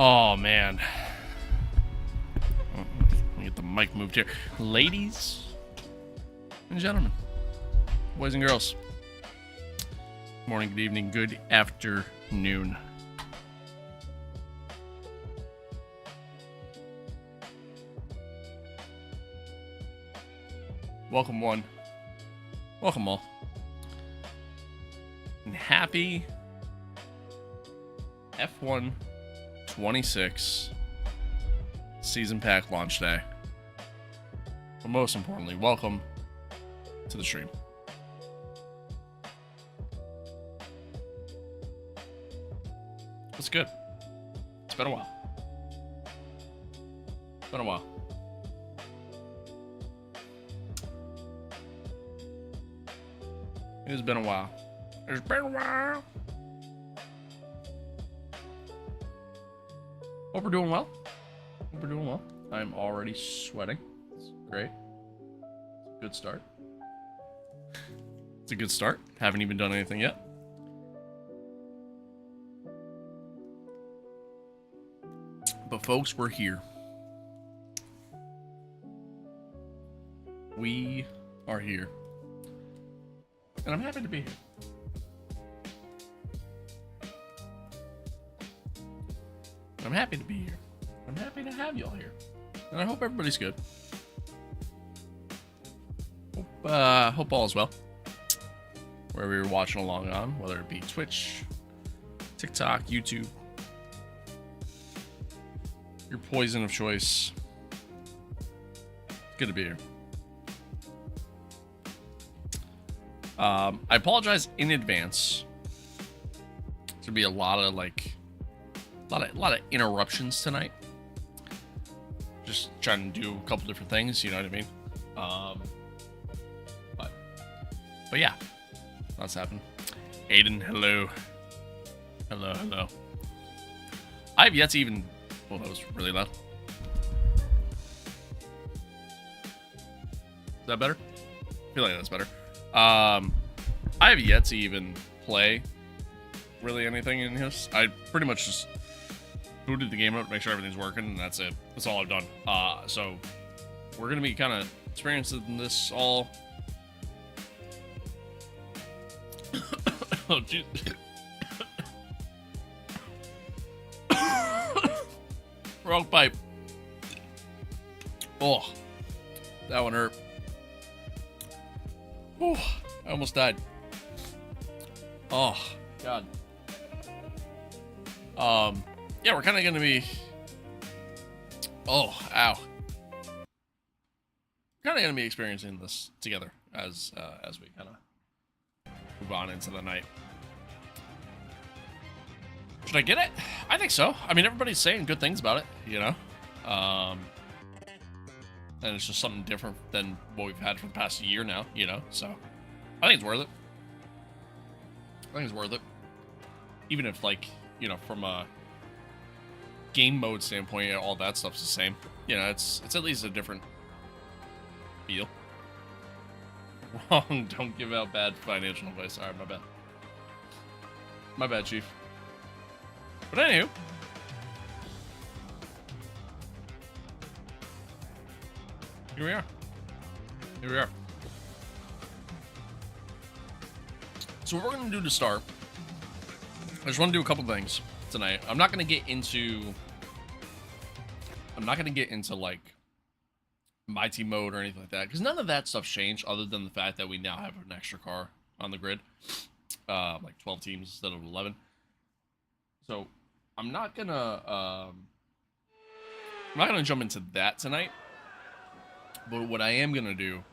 Oh, man. Let me get the mic moved here. Ladies and gentlemen, boys and girls, morning, good evening, good afternoon. Welcome one, welcome all, and happy F1 26 season pack launch day. But most importantly, welcome to the stream. What's good? It's been a while. It's been a while. It has been a while. It's been a while. Hope we're doing well. Hope we're doing well. I'm already sweating. It's great. It's a good start. It's a good start. Haven't even done anything yet. But folks, we're here. We are here. And I'm happy to be here. I'm happy to be here. I'm happy to have y'all here. And I hope everybody's good. Hope all is well. Wherever you're watching along on, whether it be Twitch, TikTok, YouTube, your poison of choice. It's good to be here. I apologize in advance. There's gonna be a lot of interruptions tonight. Just trying to do a couple different things, you know what I mean? But yeah, that's happened. Aiden, hello. Hello. I have yet to even. Well, that was really loud. Is that better? I feel like that's better. I have yet to even play really anything in this. I pretty much just booted the game up to make sure everything's working, and that's it. That's all I've done. So we're gonna be kind of experiencing this all. Oh, jeez. Wrong pipe. Oh, that one hurt. Oh, I almost died. Oh, God. Yeah, we're kind of gonna be. Oh, ow. Kind of gonna be experiencing this together as we kind of move on into the night. Should I get it? I think so. I mean, everybody's saying good things about it, you know? And it's just something different than what we've had for the past year now, you know? So, I think it's worth it. I think it's worth it. Even if, like, you know, from a game mode standpoint, all that stuff's the same. You know, it's at least a different feel. Wrong, don't give out bad financial advice. Alright, my bad. My bad, Chief. But anywho. Here we are. Here we are. So what we're going to do to start, I just want to do a couple things tonight. I'm not going to get into like my team mode or anything like that, because none of that stuff's changed other than the fact that we now have an extra car on the grid, like 12 teams instead of 11. So I'm not gonna jump into that tonight. But what I am gonna do,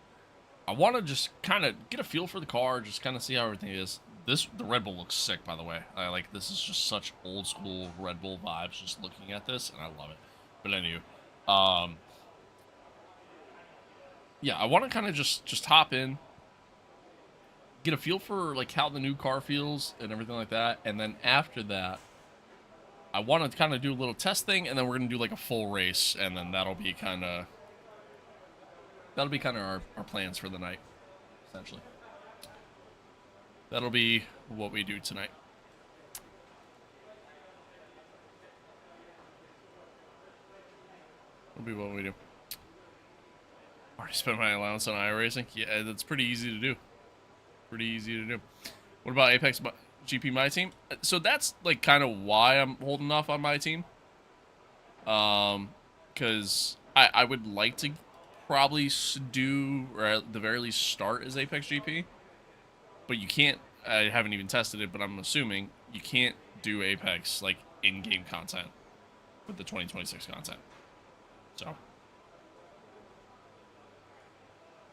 I want to just kind of get a feel for the car, just kind of see how everything is. The Red Bull looks sick, by the way. This is just such old school Red Bull vibes just looking at this, and I love it. But anyway, yeah, I want to kind of just hop in, get a feel for like how the new car feels and everything like that, and then after that, I want to kind of do a little test thing, and then we're gonna do like a full race, and then that'll be kind of our plans for the night, essentially. That'll be what we do tonight. That'll be what we do. Already spent my allowance on iRacing. Yeah, that's pretty easy to do. Pretty easy to do. What about Apex GP My Team? So that's like kind of why I'm holding off on my team. Because I would like to probably do, or at the very least start as Apex GP. But you can't, I haven't even tested it, but I'm assuming you can't do Apex like in-game content with the 2026 content. So.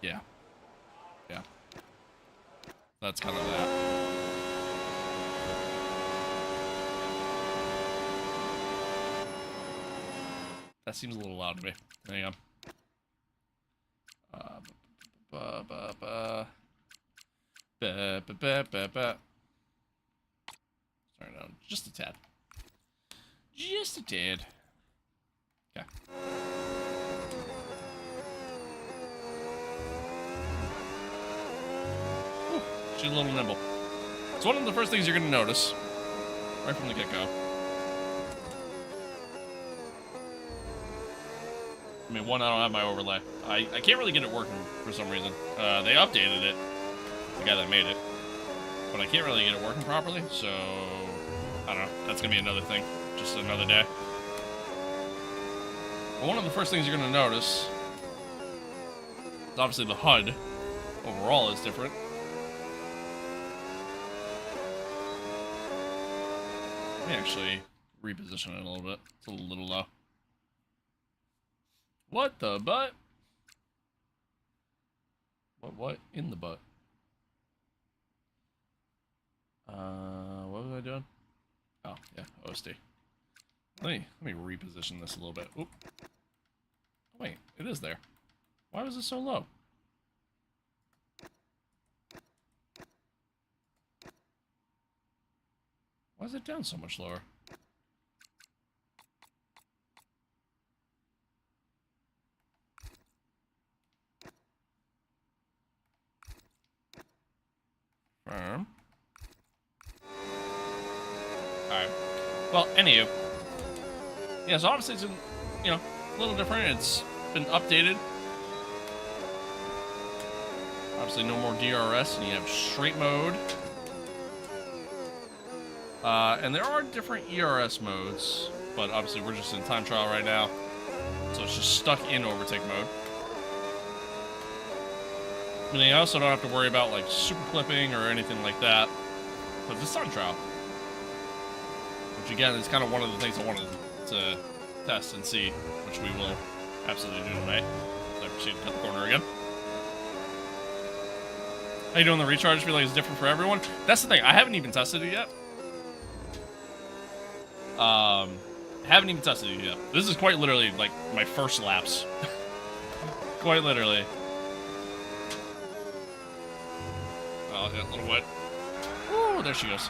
Yeah. Yeah. That's kind of that. That seems a little loud to me. Hang on. Sorry, no, just a tad. Just a tad. Okay. Whew, she's a little nimble. It's one of the first things you're going to notice right from the get-go. I mean, one, I don't have my overlay. I can't really get it working for some reason. They updated it, the guy that made it, but I can't really get it working properly, so I don't know. That's going to be another thing, just another day. But one of the first things you're going to notice is obviously the HUD overall is different. Let me actually reposition it a little bit. It's a little low. What the butt? What in the butt? What was I doing? Oh, yeah, OSD. Let me reposition this a little bit. Oop. Wait, it is there. Why was it so low? Why is it down so much lower? Alright. Well, anywho. Yeah, so obviously it's, you know, a little different. It's been updated. Obviously no more DRS, and you have straight mode. And there are different ERS modes, but obviously we're just in time trial right now. So it's just stuck in overtake mode. And then you also don't have to worry about like super clipping or anything like that, because it's time trial. Which again is kind of one of the things I wanted to test and see, which we will absolutely do tonight. So I proceed to cut the corner again. How you doing the recharge? I feel like it's different for everyone. That's the thing, I haven't even tested it yet. Haven't even tested it yet. This is quite literally like my first laps. Quite literally. Oh, yeah, a little wet. Oh, there she goes.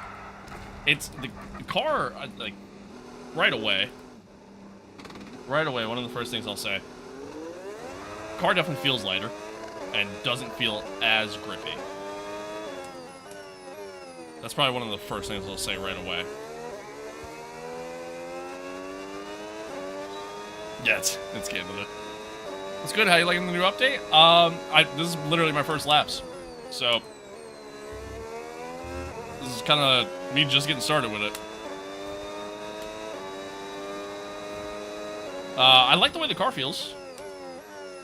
It's the car, like, right away. Right away, one of the first things I'll say. The car definitely feels lighter and doesn't feel as grippy. That's probably one of the first things I'll say right away. Yeah, it's getting to it. It's good. How you liking the new update? This is literally my first laps, so this is kind of me just getting started with it. I like the way the car feels.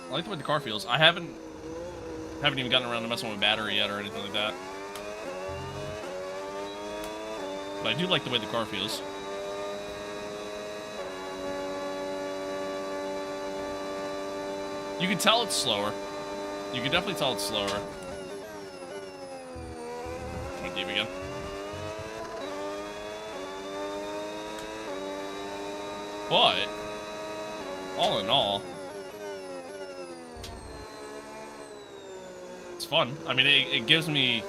I haven't even gotten around to messing with battery yet or anything like that, but I do like the way the car feels. You can tell it's slower. You can definitely tell it's slower. Went deep again. But, all in all, it's fun. I mean, it gives me,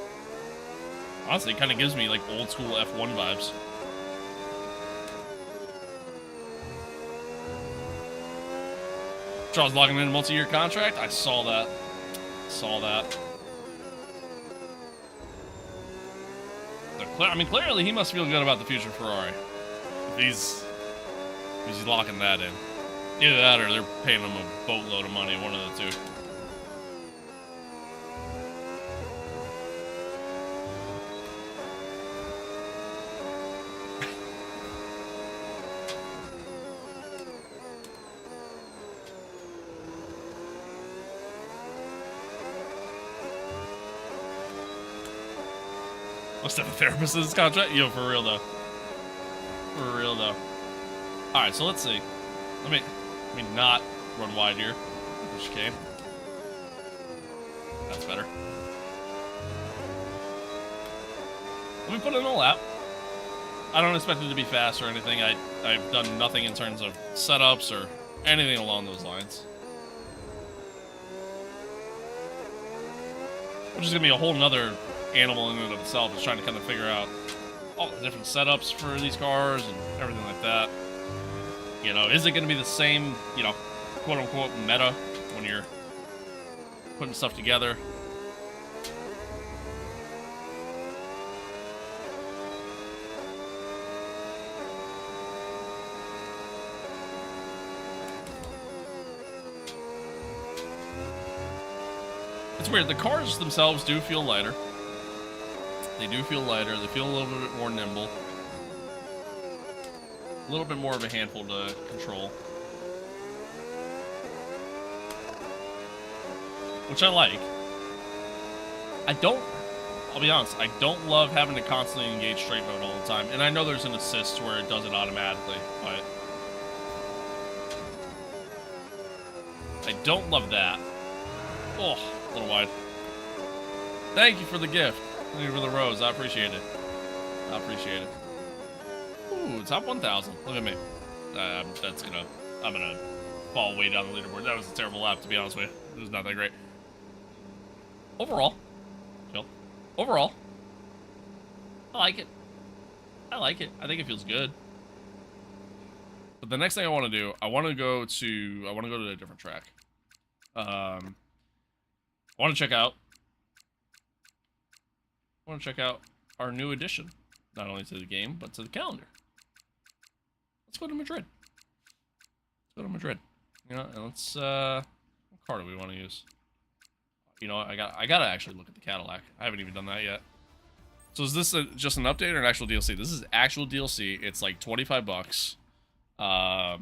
honestly, it kind of gives me like old school F1 vibes. Charles logging in a multi-year contract. I saw that. I mean, clearly he must feel good about the future of Ferrari. If he's locking that in. Either that or they're paying them a boatload of money, one of the two. Must have a therapist in this contract? Yo, for real though. For real though. Alright, so let's see. Let me not run wide here. Chicane. That's better. Let me put in a lap. I don't expect it to be fast or anything. I've done nothing in terms of setups or anything along those lines. Which is gonna be a whole nother animal in and of itself, is trying to kind of figure out all the different setups for these cars and everything like that. You know, is it going to be the same, you know, quote-unquote meta when you're putting stuff together? It's weird. The cars themselves do feel lighter. They do feel lighter. They feel a little bit more nimble. A little bit more of a handful to control. Which I like. I'll be honest, I don't love having to constantly engage straight mode all the time. And I know there's an assist where it does it automatically, but I don't love that. Oh, a little wide. Thank you for the gift. Thank you for the rose. I appreciate it. I appreciate it. Ooh, top 1,000. Look at me. I'm gonna fall way down the leaderboard. That was a terrible lap, to be honest with you. It was not that great. Overall, chill. Overall, I like it. I like it. I think it feels good. But the next thing I want to do, I want to go to a different track. I want to check out our new addition, not only to the game but to the calendar. Let's go to Madrid. You know, and let's what car do we want to use? You know, I gotta actually look at the Cadillac. I haven't even done that yet. So is this just an update or an actual DLC? This is actual DLC. It's like 25 bucks. Yeah.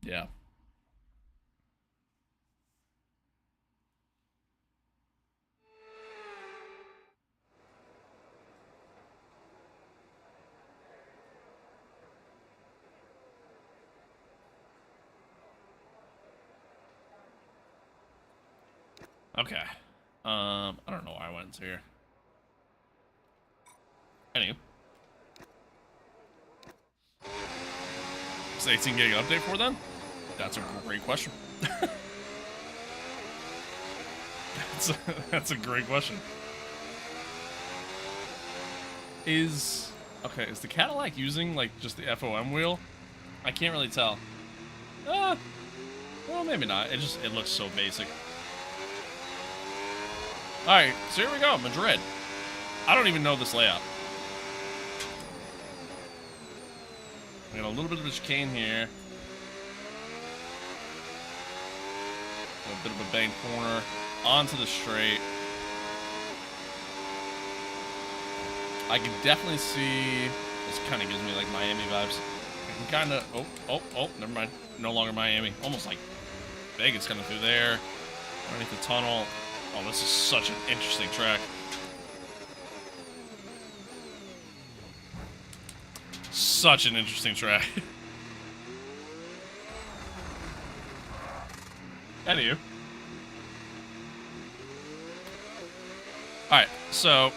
Yeah. Okay. I don't know why I went into here. Anyway. Is 18 getting an update for then? That's a great question. That's a great question. Is the Cadillac using like just the FOM wheel? I can't really tell. Well, maybe not. It looks so basic. Alright, so here we go, Madrid. I don't even know this layout. We got a little bit of a chicane here. A bit of a banked corner. Onto the straight. I can definitely see... This kind of gives me like Miami vibes. I can kind of... Oh, never mind. No longer Miami. Almost like Vegas coming through there. Underneath the tunnel. Oh, this is such an interesting track. Such an interesting track. Anywho. Alright, so...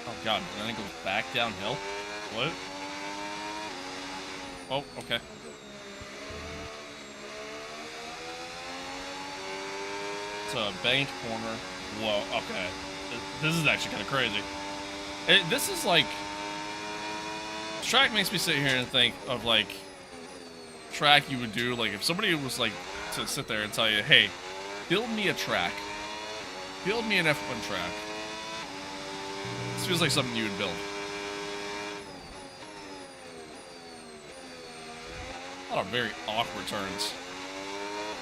Oh god, and then it goes back downhill? What? Oh, okay. It's a banked corner. Whoa, okay. This is actually kind of crazy. This is like... This track makes me sit here and think of like... Track you would do, like if somebody was like to sit there and tell you, hey, build me a track. Build me an F1 track. This feels like something you would build. A lot of very awkward turns.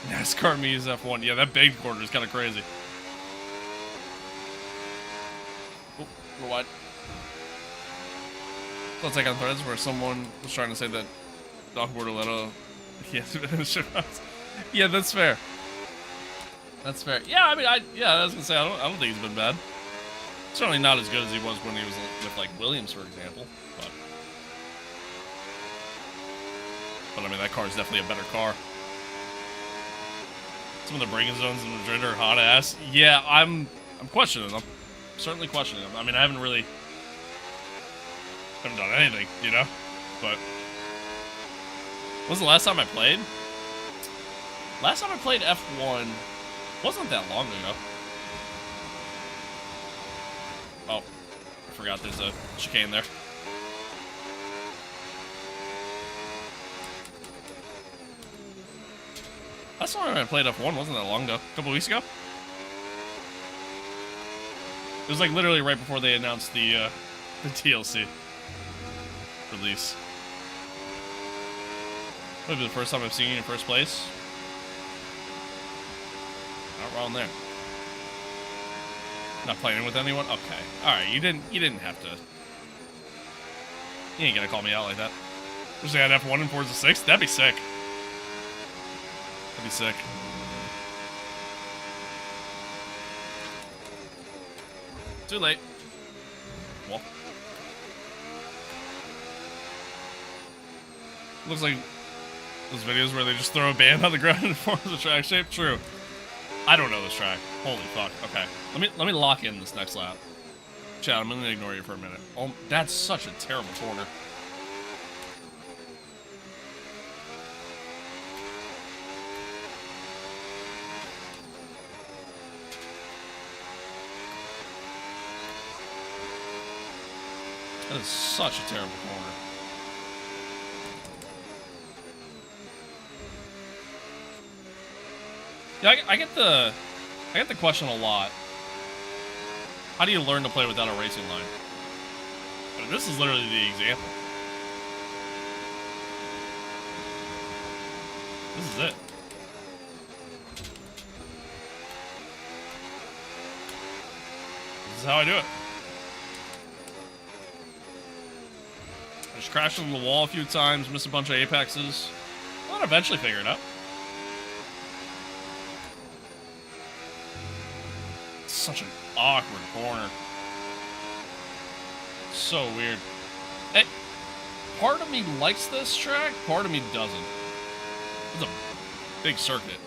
NASCAR means F1. Yeah, that big corner is kind of crazy. Oh, a little wide. So it's like on threads where someone was trying to say that Doc Bortoletto. Yeah, that's fair. That's fair. Yeah, I mean, I was gonna say I don't think he's been bad. Certainly not as good as he was when he was with like Williams, for example. But I mean, that car is definitely a better car. Some of the braking zones in Madrid are hot ass. Yeah, I'm questioning them. Certainly questioning them. I mean, I haven't done anything, you know? But when was the last time I played? Last time I played F1 wasn't that long ago. Oh, I forgot there's a chicane there. Last time I played F1 wasn't that long ago. A couple weeks ago. It was like literally right before they announced the DLC release. Maybe the first time I've seen you in first place. Not wrong there. Not playing with anyone? Okay. Alright, you didn't have to. You ain't gonna call me out like that. Wish they had F1 in Forza 6? That'd be sick. That'd be sick. Too late. Well. Looks like those videos where they just throw a band on the ground and form the track shape. True. I don't know this track. Holy fuck. Okay. Let me lock in this next lap. Chad, I'm gonna ignore you for a minute. Oh, that's such a terrible corner. That is such a terrible corner. Yeah, I get the question a lot. How do you learn to play without a racing line? I mean, this is literally the example. This is it. This is how I do it. I just crash into the wall a few times, miss a bunch of apexes. I'll eventually figure it out. It's such an awkward corner. So weird. Hey, part of me likes this track, part of me doesn't. It's a big circuit.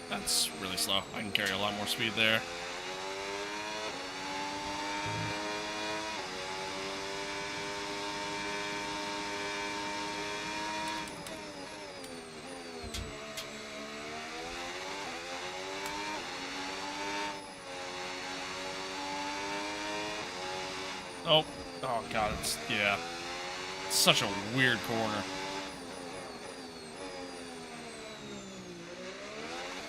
That's really slow. I can carry a lot more speed there. Oh, oh god, it's such a weird corner.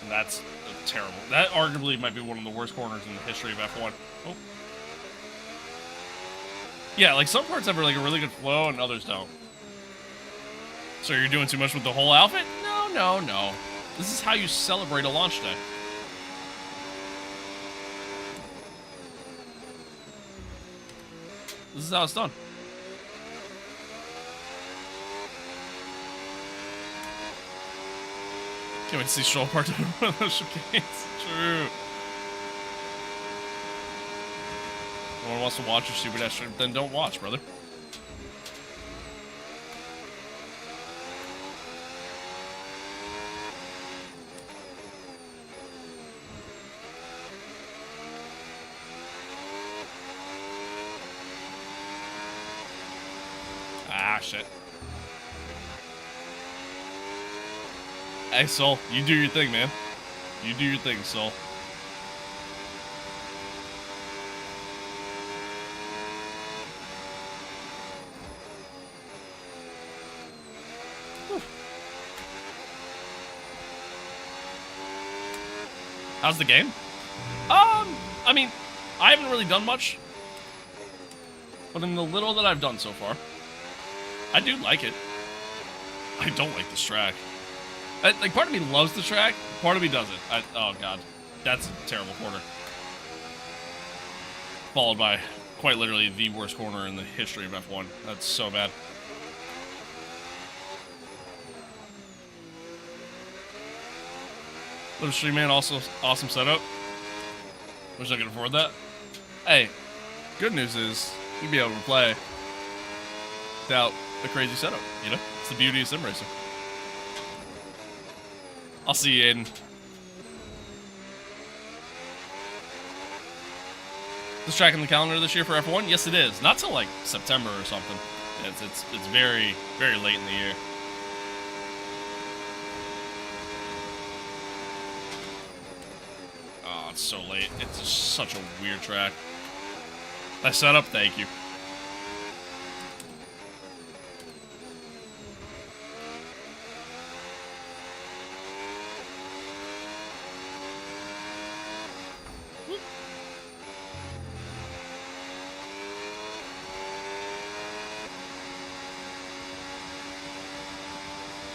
And that's terrible. That arguably might be one of the worst corners in the history of F1. Oh. Yeah, like some parts have like a really good flow and others don't. So you're doing too much with the whole outfit? No, no, no. This is how you celebrate a launch day. This is how it's done. Can't wait to see Stroll part in one of those chicanes. True. No one wants to watch your Super Dash stream, then don't watch, brother. Ah, shit. Hey, Soul, you do your thing, man. You do your thing, Soul. Whew. How's the game? I mean, I haven't really done much. But in the little that I've done so far, I do like it. I don't like this track. Like, part of me loves the track, part of me doesn't. Oh, God. That's a terrible corner. Followed by, quite literally, the worst corner in the history of F1. That's so bad. Little Stream Man, also awesome setup. Wish I could afford that. Hey, good news is, you'd be able to play without a crazy setup, you know? It's the beauty of Sim Racing. I'll see you, Aiden. This track on the calendar this year for F1? Yes, it is. Not till like September or something. It's very, very late in the year. Oh, it's so late. It's just such a weird track. Nice setup, thank you.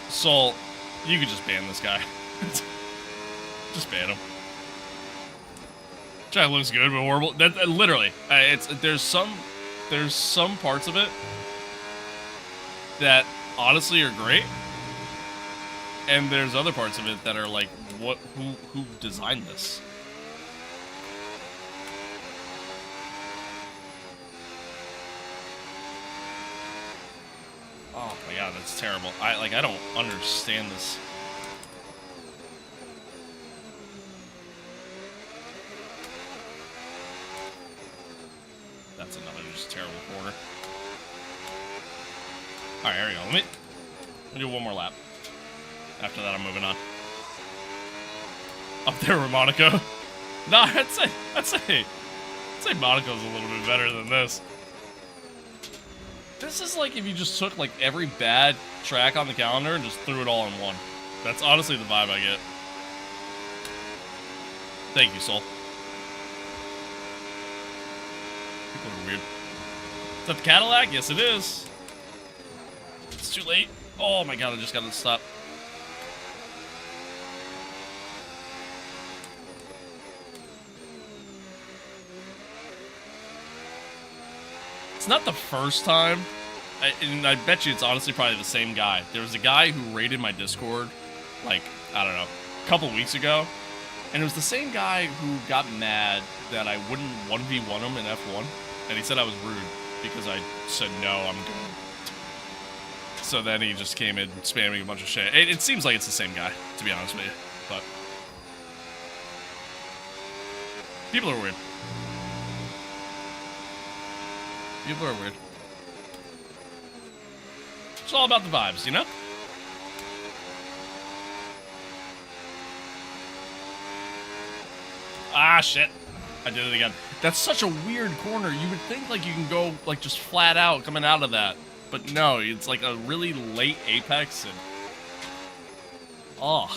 Soul, you could just ban this guy. Just ban him. Track looks good, but horrible. That literally, there's some parts of it that honestly are great, and there's other parts of it that are like, what? Who designed this? Oh my god, that's terrible. I don't understand this. That's another just terrible corner. Alright, here we go. Let me do one more lap. After that, I'm moving on. Up there with Monaco. No, I'd say Monaco's a little bit better than this. This is like if you just took like every bad track on the calendar and just threw it all in one. That's honestly the vibe I get. Thank you, Soul. People are weird. Is that the Cadillac? Yes, it is. It's too late. Oh my god, I just gotta stop. It's not the first time, and I bet you it's honestly probably the same guy. There was a guy who raided my Discord, like, I don't know, a couple weeks ago, and it was the same guy who got mad that I wouldn't 1v1 him in F1, and he said I was rude because I said, no, I'm good. So then he just came in spamming a bunch of shit. It seems like it's the same guy, to be honest with you, but people are weird. People are weird. It's all about the vibes, you know? Ah, shit. I did it again. That's such a weird corner. You would think, like, you can go, like, just flat out coming out of that. But no, it's like a really late apex and... Oh.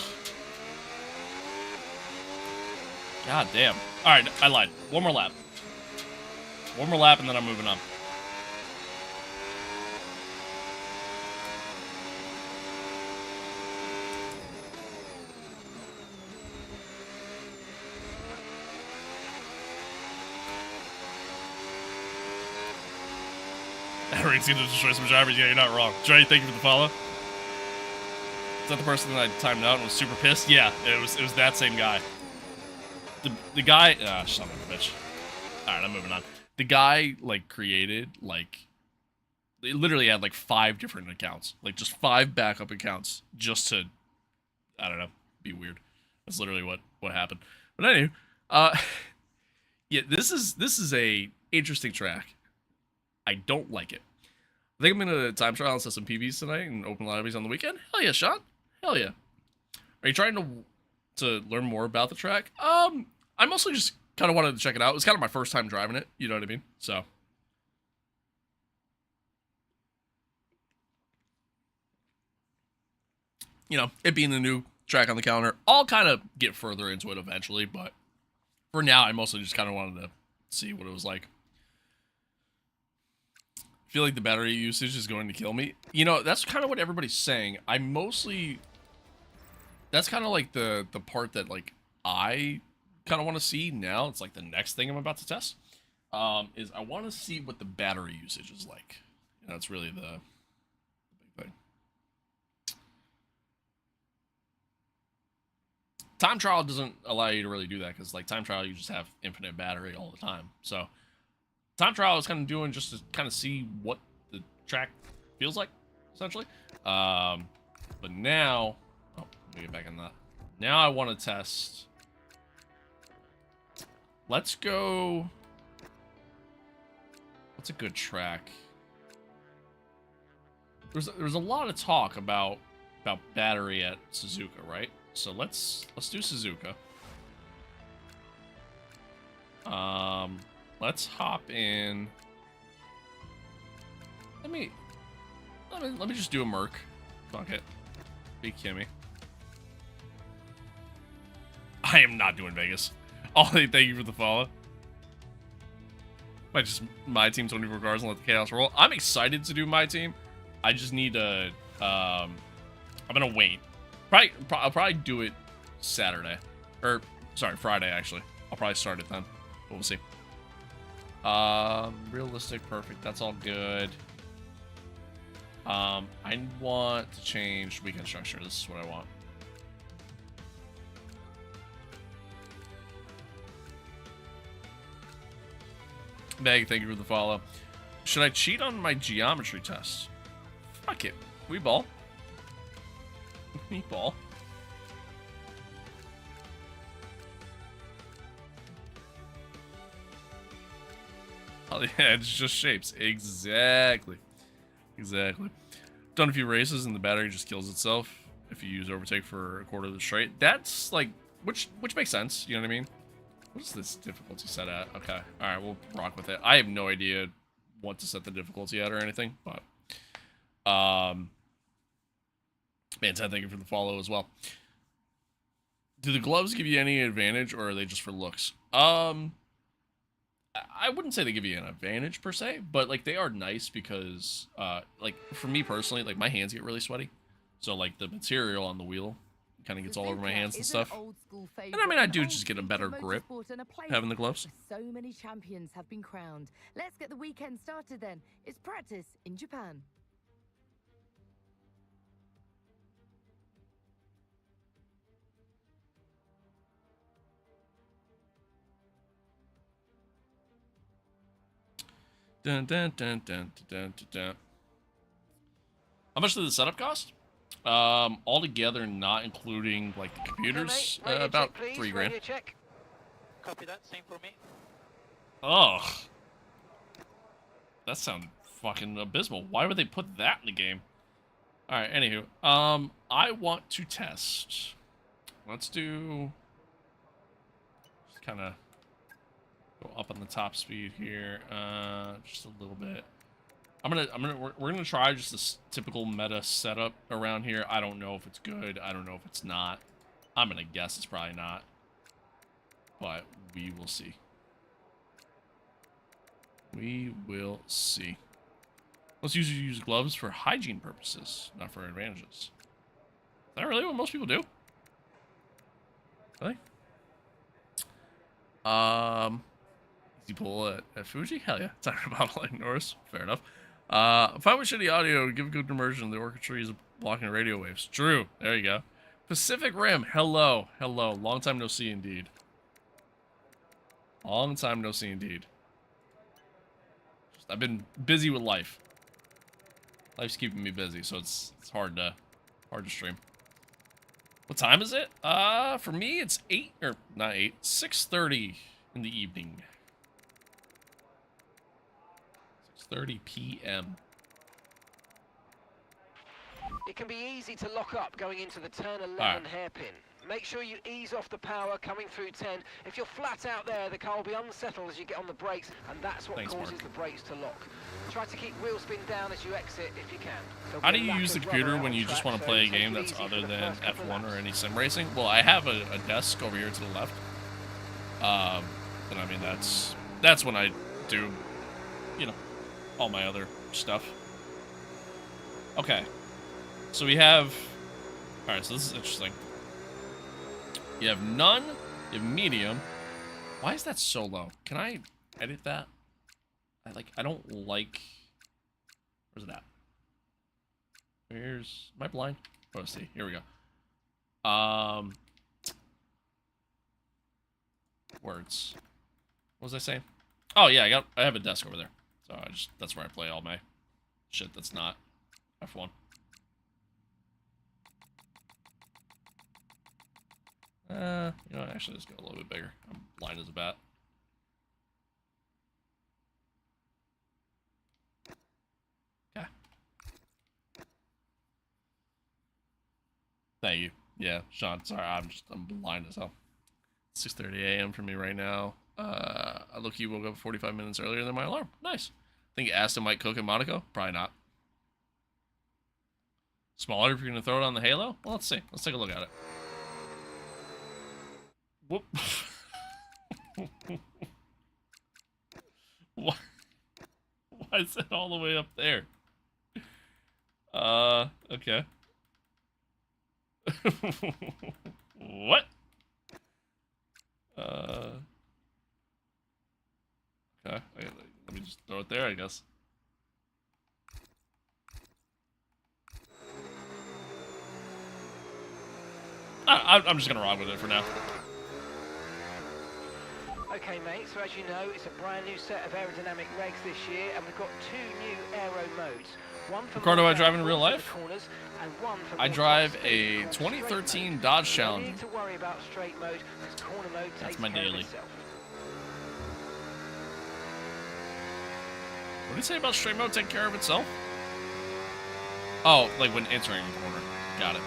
God damn. Alright, I lied. One more lap. One more lap and then I'm moving on. That ring seems to destroy some drivers. Yeah, you're not wrong. Dre, thank you for the follow. Is that the person that I timed out and was super pissed? Yeah, it was that same guy. The guy... Ah, son of a bitch. Alright, I'm moving on. The guy, like, created, like... They literally had, like, 5 different accounts. Like, just 5 backup accounts. Just to... I don't know. Be weird. That's literally what happened. But anyway, yeah, this is a interesting track. I don't like it. I think I'm gonna time trial and set some PBs tonight and open lobbies on the weekend. Hell yeah, Sean. Hell yeah. Are you trying to learn more about the track? I mostly just kind of wanted to check it out. It was kind of my first time driving it. You know what I mean? So. You know, it being the new track on the calendar, I'll kind of get further into it eventually, but for now, I mostly just kind of wanted to see what it was like. feel like the battery usage is going to kill me. You know, that's kind of what everybody's saying. That's kind of like the part that like I kind of want to see now. It's like the next thing I'm about to test. Is I want to see what the battery usage is like. And that's really the big thing. Time trial doesn't allow you to really do that because like time trial you just have infinite battery all the time. So time trial is kind of doing just to kind of see what the track feels like, essentially. But now, oh, let me get back in that. Now I want to test. Let's go. What's a good track? There's a lot of talk about battery at Suzuka, right? So let's do Suzuka. Let's hop in. Let me just do a Merc. Fuck it. Be Kimmy. I am not doing Vegas. Ollie, thank you for the follow. Might just my team 24 cars and let the chaos roll. I'm excited to do my team. I just need to. I'm gonna wait. I'll probably do it Saturday, or sorry, Friday actually. I'll probably start it then. But we'll see. Realistic, perfect. That's all good. I want to change weekend structure. This is what I want. Meg, thank you for the follow. Should I cheat on my geometry test? Fuck it. We ball. We ball. Oh, yeah, it's just shapes. Exactly. Exactly. Done a few races and the battery just kills itself if you use overtake for a quarter of the straight. That's like, which makes sense. You know what I mean? What is this difficulty set at? Okay. All right, we'll rock with it. I have no idea what to set the difficulty at or anything, but man, Ted, thank you for the follow as well. Do the gloves give you any advantage, or are they just for looks? I wouldn't say they give you an advantage per se, but like they are nice because like for me personally, like my hands get really sweaty, so like the material on the wheel kind of gets all over my hands and stuff. And I mean, I do just get a better grip having the gloves. So many champions have been crowned. Let's get the weekend started then. It's practice in Japan. Dun, dun, dun, dun, dun, dun, dun. How much did the setup cost? Altogether, not including like the computers, about check, $3 grand. Check. Copy that. Same for me. Ugh, that sounded fucking abysmal. Why would they put that in the game? All right. Anywho, I want to test. Let's do. Just kind of go up on the top speed here, just a little bit. We're gonna try just this typical meta setup around here. I don't know if it's good. I don't know if it's not. I'm gonna guess it's probably not, but we will see. We will see. Let's usually use gloves for hygiene purposes, not for advantages. Is that really what most people do? Really? You pull at Fuji? Hell yeah. Talking about like Norris. Fair enough. Fine with shitty audio, give a good immersion. The orchestra is blocking radio waves. True. There you go. Pacific Rim. Hello. Hello. Long time no see indeed. Long time no see indeed. I've been busy with life. Life's keeping me busy, so it's hard to stream. What time is it? For me it's 8 or not 8, 6:30 in the evening. 6:30 p.m. It can be easy to lock up going into the turn 11 hairpin. Make sure you ease off the power coming through 10. If you're flat out there, the car will be unsettled as you get on the brakes, and that's what causes the brakes to lock. Try to keep wheel spin down as you exit if you can. How do you use the computer when you just want to play a game that's other than F1 or any sim racing? Well, I have a desk over here to the left. And I mean, that's when I do, you know, all my other stuff. Okay. So we have... Alright, so this is interesting. You have none. You have medium. Why is that so low? Can I edit that? I don't like... Where's it at? Where's... Am I blind? Oh, let's see. Here we go. Words. What was I saying? Oh, yeah, I have a desk over there. So that's where I play all my shit that's not F1. You know what? Actually, let's go a little bit bigger. I'm blind as a bat. Okay. Thank you. Yeah, Sean, sorry, I'm blind as hell. 6:30 a.m. for me right now. Look, you woke up 45 minutes earlier than my alarm. Nice. Think Aston might cook in Monaco? Probably not. Smaller if you're going to throw it on the Halo? Well, let's see. Let's take a look at it. Whoop. Why is it all the way up there? Okay. What? Okay. Let me just throw it there, I guess. I'm just gonna rock with it for now. Okay, mate, so as you know, it's a brand new set of aerodynamic regs this year, and we've got 2 new aero modes. One for Ricardo, I drive in real life? corners, and one for I drive a 2013 Dodge Challenger. No need to worry about straight mode, because corner mode That's takes my care of daily. itself. What did he say about straight mode taking care of itself? Oh, like when entering the corner. Got it.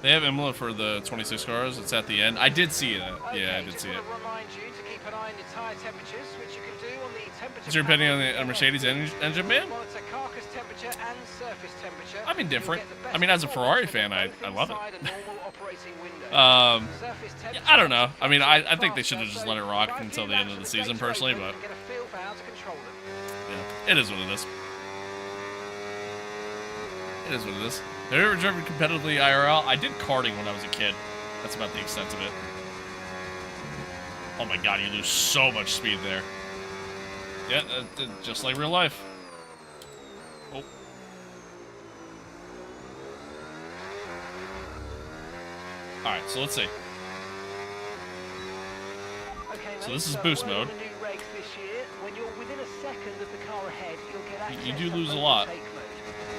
They have Imola for the 26 cars. It's at the end. I did see that. Okay, Yeah, I did see it. Remind you to keep an eye on your tire temperatures, which you can do on the temperature. Is your opinion on the Mercedes engine ban? Monitor carcass temperature and surface temperature. I'm indifferent. You'll get the best I mean, as a Ferrari performance fan, from I love inside it. a normal operating window. Yeah, Surface I don't know. I mean, I temperature think they should have faster, just let it so rock drive until few the end laps of the of season, race personally, racing but and get a feel for how to control them. yeah, it is what it is. It is what it is. Have you ever driven competitively IRL? I did karting when I was a kid. That's about the extent of it. Oh my god, you lose so much speed there. Yeah, just like real life. Oh. Alright, so let's see. Okay, So mate, this is boost one of mode. the new regs this year, when you're within a second of the car ahead, you'll get access You do to lose a lot. overtake mode.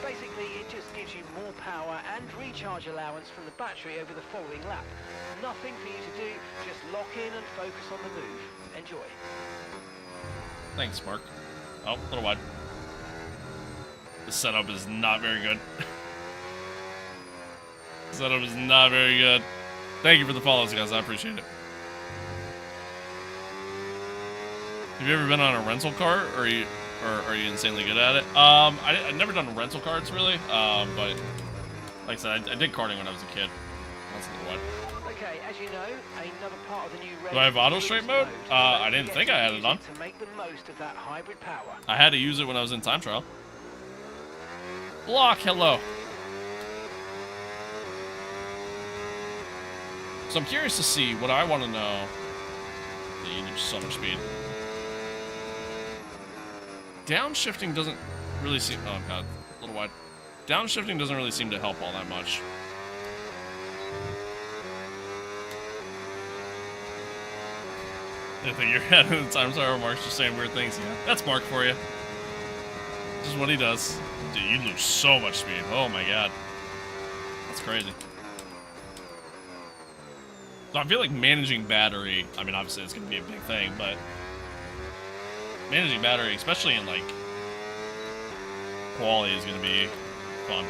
Basically, it just gives you more power and recharge allowance from the battery over the following lap. Nothing for you to do, just lock in and focus on the move. Enjoy. Thanks, Mark. Oh, a little wide. The setup is not very good. The setup is not very good. Thank you for the follows, guys. I appreciate it. Have you ever been on a rental car, or are you insanely good at it? I've never done rental carts really. But like I said, I did karting when I was a kid. That's a little wide. Okay, as you know, another part of the new reg Do I have auto is straight boost mode? Don't I didn't forget think to I had use it on. to make the most of that hybrid power. I had to use it when I was in time trial. Block, hello. So I'm curious to see what I want to know. Yeah, you lose so much speed. Downshifting doesn't really seem... Oh, God. A little wide. Downshifting doesn't really seem to help all that much. I think you're ahead of the time. Sorry, Mark's just saying weird things. Yeah, that's Mark for you. This is what he does. Dude, you lose so much speed. Oh, my God. That's crazy. So I feel like managing battery... I mean, obviously, it's going to be a big thing, but... managing battery, especially in, like, quality, is going to be fun.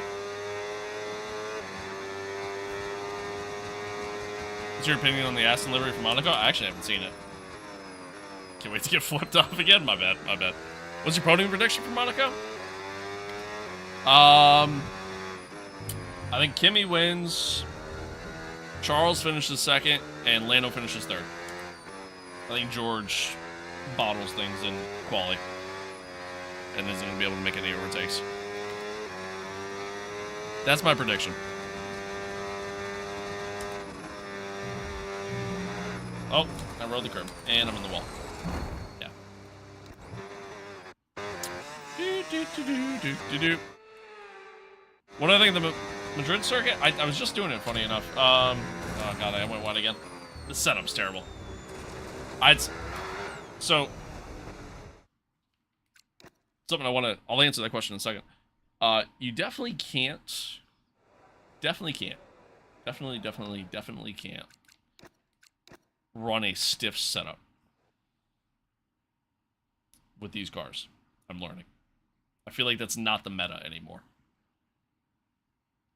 What's your opinion on the Aston livery from Monaco? I actually haven't seen it. Can't wait to get flipped off again. My bad, my bad. What's your podium prediction for Monaco? I think Kimi wins, Charles finishes second, and Lando finishes third. I think George bottles things in quali and isn't going to be able to make any overtakes. That's my prediction. Oh, I rode the curb, and I'm in the wall. Yeah. What do I think of the Madrid circuit? I was just doing it, funny enough. Oh god, I went wide again. The setup's terrible. So something I'll answer that question in a second. You definitely can't. Definitely can't run a stiff setup with these cars. I'm learning. I feel like that's not the meta anymore.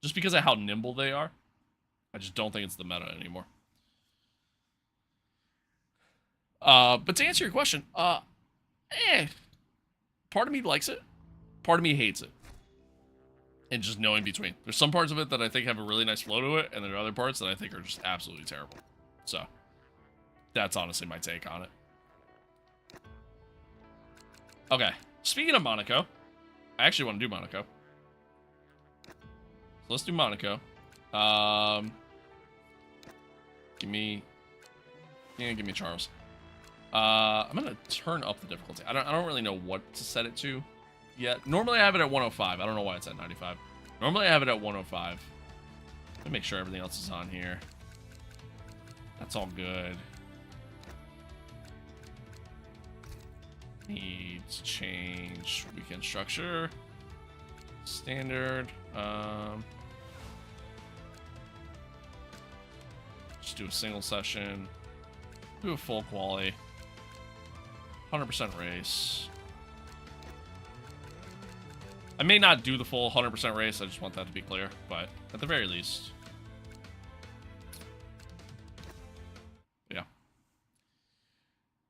Just because of how nimble they are, I just don't think it's the meta anymore. But to answer your question, part of me likes it, part of me hates it. And just no in between. There's some parts of it that I think have a really nice flow to it, and there are other parts that I think are just absolutely terrible. So, that's honestly my take on it. Okay, speaking of Monaco, I actually want to do Monaco. So let's do Monaco. Give me Charles. I'm gonna turn up the difficulty. I don't really know what to set it to yet. Normally I have it at 105. I don't know why it's at 95. Normally I have it at 105. Let me make sure everything else is on here. That's all good. Needs change weekend structure. Standard. Just do a single session. Do a full quali. 100% race. I may not do the full 100% race, I just want that to be clear, but at the very least. Yeah.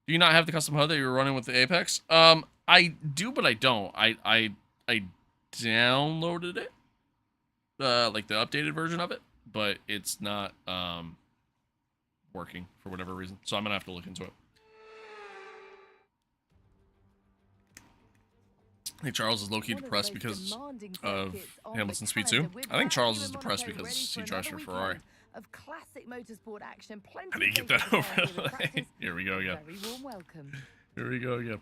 Do you not have the custom HUD that you were running with the Apex? I do, but I don't. I downloaded it. Like the updated version of it, but it's not working for whatever reason. So I'm gonna have to look into it. I think Charles is low-key depressed because of Hamilton Speed 2. I think Charles is depressed because he drives for Ferrari. Of classic motorsport action. How do you get that over? Here we go again. Very warm welcome. Here we go again.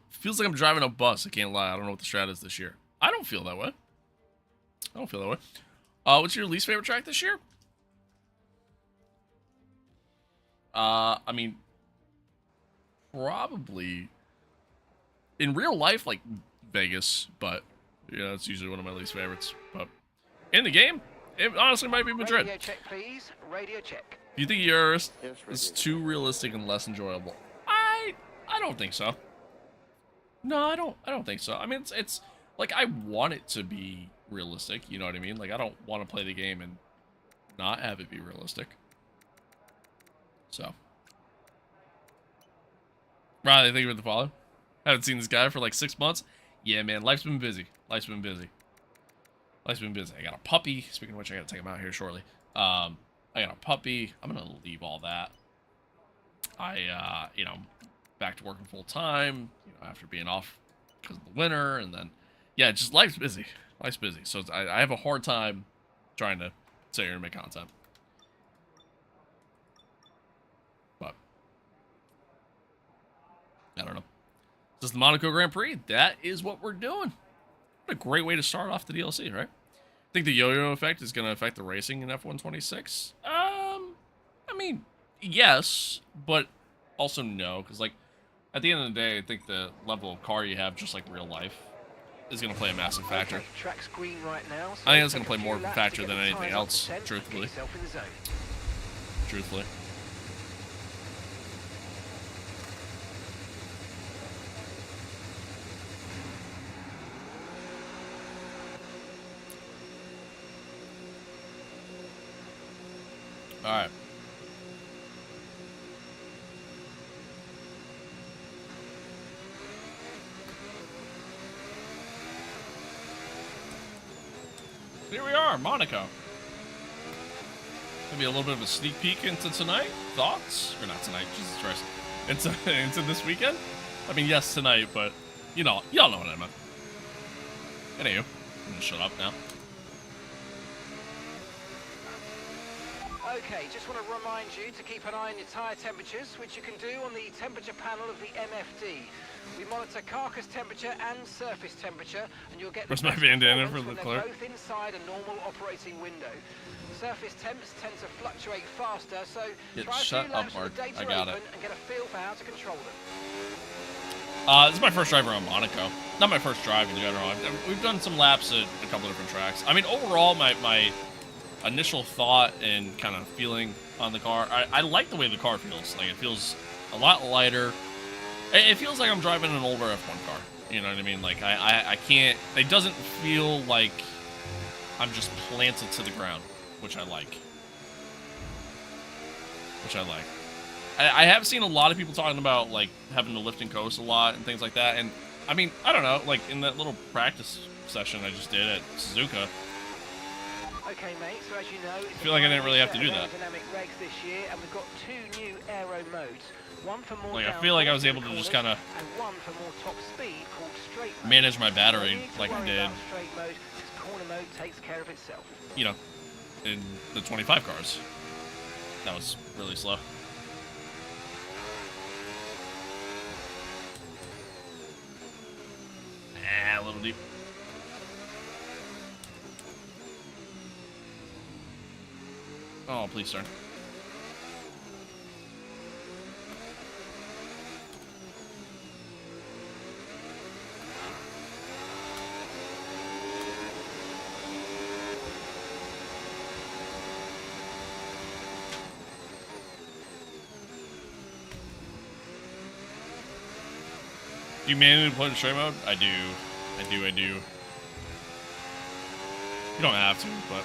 Feels like I'm driving a bus. I can't lie. I don't know what the strat is this year. I don't feel that way. I don't feel that way. What's your least favorite track this year? I mean, probably in real life, like Vegas, but yeah, that's usually one of my least favorites. But in the game, it honestly might be Madrid. Radio check, please. Radio check. Do you think yours is too realistic and less enjoyable? I don't think so. No, I don't think so. I mean, it's like I want it to be realistic. You know what I mean? Like I don't want to play the game and not have it be realistic. So, Riley, thank you for the follow. Haven't seen this guy for like 6 months. Yeah, man, life's been busy. Life's been busy. I got a puppy. Speaking of which, I gotta take him out here shortly. I got a puppy. I'm gonna leave all that. You know, back to working full time. You know, after being off because of the winter, and then, yeah, just life's busy. Life's busy. So I have a hard time trying to sit here and make content. But I don't know. This is the Monaco Grand Prix. That is what we're doing. What a great way to start off the DLC, right? I think the yo-yo effect is going to affect the racing in F126. I mean, yes, but also no, because like at the end of the day, I think the level of car you have, just like real life, is going to play a massive factor. Okay, track's green right now, so I think it's going to play more of a factor than anything else, truthfully. Truthfully. All right. Here we are, Monaco. Maybe a little bit of a sneak peek into tonight. Thoughts? Or not tonight, Jesus Christ. Into this weekend? I mean, yes, tonight, but y'all know what I meant. Anyway, I'm gonna shut up now. Okay, just want to remind you to keep an eye on your tyre temperatures, which you can do on the temperature panel of the MFD. We monitor carcass temperature and surface temperature, and you'll get Where's my bandana for the clerk? both inside a normal operating window. Surface temps tend to fluctuate faster, so try a few laps with the data open and get a feel for how to control them. This is my first drive around Monaco. Not my first drive in general. We've done some laps at a couple of different tracks. I mean, overall, my initial thought and kind of feeling on the car, I like the way the car feels. Like, it feels a lot lighter. It feels like I'm driving an older F1 car. You know what I mean? Like, I can't... It doesn't feel like I'm just planted to the ground, which I like. I have seen a lot of people talking about, like, having to lift and coast a lot and things like that. And, I mean, I don't know. Like, in that little practice session I just did at Suzuka, Okay, mate, so as you know, I feel like I didn't really have to do that. Dynamic regs this year, and we've got 2 new aero modes. One for more like, I feel like I was able to just kind of one for more top speed called straight mode. manage my battery like I did, straight mode, corner mode takes care of itself. you know, in the 25 cars. That was really slow. A little deep. Oh, please, turn. Do you manually play in straight mode? I do. You don't have to, but...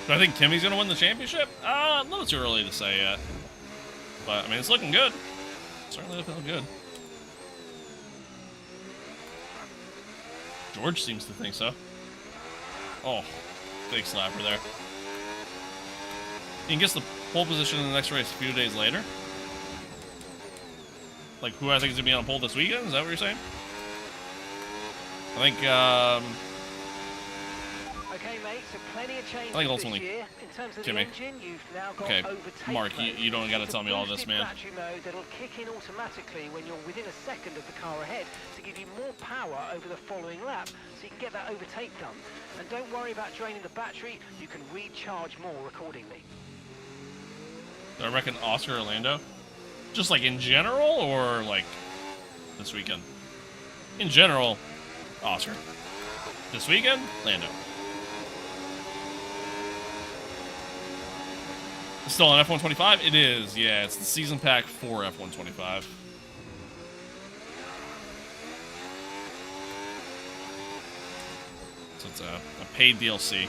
Do I think Kimmy's gonna win the championship? A little too early to say yet. But, I mean, it's looking good. Certainly looking good. George seems to think so. Oh, big slapper there. He gets the pole position in the next race a few days later. Like, who I think is gonna be on pole this weekend? Is that what you're saying? I think, Okay, mate, so plenty of changes ultimately, this year. In terms of Kimmy. the engine, you've now got Okay, overtake Mark, mode. you don't gotta It's a tell me all this, boosted man. battery mode that'll kick in automatically when you're within a second of the car ahead to give you more power over the following lap, so you can get that overtake done. And don't worry about draining the battery, you can recharge more accordingly. Do I reckon Oscar Orlando? Just like in general, or like this weekend? In general, Oscar. This weekend, Lando. It's still on F125? It is, yeah. It's the season pack for F125. So it's a paid DLC.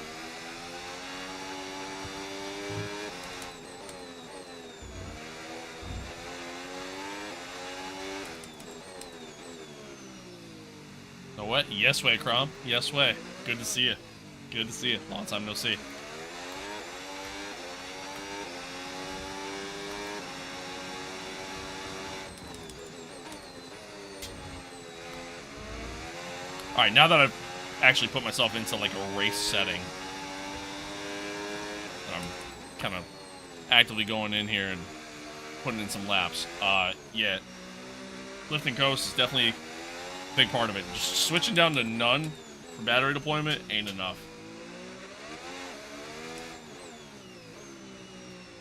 Know what? Yes way, Crom. Yes way. Good to see you. Good to see you. Long time no see. Alright, now that I've actually put myself into like a race setting, and I'm kind of actively going in here and putting in some laps, yeah, lift and coast is definitely a big part of it. Just switching down to none for battery deployment ain't enough.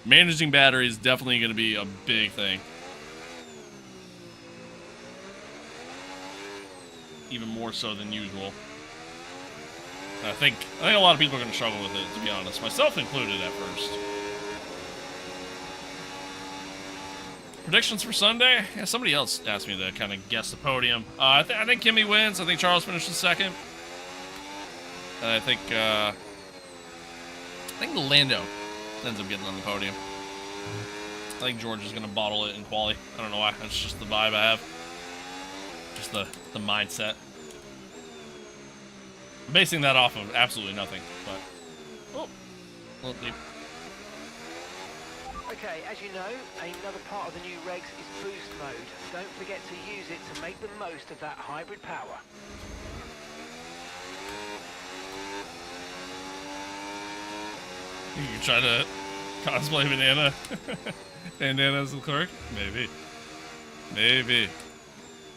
Managing battery is definitely going to be a big thing. Even more so than usual. And I think a lot of people are going to struggle with it, to be honest. Myself included at first. Predictions for Sunday? Yeah, somebody else asked me to kind of guess the podium. I think Kimmy wins. I think Charles finishes second. And I think Lando ends up getting on the podium. I think George is going to bottle it in quali. I don't know why. That's just the vibe I have. Just the mindset. I'm basing that off of absolutely nothing, but... Oh, a little deep. Okay, as you know, another part of the new regs is boost mode. Don't forget to use it to make the most of that hybrid power. You try to cosplay Banana. Bandana as the clerk? Maybe. Maybe.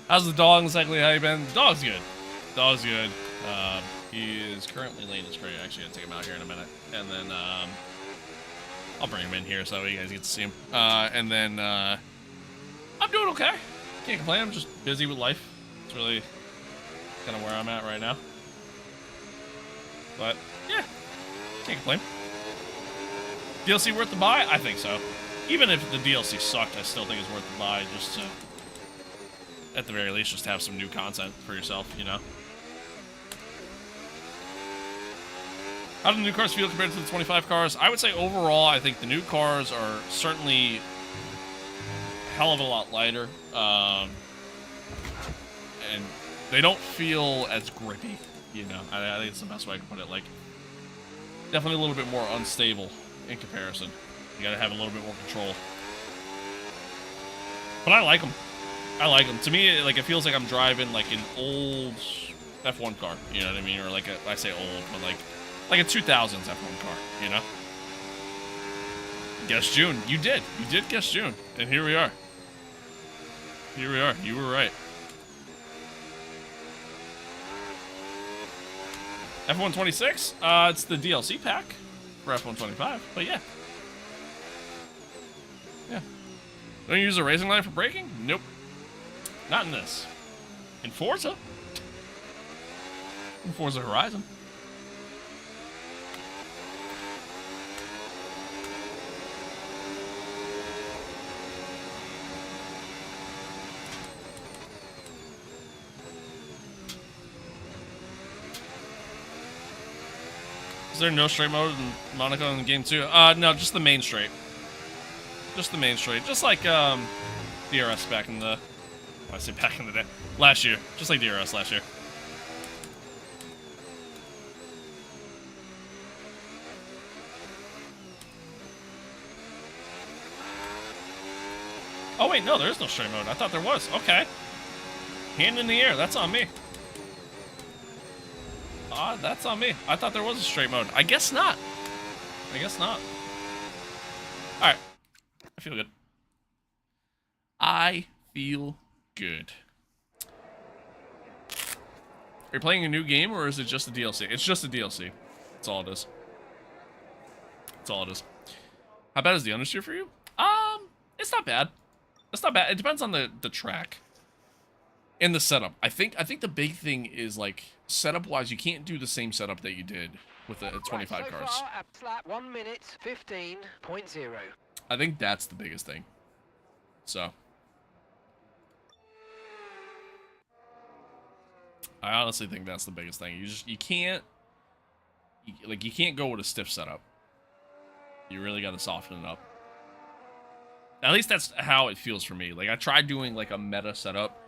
How's the dog? Exactly how you been? The dog's good. Dog's good. He is currently laying his crate. Actually, gonna take him out here in a minute. And then, I'll bring him in here so you guys get to see him. And then, I'm doing okay. Can't complain. I'm just busy with life. It's really kind of where I'm at right now. But, yeah. Can't complain. DLC worth the buy? I think so. Even if the DLC sucked, I still think it's worth the buy just to, at the very least, just have some new content for yourself, you know? How do the new cars feel compared to the 25 cars? I would say overall, I think the new cars are certainly a hell of a lot lighter. And they don't feel as grippy, you know? I think it's the best way I can put it. Like, definitely a little bit more unstable in comparison. You gotta have a little bit more control. But I like them. I like them. To me, like, it feels like I'm driving, like, an old F1 car. You know what I mean? Or, like, I say old, but, like a 2000s F1 car, you know? Guess June. You did. You did guess June. And here we are. Here we are. You were right. F126? It's the DLC pack for F125, but yeah. Yeah. Don't you use a racing line for braking? Nope. Not in this. In Forza? In Forza Horizon. Is there no straight mode in Monaco in the game too? No, just the main straight. Just the main straight. Just like, DRS back in the... I say back in the day. Last year. Just like DRS last year. Oh wait, no, there is no straight mode. I thought there was. Okay. Hand in the air. That's on me. That's on me. I thought there was a straight mode. I guess not. I guess not. Alright. I feel good. I feel good. Are you playing a new game or is it just a DLC? It's just a DLC. That's all it is. That's all it is. How bad is the understeer for you? It's not bad. It's not bad. It depends on the track. And the setup. I think the big thing is, like, setup-wise, you can't do the same setup that you did with the 25 right, so cars. Far, at flat 1 minute 15.0. I think that's the biggest thing. So. I honestly think that's the biggest thing. You can't go with a stiff setup. You really got to soften it up. At least that's how it feels for me. Like, I tried doing, like, a meta setup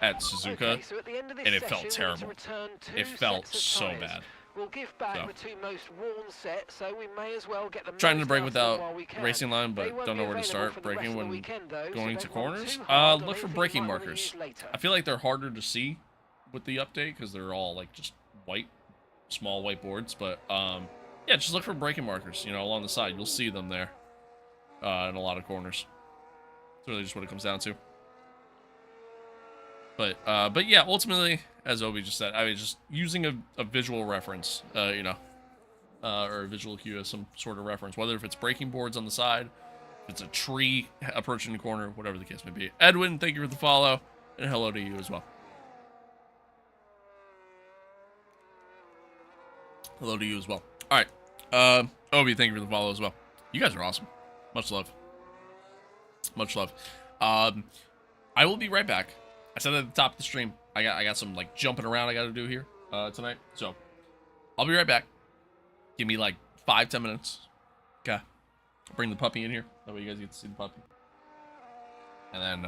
at Suzuka, okay, so at the end of this and it session, felt terrible. It felt so bad. We'll give back the two most worn sets, so we may as well get them. Trying to brake without racing line, but don't know where to start braking when going to corners. Look for braking markers. I feel like they're harder to see with the update because they're all like just white, small white boards. But yeah, just look for braking markers. You know, along the side, you'll see them there in a lot of corners. It's really just what it comes down to. But yeah, ultimately, as Obi just said, I mean, just using a visual reference, you know, or a visual cue as some sort of reference, whether if it's braking boards on the side, if it's a tree approaching the corner, whatever the case may be. Edwin, thank you for the follow, and hello to you as well. Hello to you as well. All right, Obi, thank you for the follow as well. You guys are awesome. Much love. Much love. I will be right back. I said at the top of the stream, I got some like jumping around I got to do here tonight. So I'll be right back. Give me like 5-10 minutes. Okay. I'll bring the puppy in here. That way you guys get to see the puppy. And then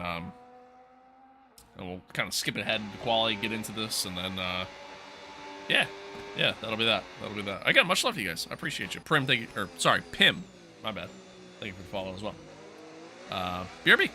and we'll kind of skip ahead to quality, get into this, and then yeah, Yeah, that'll be that. That'll be that. Again, much love to you guys. I appreciate you. Prim, thank you. Or, sorry, Pim. My bad. Thank you for the follow as well. BRB.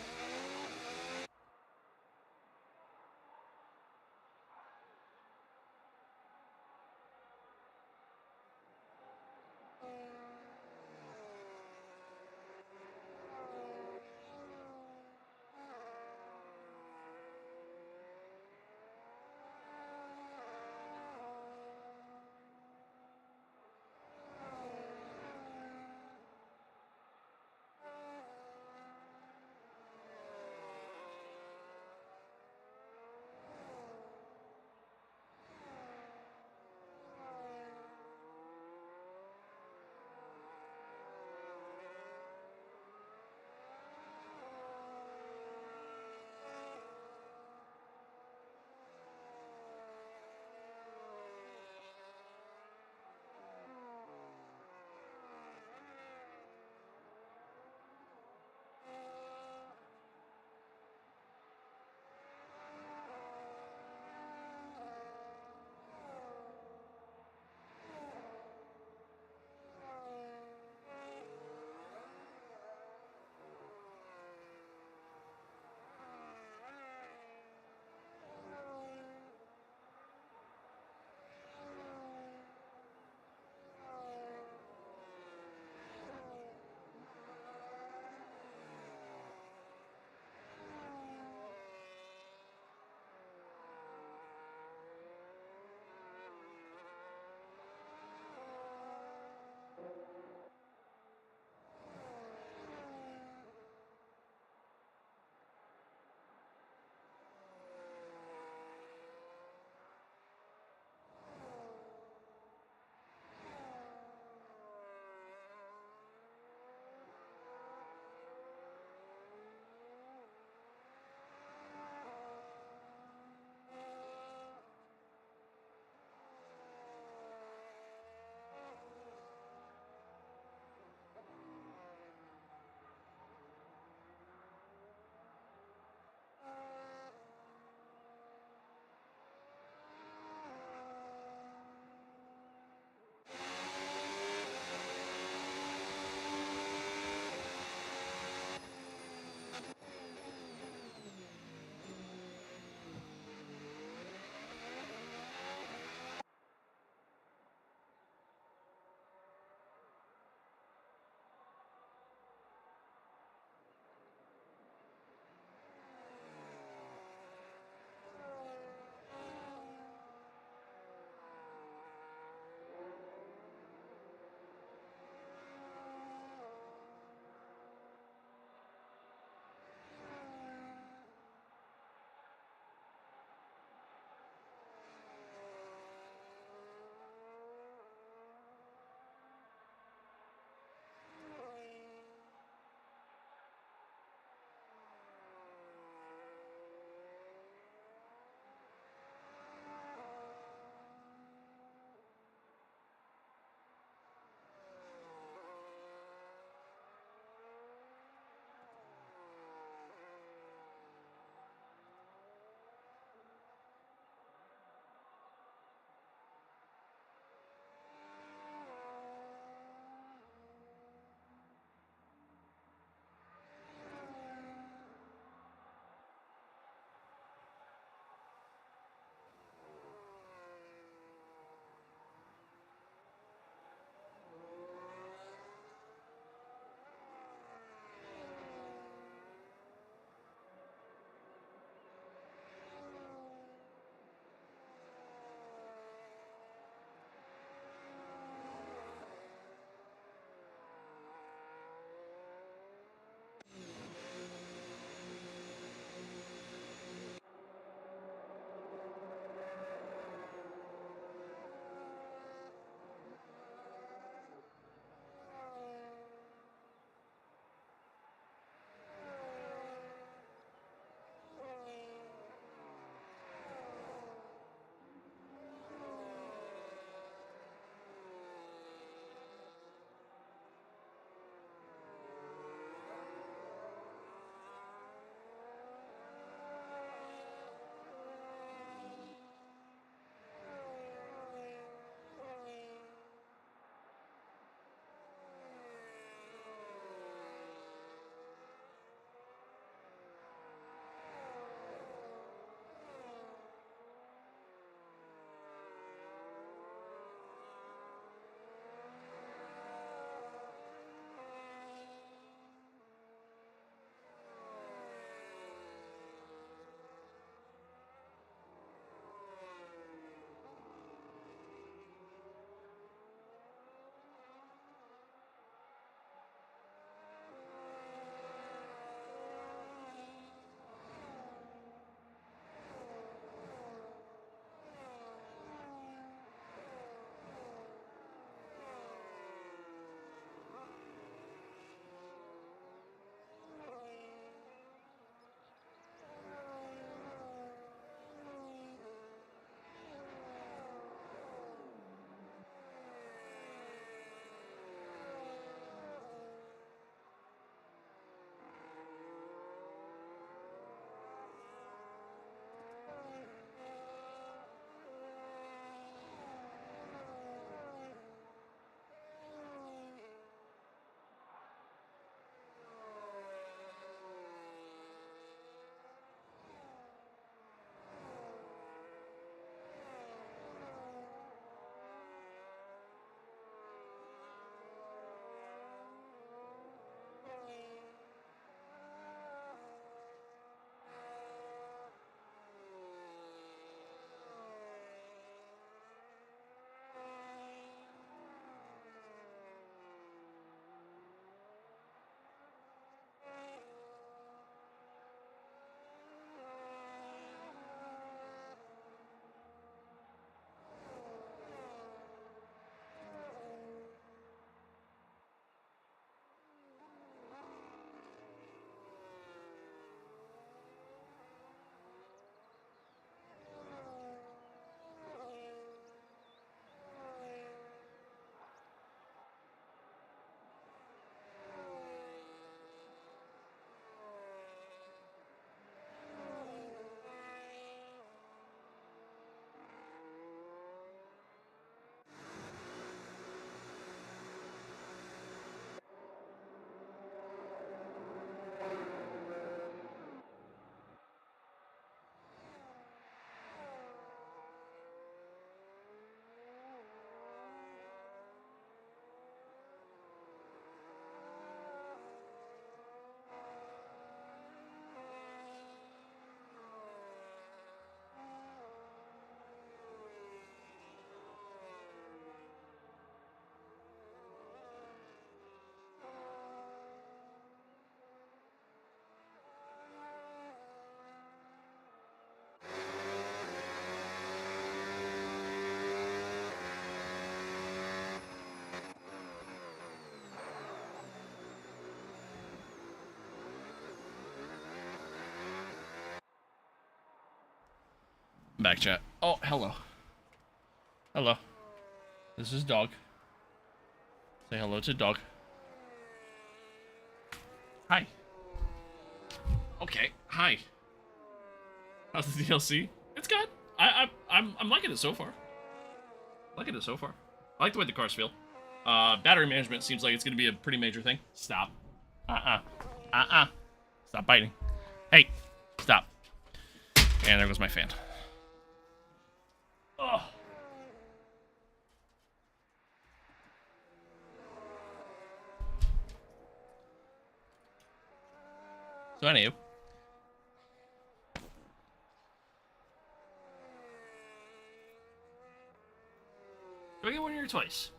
I'm back, chat. Oh, hello. Hello. This is dog. Say hello to dog. Hi. Okay. Hi. How's the DLC? It's good. I'm liking it so far. Liking it so far. I like the way the cars feel. Battery management seems like it's gonna be a pretty major thing. Stop. Stop biting. Hey. Stop. And there goes my fan. Oh. So anywho. Do I get one of your toys?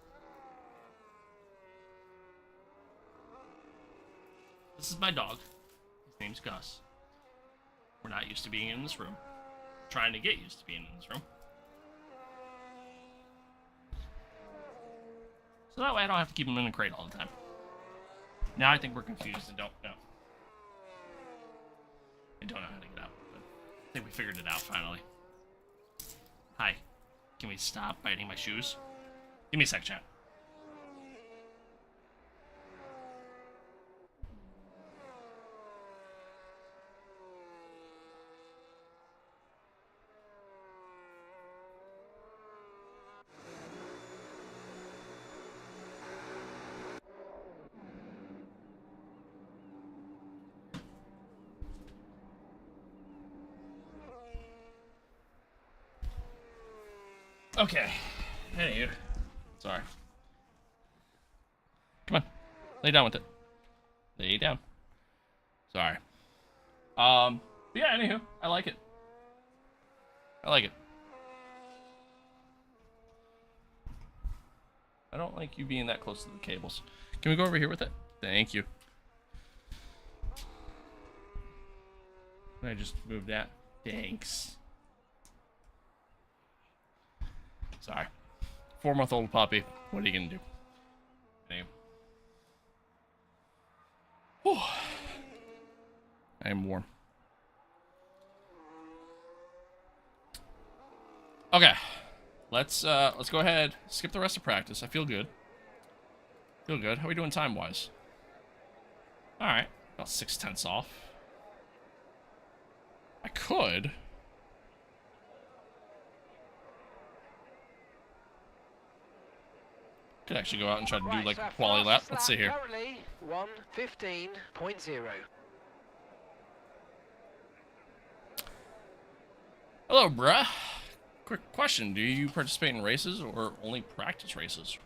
This is my dog. His name's Gus. We're not used to being in this room. Trying to get used to being in this room. So that way I don't have to keep him in a crate all the time. Now I think we're confused and don't know. I don't know how to get out, but I think we figured it out finally. Hi. Can we stop biting my shoes? Give me a sec, chat. Okay. Anywho. Sorry. Come on. Lay down with it. Lay down. Sorry. But yeah, anywho. I like it. I like it. I don't like you being that close to the cables. Can we go over here with it? Thank you. Can I just move that? Thanks. Sorry. 4-month-old puppy. What are you gonna do? Anyway. Whew. I am warm. Okay. Let's go ahead. Skip the rest of practice. I feel good. Feel good. How are we doing time-wise? Alright. About 6/10 off. I could. Could actually go out and try to do like a quality lap. Let's see here. Currently 1:15.0. Hello, bruh. Quick question. Do you participate in races or only practice races?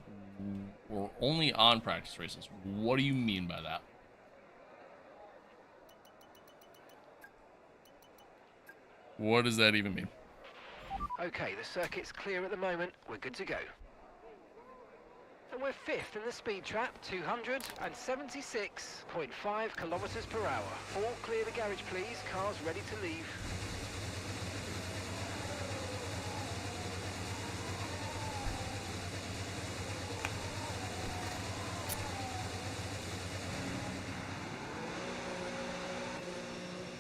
Or only on practice races? What do you mean by that? What does that even mean? Okay, the circuit's clear at the moment. We're good to go. And we're 5th in the speed trap, 276.5 kilometers per hour. All clear the garage, please. Cars ready to leave.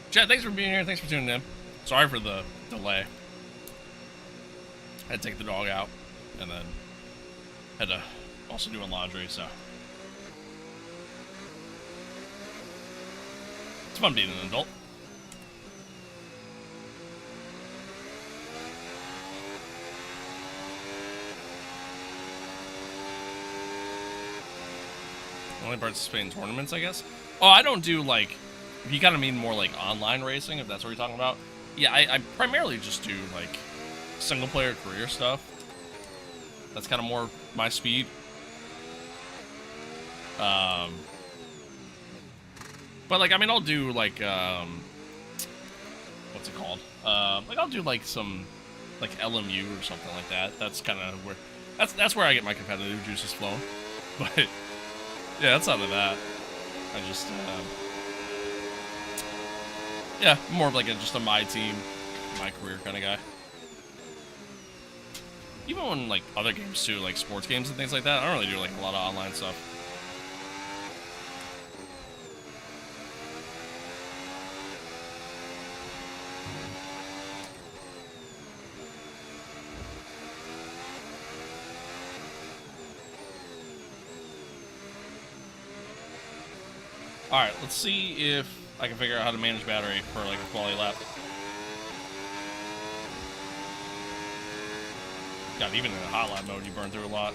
Chad, thanks for being here. Thanks for tuning in. Sorry for the delay. I had to take the dog out and then had to also doing laundry, so it's fun being an adult. Only participate in tournaments, I guess. Oh, I don't do like, if you kind of mean more like online racing, if that's what you're talking about. Yeah, I primarily just do like single player career stuff. That's kind of more my speed. But like, I mean, I'll do like, what's it called? Like I'll do like some, like LMU or something like that. That's kind of where, that's where I get my competitive juices flowing. But yeah, outside of that, I just, yeah, more of like just a my team, my career kind of guy. Even when like other games too, like sports games and things like that, I don't really do like a lot of online stuff. Alright, let's see if I can figure out how to manage battery for like a quality lap. God, even in a hot lap mode, you burn through a lot.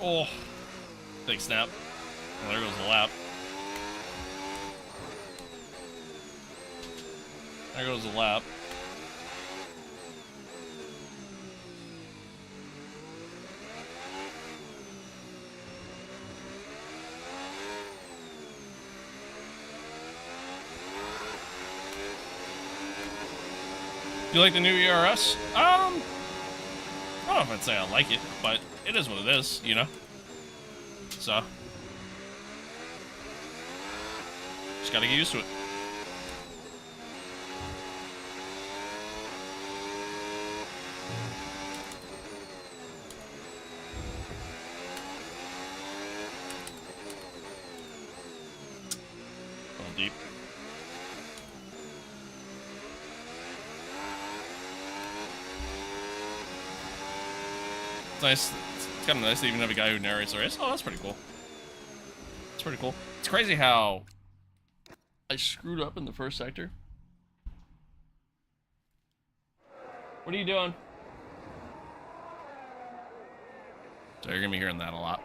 Oh, big snap. Well, there goes the lap. There goes the lap. Do you like the new ERS? I don't know if I'd say I like it, but it is what it is, you know? So, just gotta get used to it. A little deep. It's nice. It's kind of nice to even have a guy who narrates the race. Oh, that's pretty cool. It's pretty cool. It's crazy how I screwed up in the first sector. What are you doing? So you're gonna be hearing that a lot.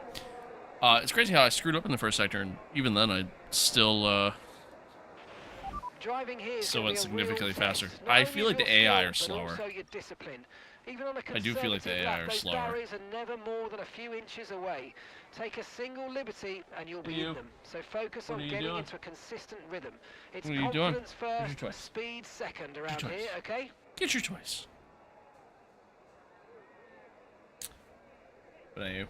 It's crazy how I screwed up in the first sector, and even then I still Driving here still went significantly faster. I feel like the AI are slower. Even on a I do feel like the AI are those slower. barriers are never more than a few inches away. Take a single liberty and you'll be in them. So focus on getting into a consistent rhythm. It's confidence first, speed second around here, okay? Get your choice. But are you?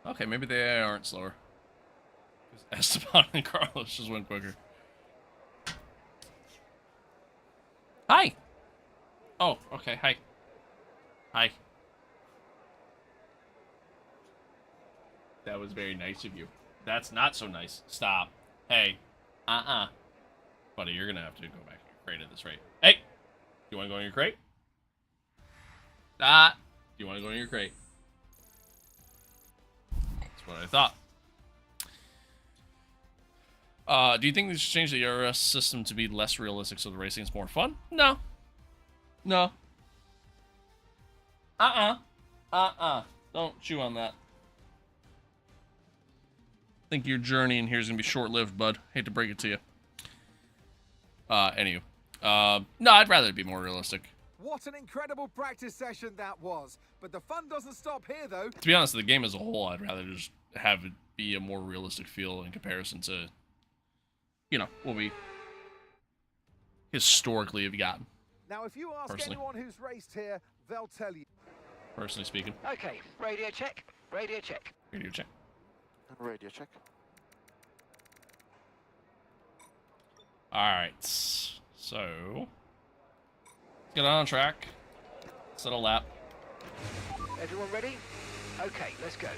Okay, maybe the AI aren't slower. Because Esteban and Carlos just went quicker. Hi! Oh, okay, hi. Hi. That was very nice of you. That's not so nice. Stop. Hey. Buddy, you're gonna have to go back to your crate at this rate. Hey! You wanna go in your crate? Do you wanna go in your crate? That's what I thought. Do you think they should change the ERS system to be less realistic so the racing is more fun? No. No. Don't chew on that. I think your journey in here is going to be short-lived, bud. Hate to break it to you. Anywho. No, I'd rather it be more realistic. What an incredible practice session that was. But the fun doesn't stop here, though. To be honest, the game as a whole, I'd rather just have it be a more realistic feel in comparison to, you know, what we historically have gotten. Now, if you ask anyone who's raced here, they'll tell you. Personally speaking. Okay, radio check. Radio check. Radio check. Radio check. Alright. So, let's get on track. Set a lap. Everyone ready? Okay, let's go.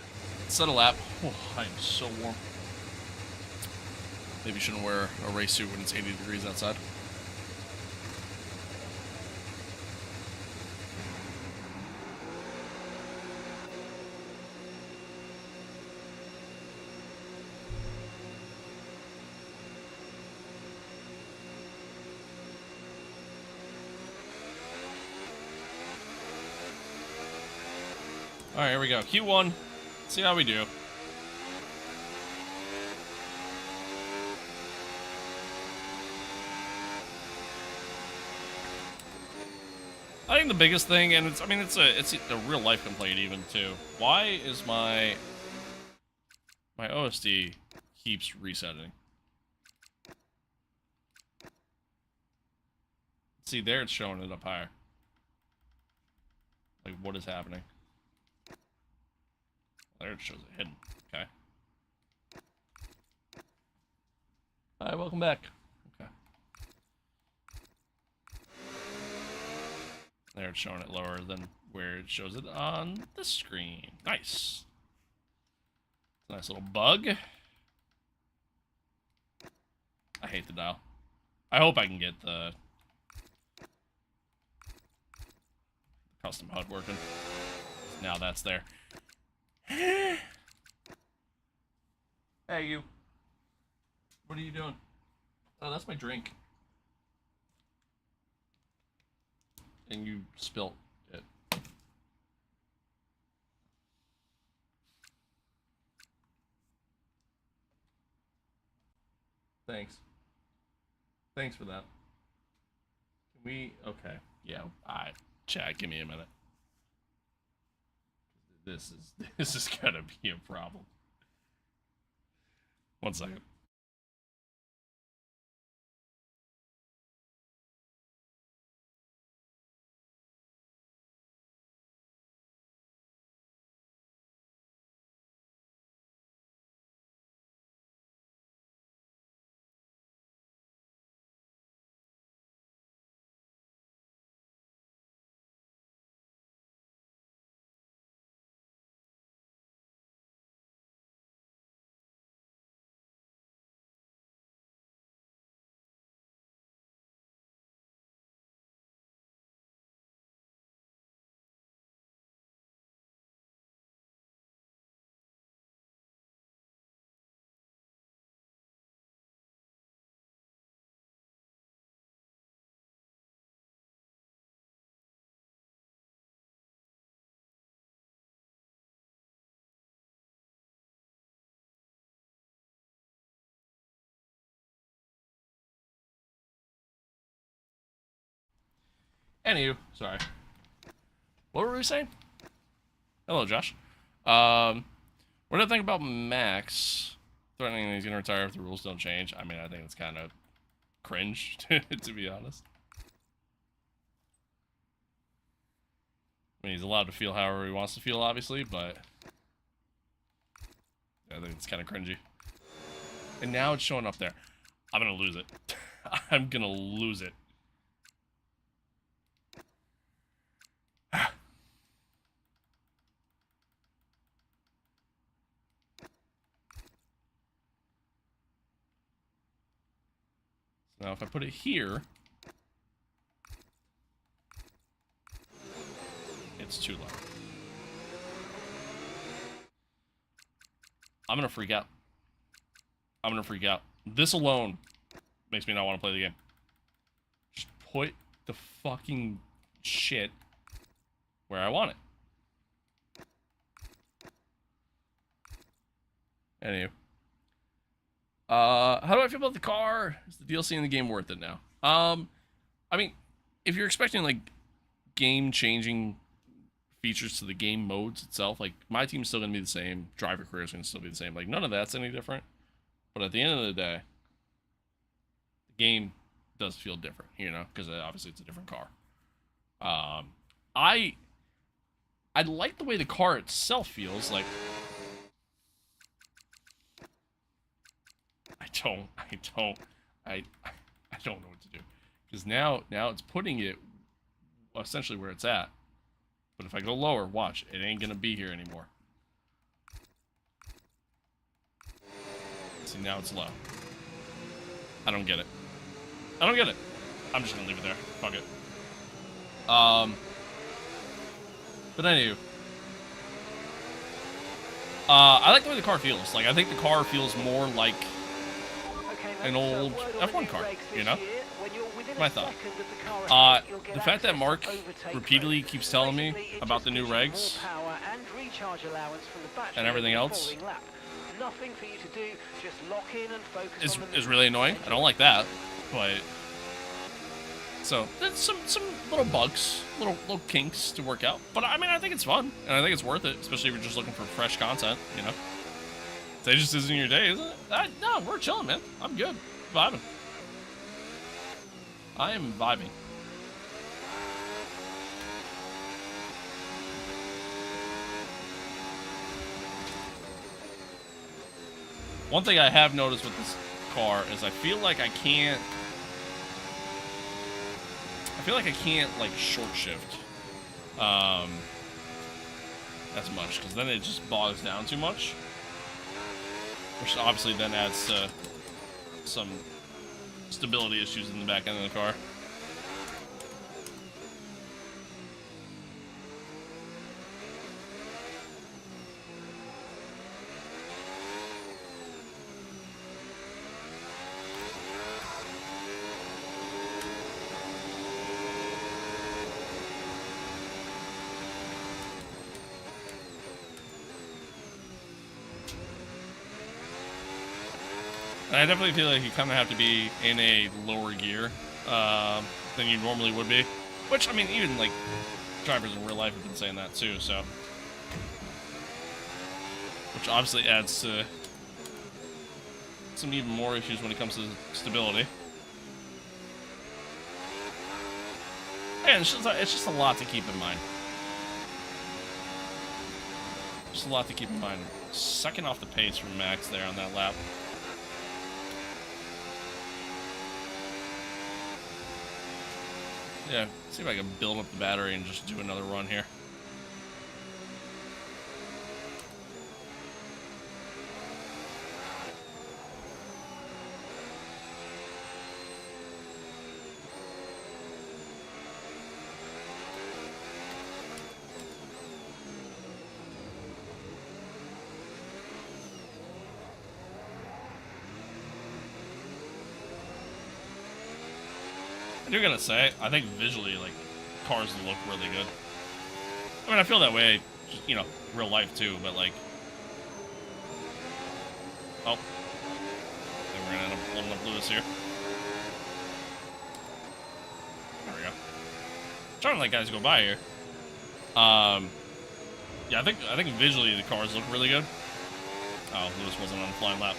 Set a lap. Oh, I am so warm. Maybe you shouldn't wear a race suit when it's 80 degrees outside. Alright, here we go. Q1. See how we do. I think the biggest thing, and it's a real life complaint even too. Why is my OSD keeps resetting? See, there it's showing it up higher. Like, what is happening? There it shows it hidden. Okay. Alright, welcome back. Okay. There it's showing it lower than where it shows it on the screen. Nice. Nice little bug. I hate the dial. I hope I can get the custom HUD working. Now that's there. Hey, you. What are you doing? Oh, that's my drink. And you spilt it. Thanks. Thanks for that. Can we... Okay. Yeah. Alright. Chat, give me a minute. This is gonna be a problem. 1 second. Anywho, sorry. What were we saying? Hello, Josh. What do I think about Max threatening he's gonna retire if the rules don't change? I mean, I think it's kind of cringe, to be honest. I mean, he's allowed to feel however he wants to feel, obviously, but I think it's kind of cringy. And now it's showing up there. I'm gonna lose it. I'm gonna lose it. Now, if I put it here, it's too low. I'm gonna freak out. I'm gonna freak out. This alone makes me not want to play the game. Just put the fucking shit where I want it. Anyway. How do I feel about the car? Is the DLC in the game worth it now? I mean, if you're expecting, like, game-changing features to the game modes itself, like, my team's still gonna be the same, driver career is gonna still be the same, like, none of that's any different, but at the end of the day, the game does feel different, you know, because obviously it's a different car. I like the way the car itself feels, like, I don't know what to do. Because now it's putting it essentially where it's at. But if I go lower, watch, it ain't gonna be here anymore. See, now it's low. I don't get it. I don't get it. I'm just gonna leave it there. Fuck it. But anyway. I like the way the car feels. Like, I think the car feels more like an old F1 car, you know? My thought. The fact that Mark repeatedly keeps telling me about the new regs and everything else is really annoying. I don't like that, but so there's some little bugs, little kinks to work out. But I mean, I think it's fun, and I think it's worth it, especially if you're just looking for fresh content, you know? Today just isn't your day, isn't it? No, we're chilling, man. I'm good. Vibing. I am vibing. One thing I have noticed with this car is I feel like I can't like short shift as much, because then it just bogs down too much, which obviously then adds to some stability issues in the back end of the car. I definitely feel like you kind of have to be in a lower gear than you normally would be. Which, I mean, even, like, drivers in real life have been saying that, too, so. Which obviously adds to some even more issues when it comes to stability. And it's just a lot to keep in mind. Just a lot to keep in mind. Second off the pace from Max there on that lap. Yeah, see if I can build up the battery and just do another run here. I do gotta say, I think visually, like, cars look really good. I mean, I feel that way, just, you know, real life too, but like... Oh. I think we're gonna end up holding up Lewis here. There we go. I'm trying to let guys go by here. Yeah, I think visually the cars look really good. Oh, Lewis wasn't on the flying lap.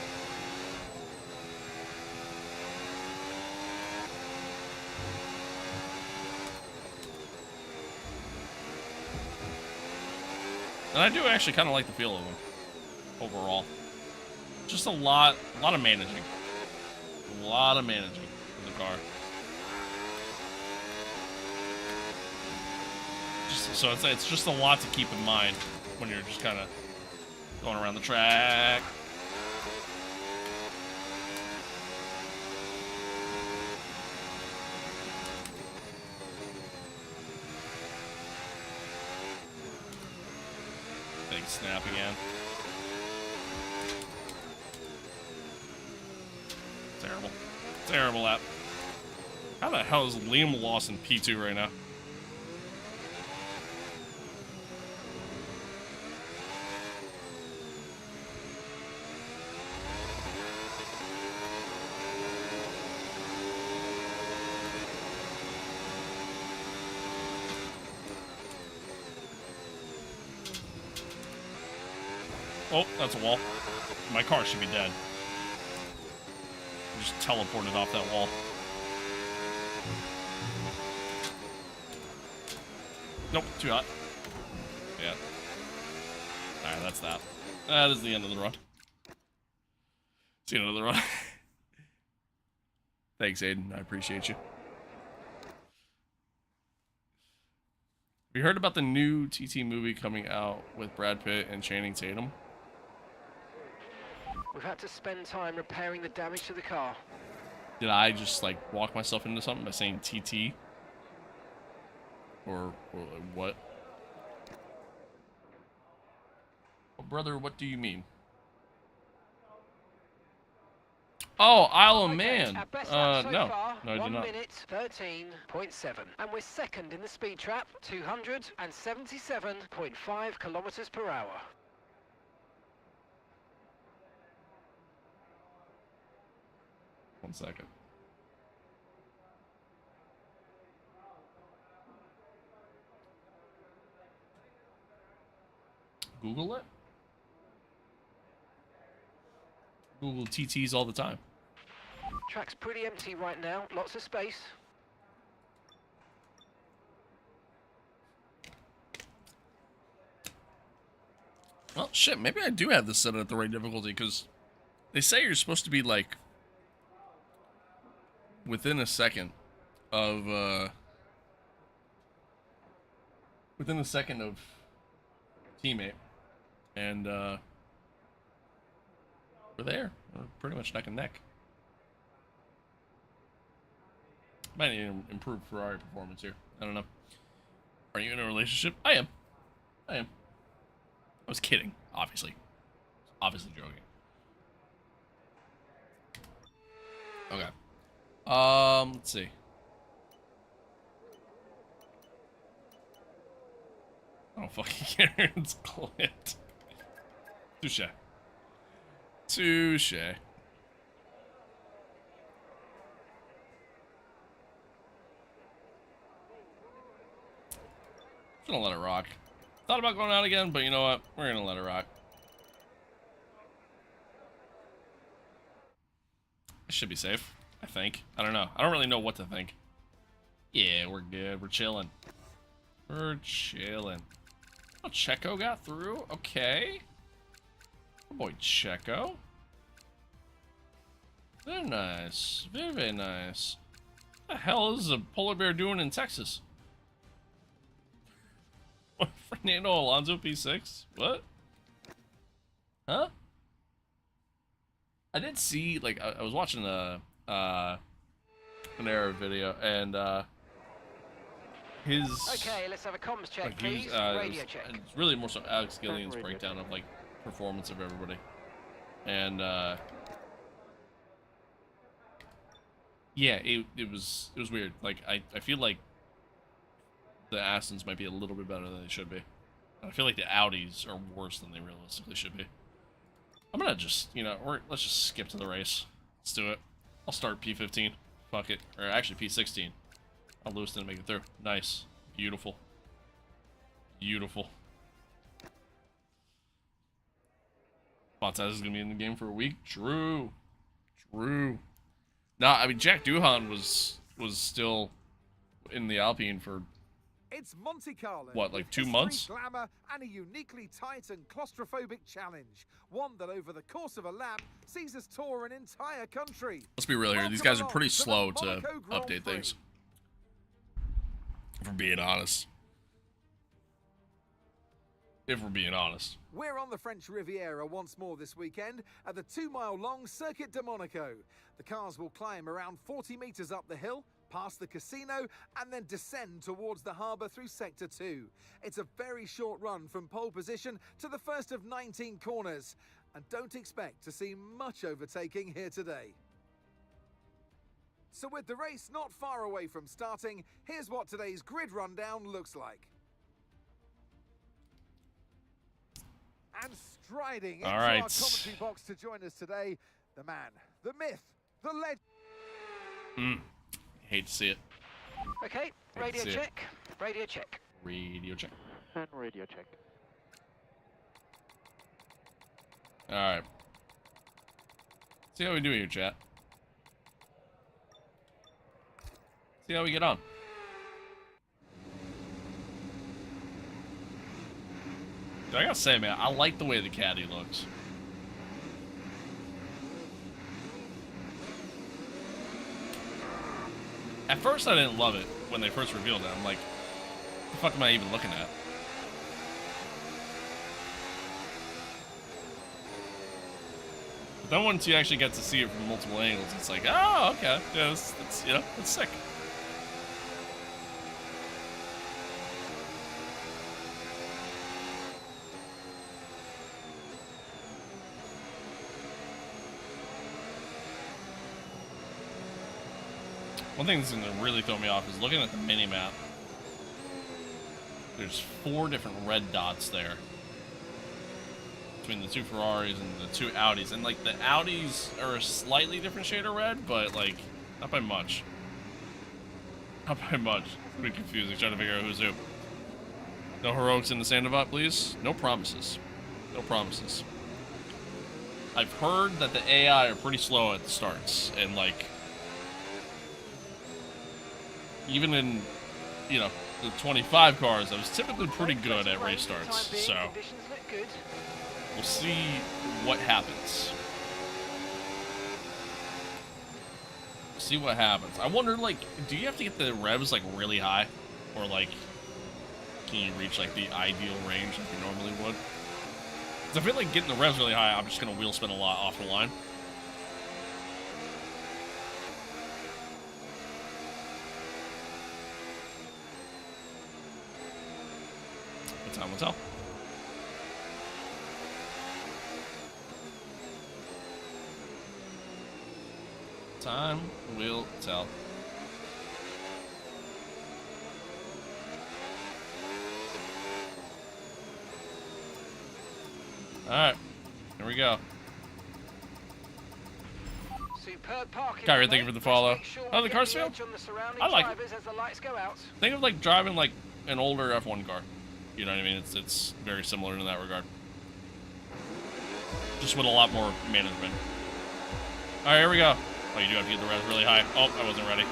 And I do actually kind of like the feel of them overall. Just a lot of managing. A lot of managing for the car. So it's just a lot to keep in mind when you're just kind of going around the track. Big snap again. Terrible. Terrible lap. How the hell is Liam Lawson P2 right now? Oh, that's a wall. My car should be dead. I just teleported off that wall. Nope, too hot. Yeah. Alright, that's that. That is the end of the run. It's the end of the run. Thanks, Aiden. I appreciate you. Have you heard about the new TT movie coming out with Brad Pitt and Channing Tatum? We've had to spend time repairing the damage to the car. Did I just, like, walk myself into something by saying TT? Or what? Well, brother, what do you mean? Oh, Isle of Man. Our best lap so no. far, No, I did 1 not. minute 13.7. And we're second in the speed trap, 277.5 kilometers per hour. One second. Google it? Google TTs all the time. Track's pretty empty right now, lots of space. Well, shit, maybe I do have this set at the right difficulty, because they say you're supposed to be, like, within a second of, teammate. And, we're there. We're pretty much neck and neck. Might need to improve Ferrari performance here. I don't know. Are you in a relationship? I am. I was kidding, obviously. Obviously joking. Okay. Let's see. Oh, fucking care. It's clipped. Touche. Touche. Just gonna let it rock. Thought about going out again, but you know what? We're gonna let it rock. It should be safe, I think. I don't know. I don't really know what to think. Yeah, we're good. We're chilling. We're chilling. Oh, Checo got through. Okay. Oh boy, Checo. Very nice. Very, very nice. What the hell is a polar bear doing in Texas? What, Fernando Alonso P6? What? Huh? I did see, like, I was watching an Arrow video, and his... Okay, let's have a comms check, like, please. Radio check. It's really more so Alex Gillian's breakdown of, like, performance of everybody. And, yeah, it was weird. Like, I feel like the Astons might be a little bit better than they should be. I feel like the Audis are worse than they realistically should be. I'm gonna just, you know, let's just skip to the race. Let's do it. I'll start P15. Fuck it. Or actually P16. Oh, Lewis didn't make it through. Nice. Beautiful. Beautiful. Bottas is gonna be in the game for a week. True. True. Nah, I mean, Jack Doohan was still in the Alpine for... It's Monte Carlo. What, like 2 history, months? Glamour, and a uniquely tight and claustrophobic challenge. One that over the course of a lap sees us tour an entire country. Let's be real here. These guys are pretty slow to update things. If we're being honest. If we're being honest. We're on the French Riviera once more this weekend at the 2-mile-long Circuit de Monaco. The cars will climb around 40 meters up the hill, past the casino, and then descend towards the harbour through Sector 2. It's a very short run from pole position to the first of 19 corners, and don't expect to see much overtaking here today. So with the race not far away from starting, here's what today's grid rundown looks like. And striding into our commentary box to join us today, the man, the myth, the legend. Hate to see it. Okay, radio check. Radio check. Radio check. And radio check. Alright. See how we do here, chat. See how we get on. I gotta say, man, I like the way the caddy looks. At first, I didn't love it when they first revealed it. I'm like, what the fuck am I even looking at? But then once you actually get to see it from multiple angles, it's like, oh, okay, yeah, it's you know, it's sick. One thing that's going to really throw me off is looking at the mini-map. There's 4 different red dots there. Between the 2 Ferraris and the 2 Audis. And, like, the Audis are a slightly different shade of red, but, like, not by much. Not by much. It's pretty confusing trying to figure out who's who. No heroics in the Sandoval, please. No promises. No promises. I've heard that the AI are pretty slow at the starts. And, like... even in, you know, the 25 cars, I was typically pretty good at race starts, so we'll see what happens. See what happens. I wonder, like, do you have to get the revs, like, really high? Or, like, can you reach, like, the ideal range like you normally would? Because I feel like getting the revs really high, I'm just going to wheel spin a lot off the line. Time will tell. Time will tell. Alright, here we go. Superb parking. Kyrie, thank you for the follow. Sure Oh, the car's failed? I like it. As the lights go out. Think of like driving like an older F1 car. You know what I mean? It's very similar in that regard. Just with a lot more management. Alright, here we go. Oh, you do have to get the res really high. Oh, I wasn't ready.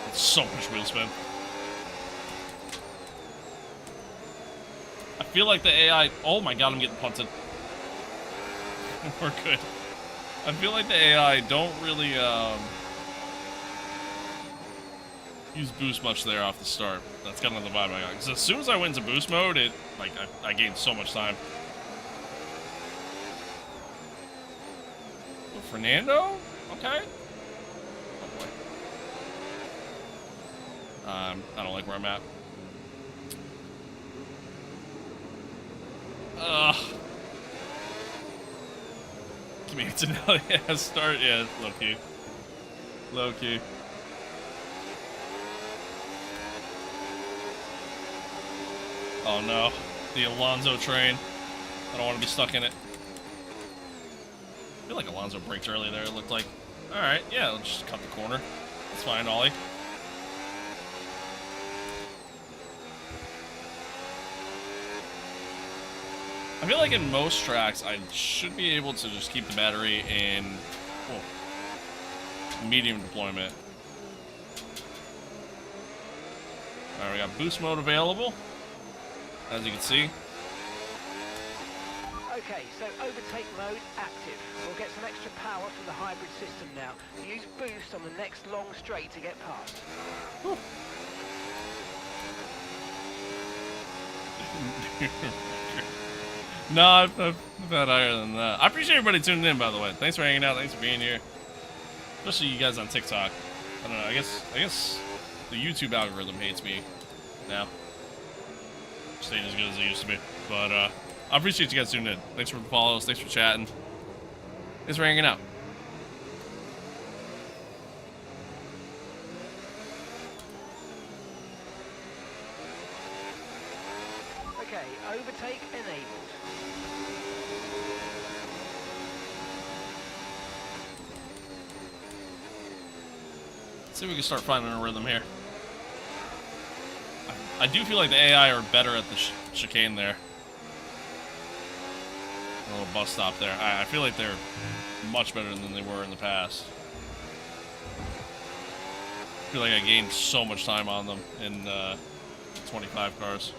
It's so much wheel spin. I feel like the AI... Oh my god, I'm getting punted. We're good. I feel like the AI don't really use boost much there off the start. That's kind of the vibe I got. Because as soon as I went into boost mode, it like I gained so much time. Oh, Fernando? Okay. Oh boy. I don't like where I'm at. Ugh. Give me Antonelli. Yeah, start. Yeah, low key. Low key. Oh no. The Alonso train. I don't want to be stuck in it. I feel like Alonso braked early there, it looked like. Alright, yeah, let's just cut the corner. That's fine, Ollie. I feel like in most tracks, I should be able to just keep the battery in medium deployment. Alright, we got boost mode available, as you can see. Okay, so overtake mode active. We'll get some extra power from the hybrid system now. Use boost on the next long straight to get past. Whew. No, I've had higher than that. I appreciate everybody tuning in, by the way. Thanks for hanging out. Thanks for being here. Especially you guys on TikTok. I don't know. I guess the YouTube algorithm hates me now. Just ain't as good as it used to be. But I appreciate you guys tuning in. Thanks for the follows. Thanks for chatting. Thanks for hanging out. Okay, overtake enabled. See if we can start finding a rhythm here. I do feel like the AI are better at the chicane there. A little bus stop there. I feel like they're much better than they were in the past. I feel like I gained so much time on them in 25 cars.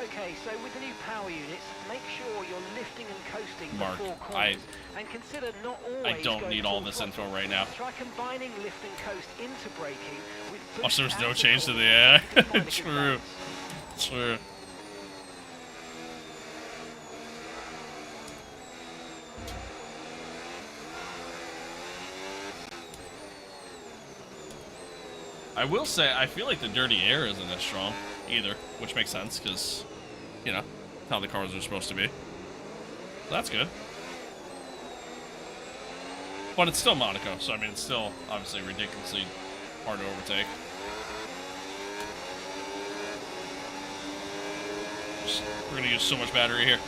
Okay, so with the new power units, make sure you're lifting and coasting Mark, before corners, and consider not always I don't need all this info right now. Try combining lift and coast into braking with Oh, so there's no change to the AI? True. True. I will say, I feel like the dirty air isn't as strong either, which makes sense, because, you know, how the cars are supposed to be. So that's good. But it's still Monaco, so I mean, it's still obviously ridiculously hard to overtake. We're going to use so much battery here.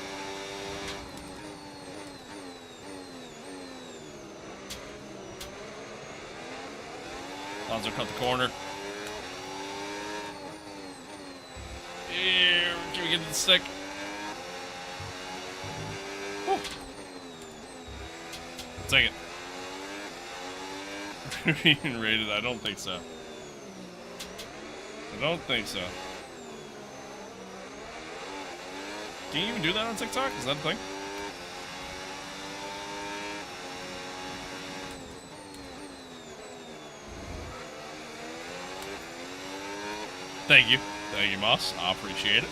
Alonso cut the corner. Here, can we get to the stick? Whew. Take it. Being rated? I don't think so. I don't think so. Can you even do that on TikTok? Is that a thing? Thank you. Thank you, Moss. I appreciate it.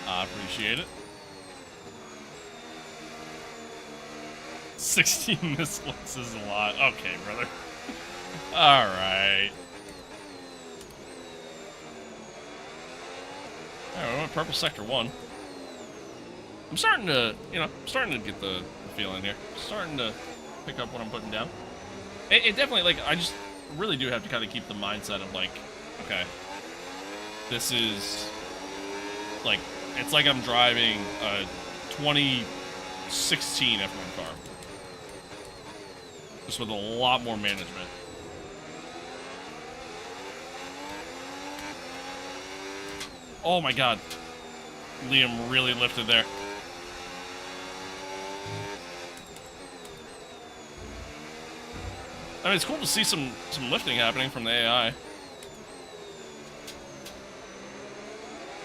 I appreciate it. 16 missiles is a lot. Okay, brother. Alright. Alright, we went purple sector 1. I'm starting to, starting to get the feeling here. Starting to pick up what I'm putting down. It definitely, like, I just really do have to kind of keep the mindset of, like, okay, this is, like, it's like I'm driving a 2016 F1 car. Just with a lot more management. Oh my god. Liam really lifted there. I mean, it's cool to see some lifting happening from the AI.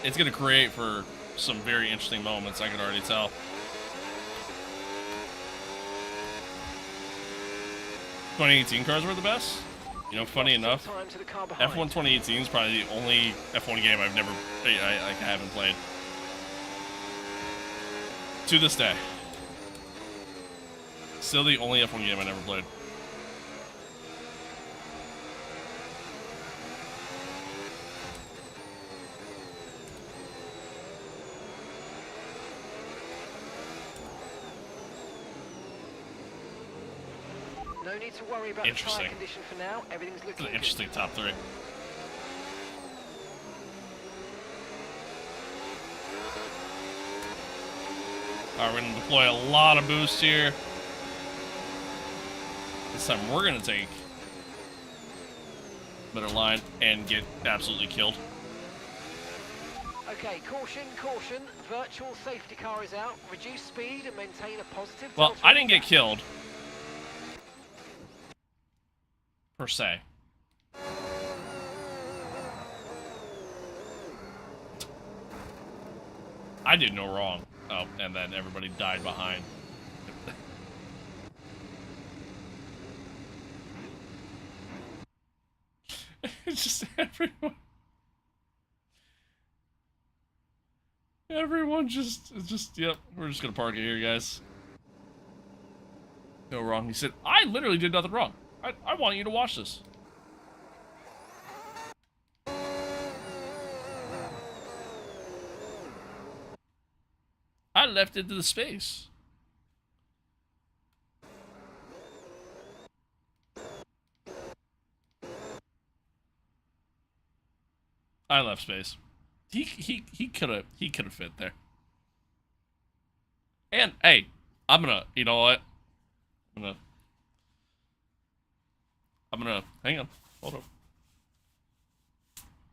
It's going to create for some very interesting moments, I can already tell. '2018 cars were the best. You know, funny enough, F1 2018 is probably the only F1 game I haven't played. To this day. Still the only F1 game I never played. No need to worry about the tire condition for now. Everything's looking good. Interesting top 3. Alright, we're gonna deploy a lot of boost here. This time we're gonna take better line and get absolutely killed. Okay, caution, caution. Virtual safety car is out. Reduce speed and maintain a positive. Well, I didn't get killed. Per se. I did no wrong. Oh, and then everybody died behind. It's just everyone. Everyone just, yep, we're just gonna park it here, guys. No wrong. He said, I literally did nothing wrong. I want you to watch this. I left it to the space. I left space. He could have fit there. And hey, I'm gonna, you know what? I'm gonna hang on. Hold on.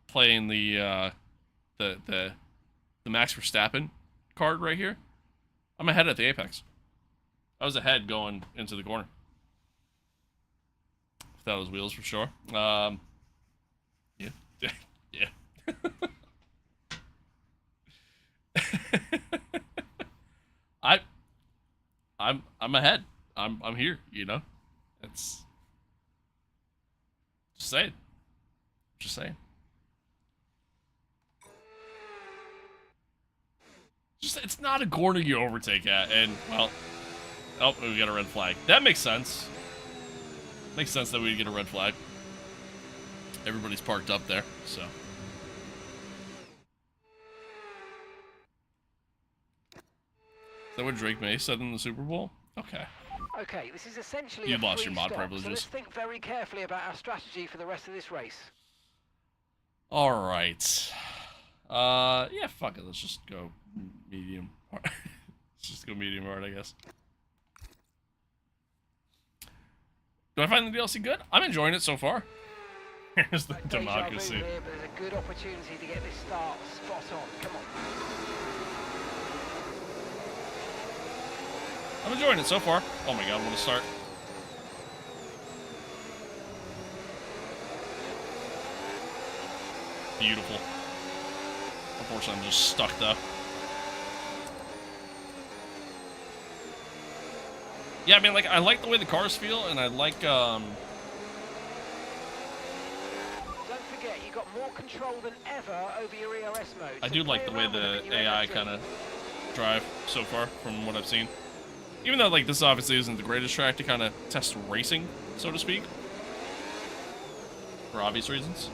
Playing the Max Verstappen card right here. I'm ahead at the apex. I was ahead going into the corner. Without his wheels for sure. Yeah. Yeah. I'm ahead. I'm here, you know? It's just saying. Just saying. Just, it's not a corner you overtake at, and, well, oh, we got a red flag. That makes sense. Makes sense that we get a red flag. Everybody's parked up there, so. Is that what Drake May said in the Super Bowl? Okay. Okay, this is essentially you a lost your mod stop, privileges. So let's think very carefully about our strategy for the rest of this race. All right. Yeah, fuck it. Let's just go medium. Let's just go medium hard, I guess. Do I find the DLC good? I'm enjoying it so far. Here's the democracy. Here, but there's a good opportunity to get this start spot on. Come on. I'm enjoying it so far. Oh my god, I'm gonna start. Beautiful. Unfortunately, I'm just stuck though. Yeah, I mean, like, I like the way the cars feel, and I like, Don't forget, you got more control than ever over your ERS mode. I do like the way the AI kind of drive so far, from what I've seen. Even though, like, this obviously isn't the greatest track to kind of test racing, so to speak. For obvious reasons.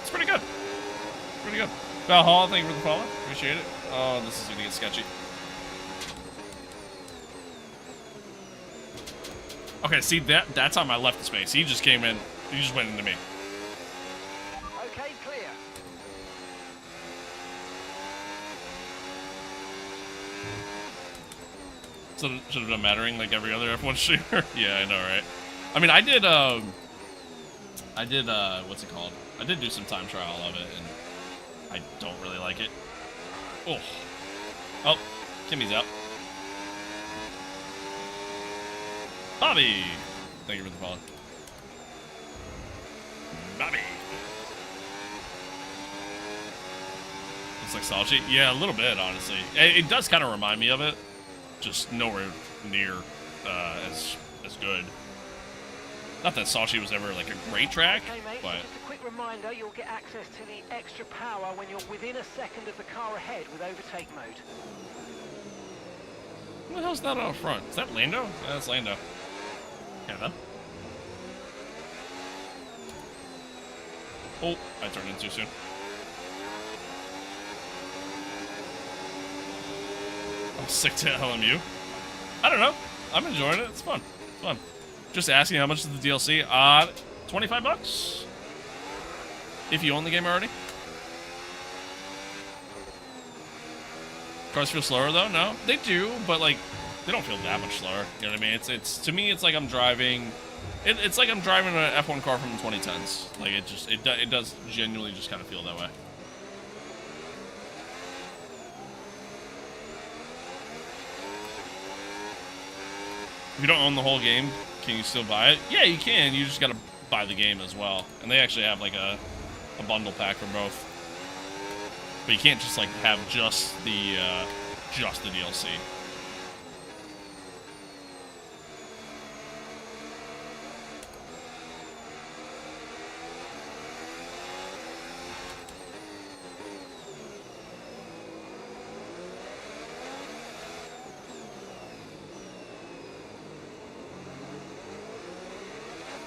It's pretty good. Pretty good. Valhalla, thank you for the follow. Appreciate it. Oh, this is gonna get sketchy. Okay, see, that's on my left space. He just came in. He just went into me. Okay, clear. So should have done mattering like every other F1 streamer. Yeah, I know, right? I mean, I did what's it called? I did do some time trial of it, and I don't really like it. Oh, Kimmy's out. Bobby, thank you for the follow. Bobby. Looks like Salchi. Yeah, a little bit, honestly. It does kind of remind me of it. Just nowhere near as good. Not that Salchi was ever like a great track, okay, mate, but so just a quick reminder, you'll get access to the extra power when you're within a second of the car ahead with overtake mode. who the hell's that out front? Is that Lando? Yeah, that's Lando. Yeah, no. Oh, I turned in too soon. I'm sick to LMU. I don't know. I'm enjoying it. It's fun. It's fun. Just asking how much is the DLC? $25? If you own the game already. Cars feel slower though? No, they do, but like they don't feel that much slower. You know what I mean? It's to me, it's like I'm driving. It's like I'm driving an F1 car from the 2010s. Like it does genuinely just kind of feel that way. If you don't own the whole game, can you still buy it? Yeah, you can. You just gotta buy the game as well. And they actually have like a bundle pack for both. But you can't just like have just the DLC.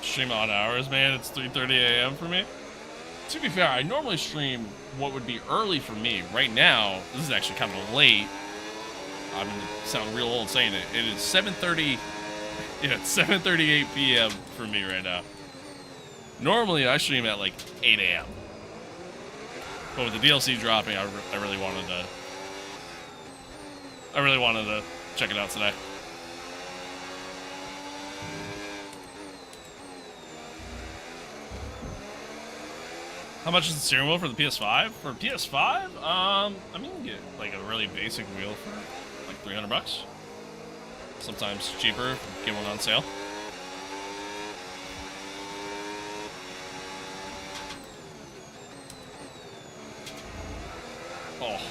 Stream odd hours, man. It's 3:30 a.m. for me. To be fair, I normally stream what would be early for me. Right now, this is actually kind of late. I'm gonna sound real old saying it. It is 7:30. Yeah, it's 7:38 p.m. for me right now. Normally, I stream at like 8 a.m. But with the DLC dropping, I really wanted to check it out today. How much is the steering wheel for the PS5? For PS5, I mean, you get like a really basic wheel for like $300. Sometimes cheaper if you get one on sale. Oh.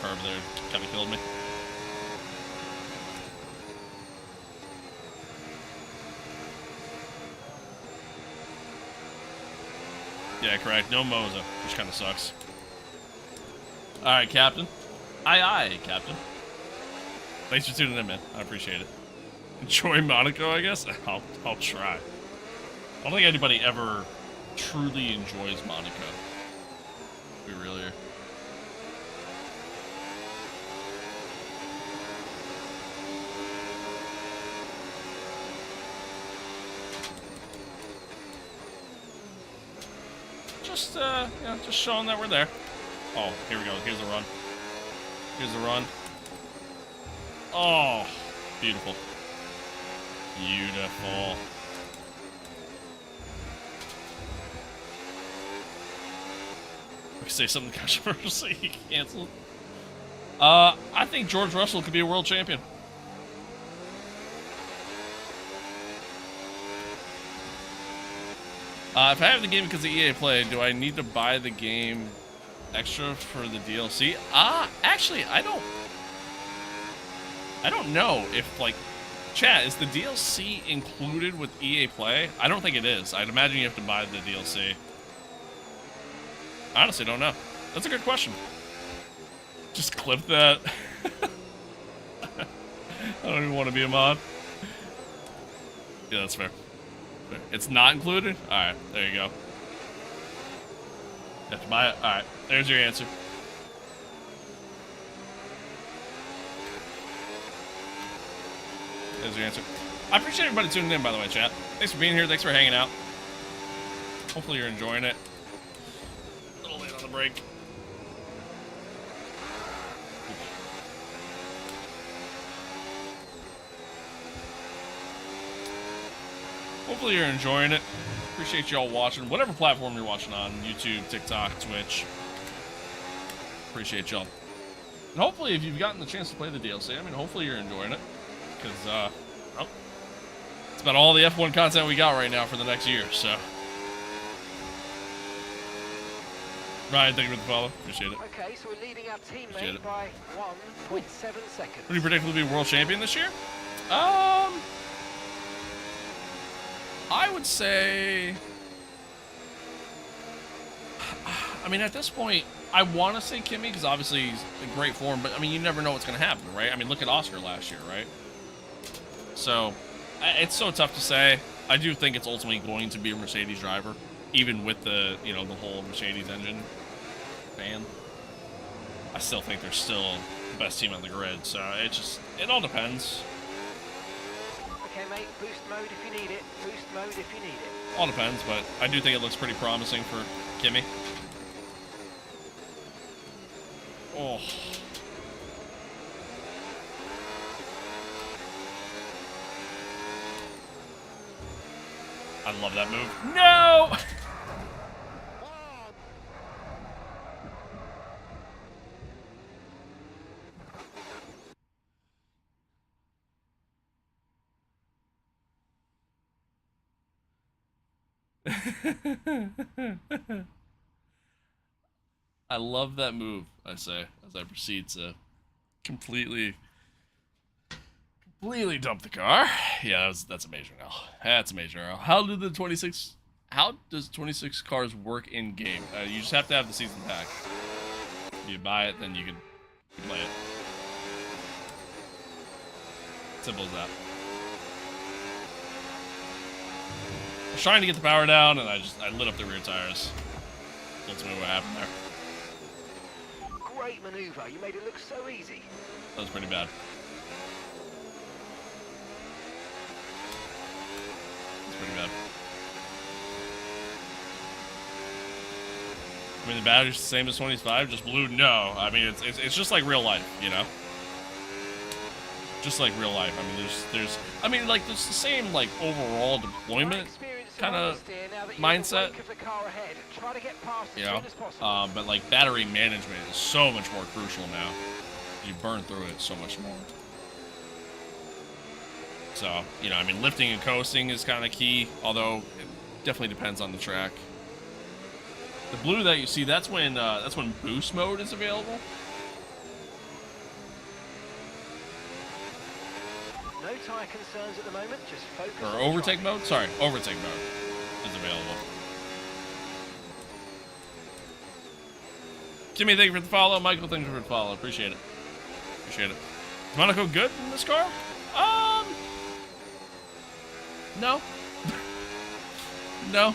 Curve there kind of killed me. Yeah, correct. No Moza, which kind of sucks. All right, Captain. Aye, Captain. Thanks for tuning in, man. I appreciate it. Enjoy Monaco, I guess? I'll try. I don't think anybody ever truly enjoys Monaco. To be real here. Just, yeah, just showing that we're there. Oh, here we go. Here's the run. Here's the run. Oh, beautiful. Beautiful. We say something controversial, you cancel. I think George Russell could be a world champion. If I have the game because of EA Play, do I need to buy the game extra for the DLC? Actually, I don't know if, like, chat, is the DLC included with EA Play? I don't think it is. I'd imagine you have to buy the DLC. I honestly don't know. That's a good question. Just clip that. I don't even want to be a mod. Yeah, that's fair. It's not included? Alright, there you go. You have to buy it? Alright, there's your answer. There's your answer. I appreciate everybody tuning in, by the way, chat. Thanks for being here. Thanks for hanging out. Hopefully you're enjoying it. A little late on the break. Hopefully you're enjoying it. Appreciate y'all watching. Whatever platform you're watching on. YouTube, TikTok, Twitch. Appreciate y'all. And hopefully if you've gotten the chance to play the DLC, I mean, hopefully you're enjoying it. Because, well, it's about all the F1 content we got right now for the next year, so. Ryan, thank you for the follow. Appreciate it. Okay, so we're leading our teammate by 1.7 seconds. Who do you predict will be world champion this year? I would say, I mean, at this point, I want to say Kimi because obviously he's in great form, but I mean, you never know what's going to happen, right? I mean, look at Oscar last year, right? So, it's so tough to say. I do think it's ultimately going to be a Mercedes driver, even with the, you know, the whole Mercedes engine fan. I still think they're still the best team on the grid, so it all depends. Okay, mate, boost mode if you need it. Boost mode if you need it. All depends, but I do think it looks pretty promising for Kimi. Oh. I love that move. No! I love that move, I say, as I proceed to completely dump the car. Yeah, that's a major L. That's a major L. How does 26 cars work in game? You just have to have the season pack. If you buy it, then you can play it. Simple as that. I was trying to get the power down, and I lit up the rear tires. That's what happened there. Great maneuver. You made it look so easy. That was pretty bad. That's pretty bad. I mean, the battery's the same as 25, just blue? No. I mean, it's just like real life, you know? Just like real life. I mean, there's I mean, like, there's the same, like, overall deployment kind of mindset, you know, but like battery management is so much more crucial now. You burn through it so much more. So, you know, I mean, lifting and coasting is kind of key, although it definitely depends on the track. The blue that you see, that's when boost mode is available. No tire concerns at the moment, just focus or overtake mode? Sorry, overtake mode is available. Jimmy, thank you for the follow. Michael, thank you for the follow. Appreciate it. Appreciate it. Is Monaco good in this car? No. No.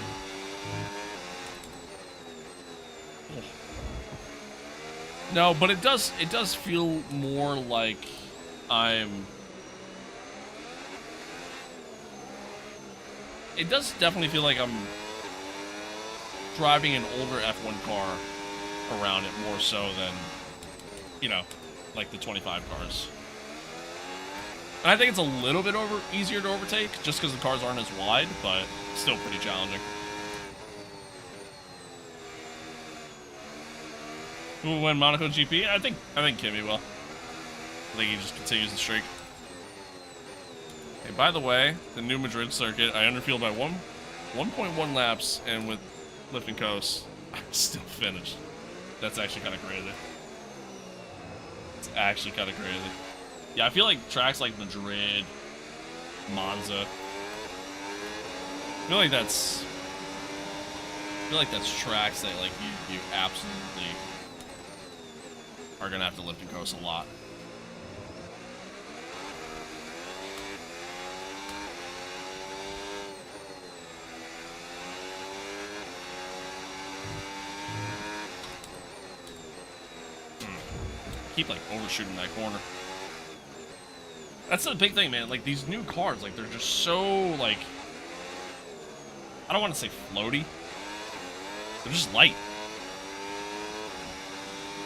No, but it does feel more like it does definitely feel like I'm driving an older F1 car around it more so than, you know, like the 25 cars. And I think it's a little bit easier to overtake just because the cars aren't as wide, but still pretty challenging. Who will win Monaco GP? I think Kimi will. I think he just continues the streak. Hey, by the way, the new Madrid circuit, I underfueled by 1.1 laps, and with lift and coast, I'm still finished. That's actually kind of crazy. It's actually kind of crazy. Yeah, I feel like tracks like Madrid, Monza, I feel like that's I feel like that's tracks that like you absolutely are gonna have to lift and coast a lot. Keep like overshooting that corner. That's the big thing, man. Like these new cars, like they're just so like, I don't want to say floaty. They're just light.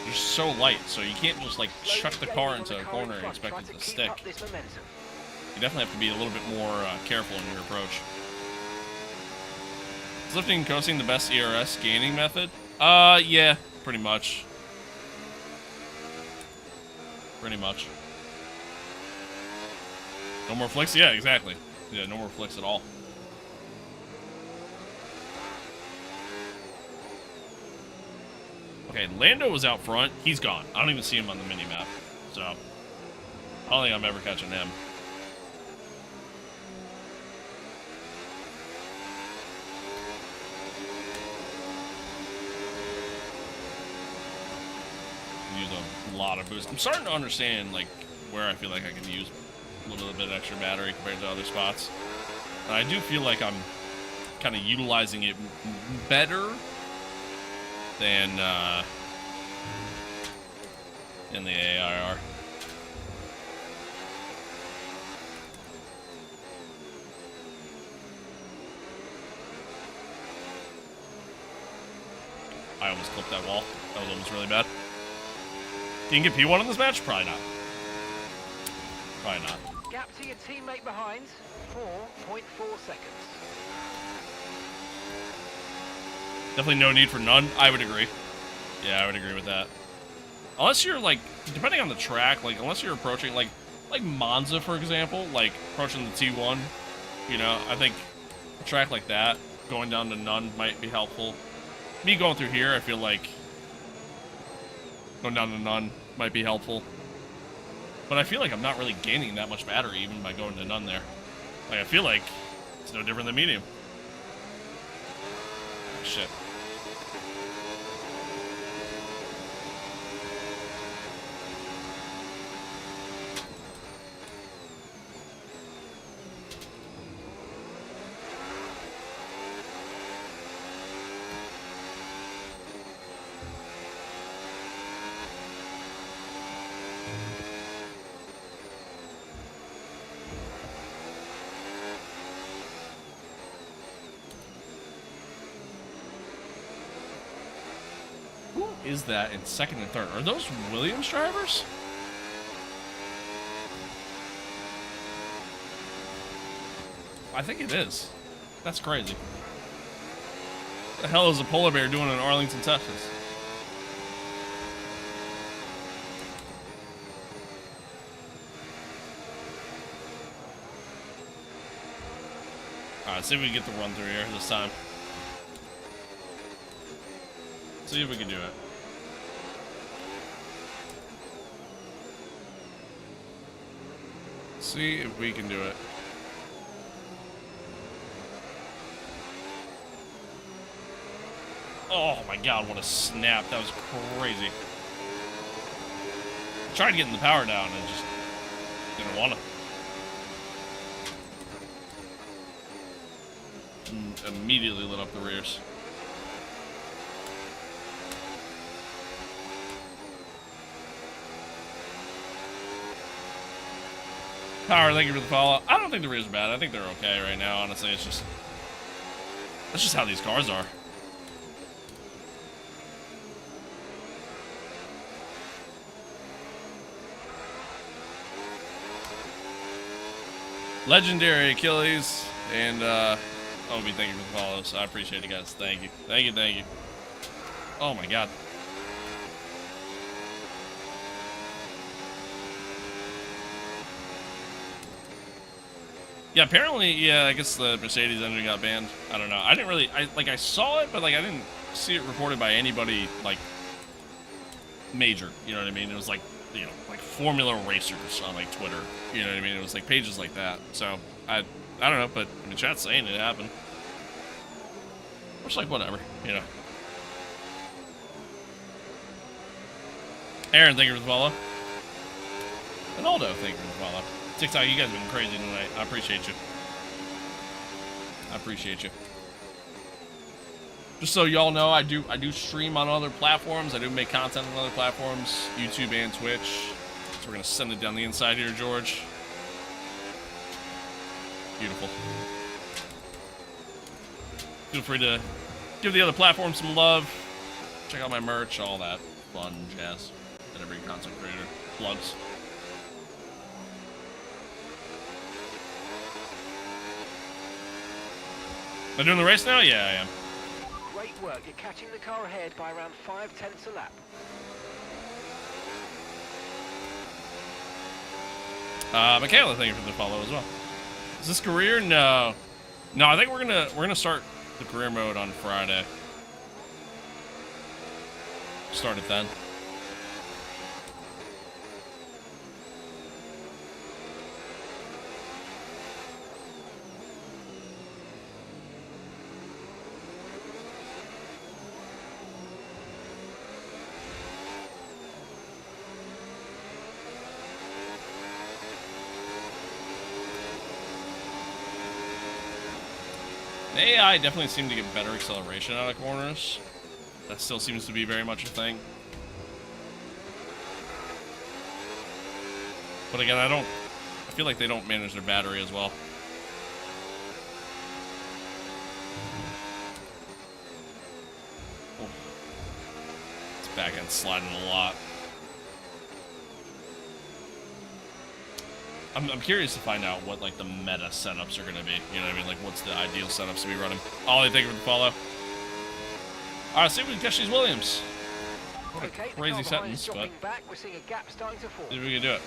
They're just so light, so you can't just like chuck the car into a corner and expect it to stick. You definitely have to be a little bit more careful in your approach. Is lifting and coasting the best ERS gaining method? Yeah, pretty much. Pretty much. No more flicks? Yeah, exactly. Yeah, no more flicks at all. Okay, Lando was out front. He's gone. I don't even see him on the mini-map. So, I don't think I'm ever catching him. Use a lot of boost. I'm starting to understand, like, where I feel like I can use a little bit extra battery compared to other spots. And I do feel like I'm kind of utilizing it better than in the AIR. I almost clipped that wall. That was almost really bad. You can get P1 in this match? Probably not. Probably not. Gap to your teammate behind, 4.4 seconds. Definitely no need for none. I would agree. Yeah, I would agree with that. Unless you're, like, depending on the track, like, unless you're approaching, like Monza, for example, like, approaching the T1, you know, I think a track like that, going down to none might be helpful. Me going through here, I feel like going down to none might be helpful. But I feel like I'm not really gaining that much battery even by going to none there. Like, I feel like it's no different than medium. Shit. Is that in second and third? Are those Williams drivers? I think it is. That's crazy. What the hell is a polar bear doing in Arlington, Texas? Alright, see if we can get the run through here this time. See if we can do it. See if we can do it. Oh my god, what a snap. That was crazy. I tried getting the power down and just didn't want to. Immediately lit up the rears. Power, thank you for the follow. I don't think the rears are bad. I think they're okay right now, honestly. It's just... that's just how these cars are. Legendary Achilles and Obi, thank you for the follows. I appreciate it, guys. Thank you. Thank you, thank you. Oh my god. Yeah, apparently, yeah, I guess the Mercedes engine got banned. I don't know. I didn't really, I saw it, but, like, I didn't see it reported by anybody, like, major. You know what I mean? It was, like, you know, like Formula Racers on, like, Twitter. You know what I mean? It was, like, pages like that. So, I don't know, but, I mean, chat's saying it happened. Which, like, whatever, you know. Aaron, thank you for the follow. And Aldo, thank you for the follow. TikTok, you guys have been crazy tonight. I appreciate you. I appreciate you. Just so y'all know, I do stream on other platforms. I do make content on other platforms, YouTube and Twitch. So we're gonna send it down the inside here, George. Beautiful. Feel free to give the other platforms some love. Check out my merch, all that fun jazz that every content creator plugs. Am I doing the race now? Yeah, I am. Great work. You're catching the car ahead by around 5/10 a lap. Michaela, thank you for the follow as well. Is this career? No. No, I think we're gonna start the career mode on Friday. Start it then. The AI definitely seemed to get better acceleration out of corners. That still seems to be very much a thing. But again, I feel like they don't manage their battery as well. Oh. It's back end sliding a lot. I'm curious to find out what, like, the meta setups are going to be. You know what I mean? Like, what's the ideal setups to be running? Ollie, thank you for the follow. All right, see if we can catch these Williams. What a crazy sentence, but back. We're seeing a gap starting to form. see if we can do it.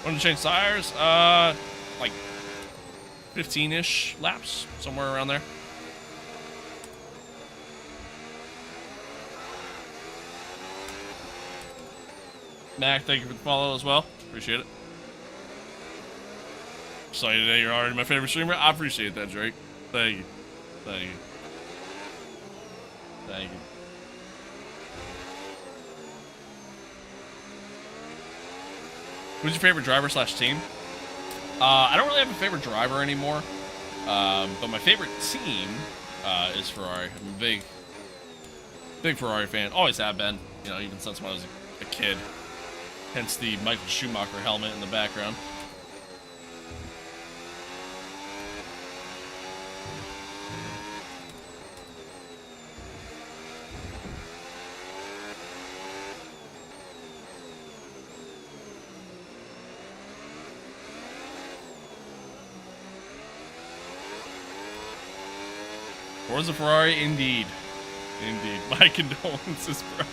Want to change tires? Like 15-ish laps, somewhere around there. Mac, thank you for the follow as well. Appreciate it. Saw you today. You're already my favorite streamer. I appreciate that, Drake. Thank you. Thank you. Thank you. Who's your favorite driver slash team? I don't really have a favorite driver anymore. But my favorite team is Ferrari. I'm a big Ferrari fan. Always have been. You know, even since when I was a kid. Hence the Michael Schumacher helmet in the background. Forza Ferrari, indeed. Indeed. My condolences, bro.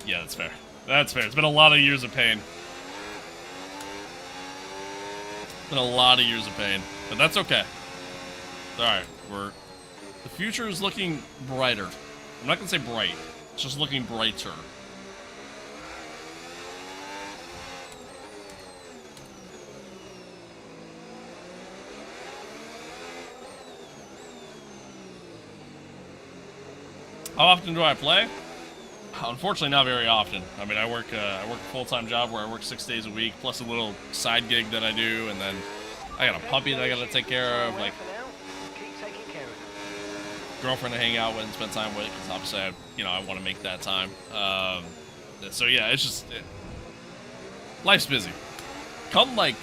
Yeah, that's fair. That's fair. It's been a lot of years of pain. It's been a lot of years of pain. But that's okay. Alright, the future is looking brighter. I'm not gonna say bright. It's just looking brighter. How often do I play? Unfortunately, not very often. I mean, I work a full-time job where I work 6 days a week, plus a little side gig that I do, and then I got a puppy that I gotta take care of, like girlfriend to hang out with and spend time with, because obviously I want to make that time. So yeah, it's just life's busy. Come like,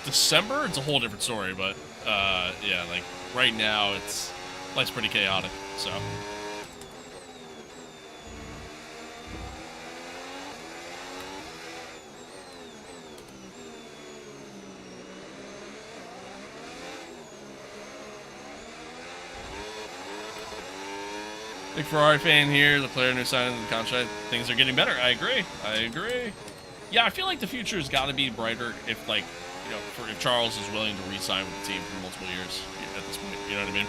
December, it's a whole different story. But yeah, like right now, life's pretty chaotic. So. Big Ferrari fan here. The player new signing the contract. Things are getting better. I agree. Yeah, I feel like the future has got to be brighter if, like, if Charles is willing to re-sign with the team for multiple years at this point. You know what I mean?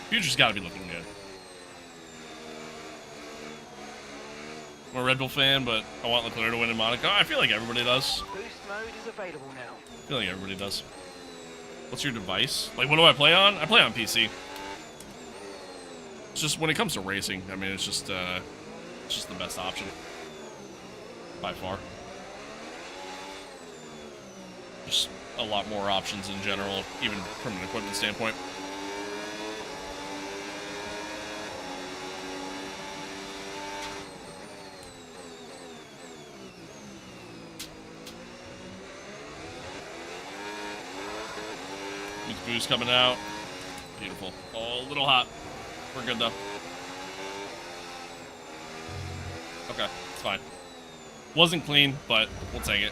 Future's got to be looking good. I'm a Red Bull fan, but I want Leclerc to win in Monaco. I feel like everybody does. Boost mode is available now. I feel like everybody does. What's your device? Like, what do I play on? I play on PC. It's just when it comes to racing, I mean, it's just the best option by far. Just a lot more options in general, even from an equipment standpoint. Boost coming out. Beautiful. Oh, a little hot. We're good though. Okay, it's fine. Wasn't clean, but we'll take it.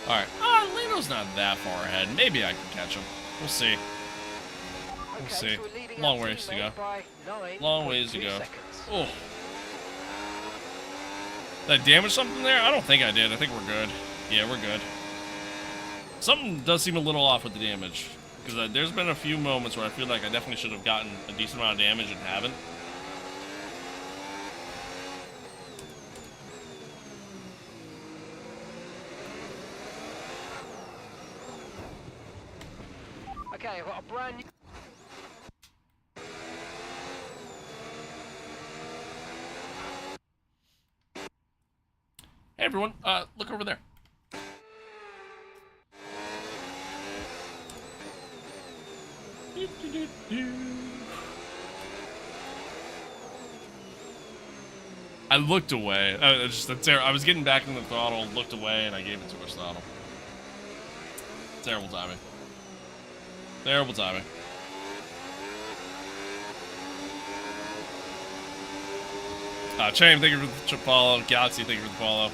Alright. Leno's not that far ahead. Maybe I can catch him. We'll see. We'll see. Long ways to go. Long ways to go. Oh. Did I damage something there? I don't think I did. I think we're good. Yeah, we're good. Something does seem a little off with the damage. Because there's been a few moments where I feel like I definitely should have gotten a decent amount of damage and haven't. Okay, I've got a brand new... Hey everyone, look over there. I looked away. I was getting back in the throttle, looked away, and I gave it too much throttle. Terrible timing. Terrible timing. Chain, thank you for the follow. Galaxy, thank you for the follow.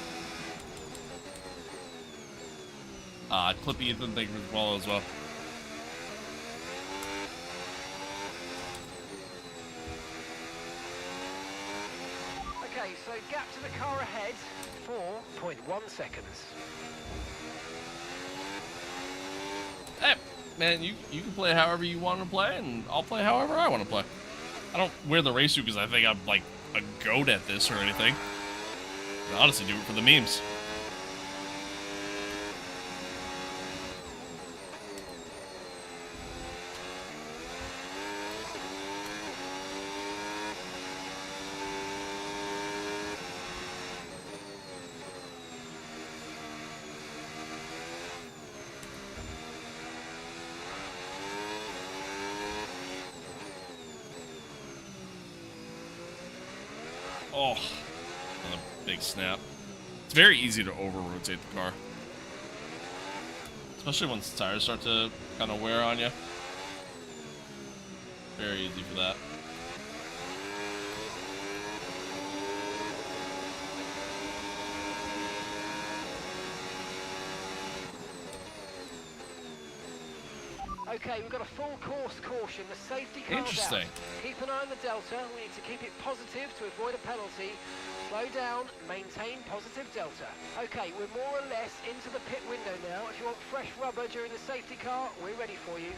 Clip Ethan, thank you for the follow as well. Okay, so gap to the car ahead, 4.1 seconds. Hey, man, you can play however you want to play, and I'll play however I want to play. I don't wear the race suit because I think I'm like a goat at this or anything. I honestly do it for the memes. Oh, another big snap. It's very easy to over-rotate the car. Especially once the tires start to kind of wear on you. Very easy for that. Okay, we've got a full course caution. The safety car's Interesting. out. Keep an eye on the delta. We need to keep it positive to avoid a penalty. Slow down, maintain positive delta. Okay, we're more or less into the pit window now. If you want fresh rubber during the safety car, we're ready for you.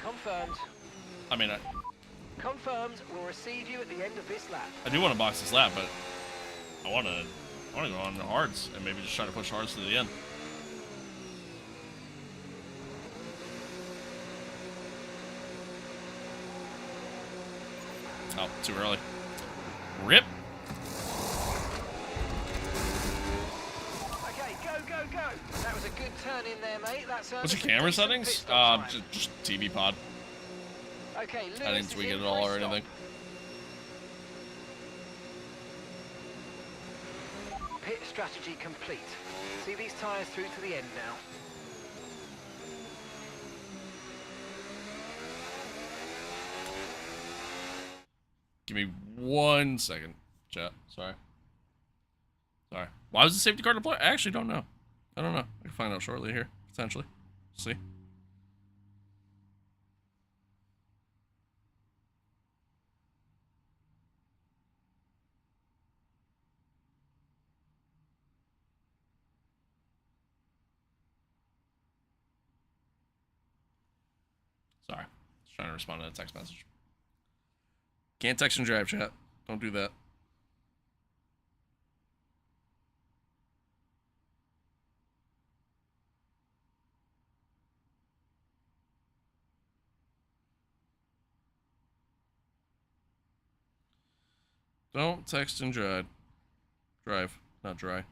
Confirmed. I mean, Confirmed. We'll receive you at the end of this lap. I do want to box this lap, but I want to go on the hards and maybe just try to push hards to the end. Oh, too early. Rip. Okay, go. That was a good turn in there, mate. That's What's your camera settings? Just TV pod. Okay, Lewis, I didn't tweak it at all or anything. Pit strategy complete. See these tyres through to the end now. Give me 1 second, chat. Sorry. Why was the safety car deployed? I actually don't know. I can find out shortly here, potentially. See. Trying to respond to a text message. Can't text and drive, chat. Don't do that. Don't text and drive. Drive, not dry.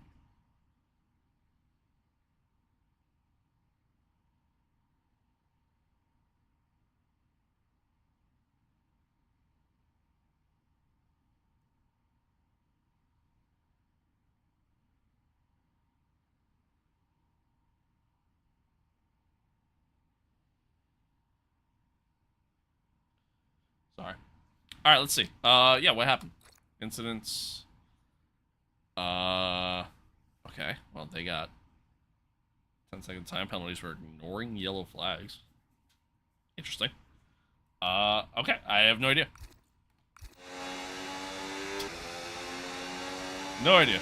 Sorry. All right, let's see. Yeah, what happened? Incidents. Okay. Well, they got 10-second time penalties for ignoring yellow flags. Interesting. Okay. I have no idea. No idea.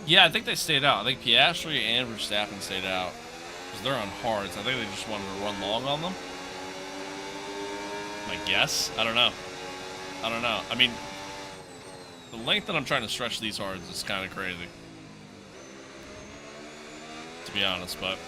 Yeah, I think they stayed out. I think Piastri and Verstappen stayed out because they're on hards. I think they just wanted to run long on them. My guess? I don't know. I don't know. I mean, the length that I'm trying to stretch these hards is kind of crazy, to be honest, but...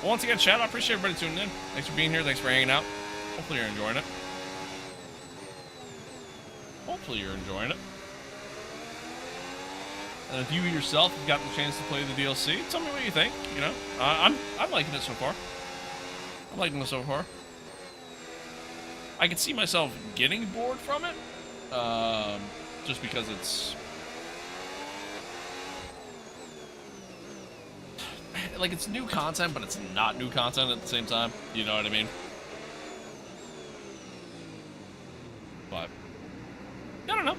Once again, chat, I appreciate everybody tuning in. Thanks for being here. Thanks for hanging out. Hopefully you're enjoying it. Hopefully you're enjoying it. And if you yourself have gotten the chance to play the DLC, tell me what you think. You know, I'm liking it so far. I'm liking it so far. I could see myself getting bored from it, just because it's... like, it's new content, but it's not new content at the same time. You know what I mean? But I don't know. I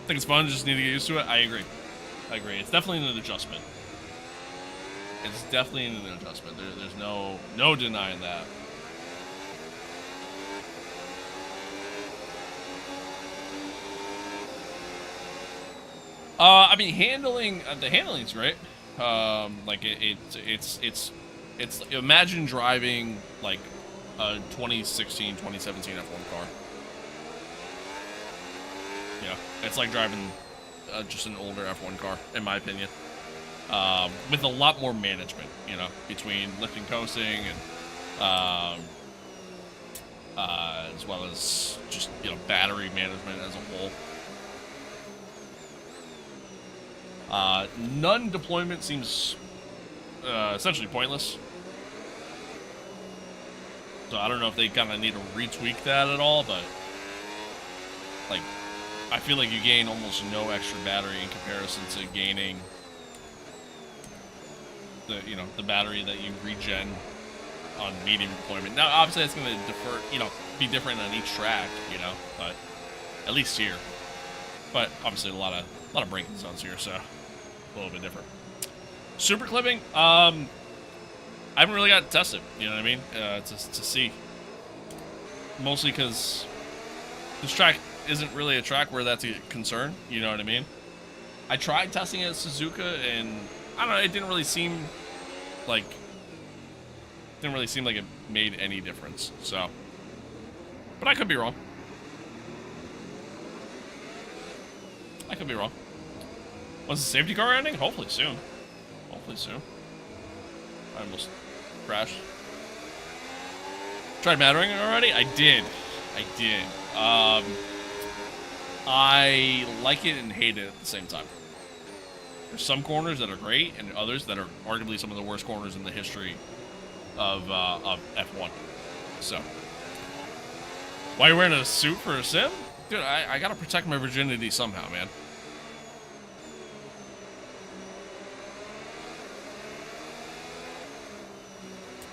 think it's fun. Just need to get used to it. I agree. I agree. It's definitely an adjustment. It's definitely an adjustment. There's no denying that. I mean, the handling's great. Like it's imagine driving like a 2016, 2017 F1 car. Yeah, it's like driving just an older F1 car, in my opinion. With a lot more management, you know, between lifting, coasting, and as well as just, you know, battery management as a whole. None deployment seems essentially pointless. So I don't know if they kind of need to retweak that at all, but like, I feel like you gain almost no extra battery in comparison to gaining the battery that you regen on medium deployment. Now, obviously, it's going to be different on each track, you know, but at least here. But obviously, a lot of braking zones here, so a little bit different. Super clipping, I haven't really got to test it, you know what I mean, to see. Mostly because this track isn't really a track where that's a concern, you know what I mean? I tried testing it at Suzuka, and I don't know, it didn't really seem like it made any difference, so. But I could be wrong. I could be wrong. When's the safety car ending? Hopefully soon. Hopefully soon. I almost crashed. Tried mattering already? I did. I like it and hate it at the same time. There's some corners that are great, and others that are arguably some of the worst corners in the history of F1. So, why are you wearing a suit for a sim? Dude, I gotta protect my virginity somehow, man.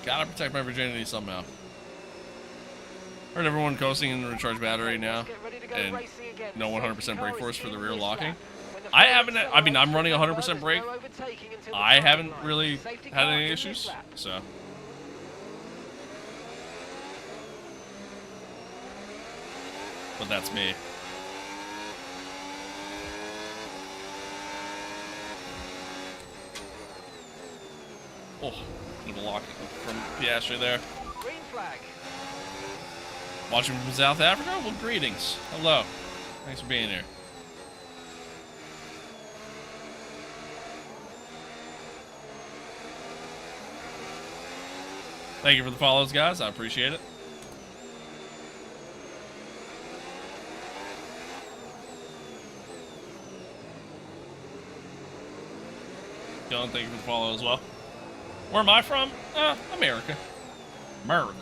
Gotta protect my virginity somehow. Heard everyone coasting in the recharge battery now, and no 100% brake force for the rear locking. I haven't. I mean, I'm running 100% brake. I haven't really had any issues, so. But that's me. Oh, little lock from Piastri there. Green flag. Watching from South Africa? Well, greetings. Hello. Thanks for being here. Thank you for the follows, guys. I appreciate it. Dylan, thank you for the follow as well. Where am I from? America. America.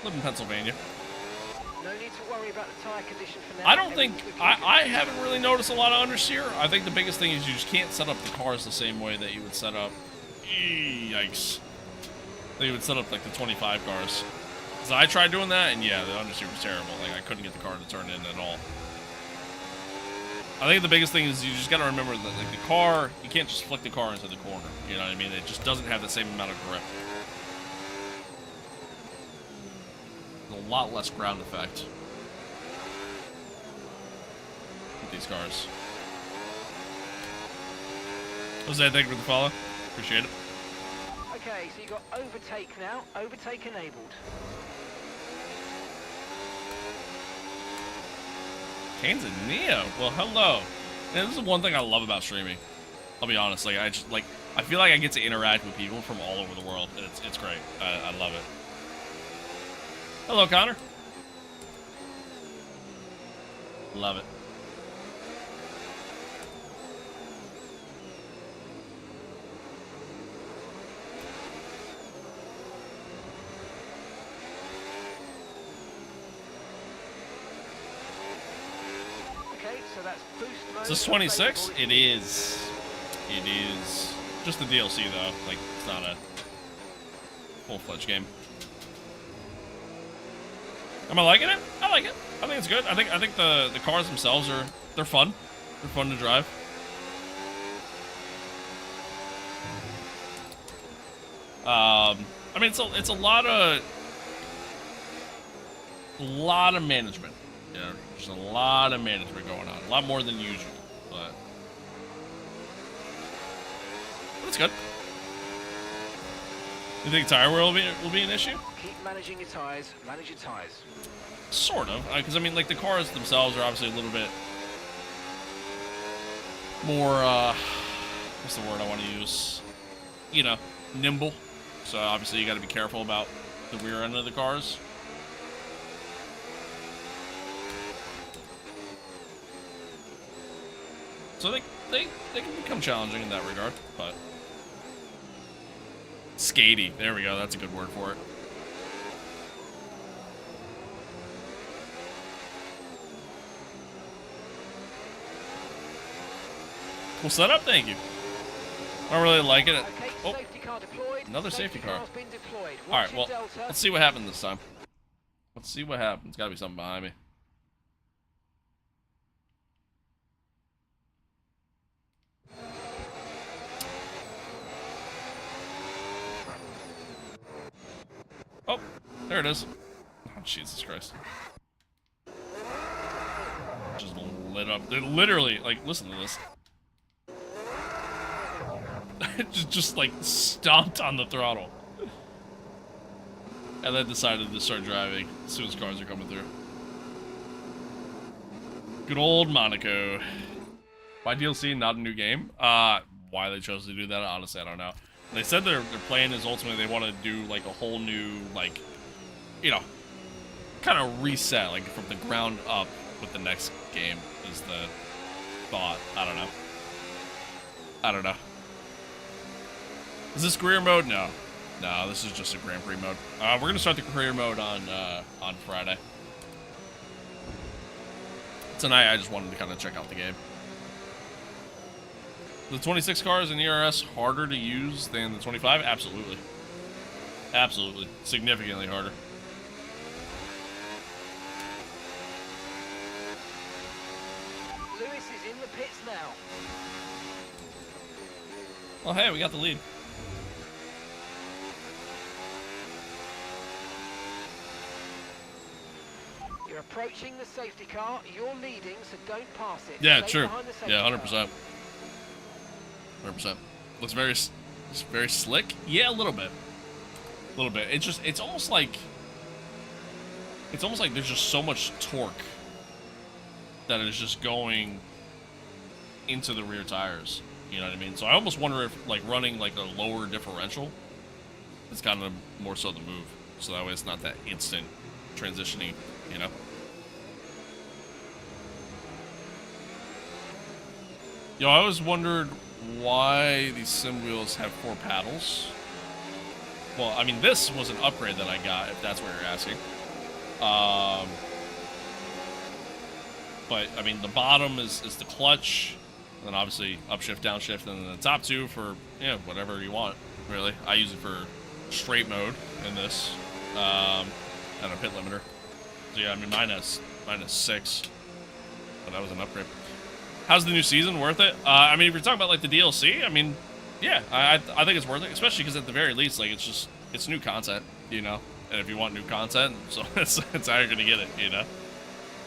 Live in Pennsylvania. No need to worry about the tire condition for now. I don't think I haven't really noticed a lot of understeer. I think the biggest thing is you just can't set up the cars the same way that you would set up. Yikes. That you would set up like the 25 cars. Because I tried doing that, and yeah, the understeer was terrible. Like I couldn't get the car to turn in at all. I think the biggest thing is you just got to remember that like the car, you can't just flick the car into the corner. You know what I mean? It just doesn't have the same amount of grip. There's a lot less ground effect with these cars. Jose, thank you for the follow. Appreciate it. Okay, so you got overtake now. Overtake enabled. Tanzania. Well, hello. And this is one thing I love about streaming. I'll be honest. Like I feel like I get to interact with people from all over the world. And it's great. I love it. Hello, Connor. Love it. So that's boost mode. Is this 26? It is. It is. Just the DLC though. Like it's not a full-fledged game. Am I liking it? I like it. I think it's good. I think the cars themselves they're fun. They're fun to drive. I mean it's a lot of management. You know, there's a lot of management going on. A lot more than usual, but it's good. You think tire wear will be an issue? Keep managing your tires. Manage your tires. Sort of, because I mean, like the cars themselves are obviously a little bit more. What's the word I want to use? You know, nimble. So obviously you got to be careful about the rear end of the cars. So they can become challenging in that regard, but skatey. There we go. That's a good word for it. Cool setup. Thank you. I really like it. Okay, Oh, safety car deployed. another safety car. car's been deployed. All right. Watch Well, your delta. let's see what happens this time. Let's see what happens. Got to be something behind me. Oh, there it is. Oh, Jesus Christ. Just lit up. They literally, like, listen to this. just like, stomped on the throttle. And then decided to start driving as soon as cars are coming through. Good old Monaco. Why DLC, not a new game? Why they chose to do that, honestly, I don't know. They said their plan is ultimately they want to do like a whole new, like, you know, kind of reset, like from the ground up with the next game is the thought. I don't know. I don't know. Is this career mode? No. No, this is just a Grand Prix mode. We're going to start the career mode on Friday. Tonight, I just wanted to kind of check out the game. The 26 cars in ERS harder to use than the 25? Absolutely. Absolutely. Significantly harder. Lewis is in the pits now. Well, hey, we got the lead. You're approaching the safety car. You're leading, so don't pass it. Yeah, Stay true. behind the safety Yeah, car. 100%. 100%. Looks very slick. Yeah, a little bit. A little bit. It's almost like there's just so much torque that is just going into the rear tires. You know what I mean? So I almost wonder if like running like a lower differential is kind of more so the move. So that way it's not that instant transitioning, you know? Yo, I always wondered why these sim wheels have 4 paddles. Well, I mean, this was an upgrade that I got, if that's what you're asking. But, I mean, the bottom is the clutch, and then obviously upshift, downshift, and then the top 2 for, you know, whatever you want, really. I use it for straight mode in this, and a pit limiter. So, yeah, I mean, mine has 6, but that was an upgrade. How's the new season? Worth it? I mean, if you're talking about, like, the DLC, I mean, yeah, I think it's worth it, especially because at the very least, like, it's new content, you know? And if you want new content, so it's how you're gonna get it, you know?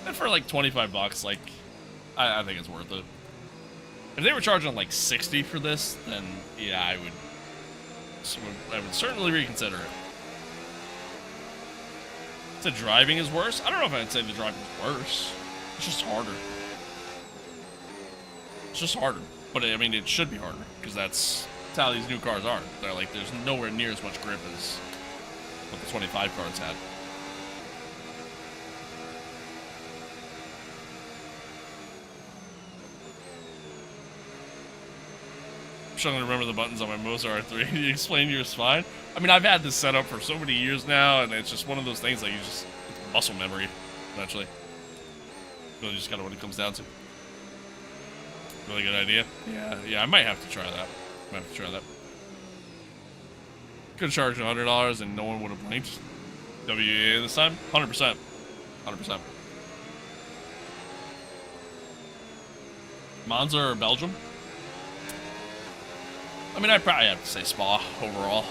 And for, like, $25, like, I think it's worth it. If they were charging, like, 60 for this, then, yeah, I would certainly reconsider it. The driving is worse? I don't know if I'd say the driving is worse. It's just harder. It's just harder. But, I mean, it should be harder, because that's how these new cars are. They're like, there's nowhere near as much grip as what the 25 cars had. I'm trying to remember the buttons on my Moza R3. You explained yours fine. I mean, I've had this set up for so many years now, and it's just one of those things that it's muscle memory, eventually. Really just kind of what it comes down to. Really good idea. Yeah, I might have to try that. Could charge $100 and no one would have blinked. WEA this time? 100%. 100%. Monza or Belgium? I mean, I'd probably have to say Spa overall.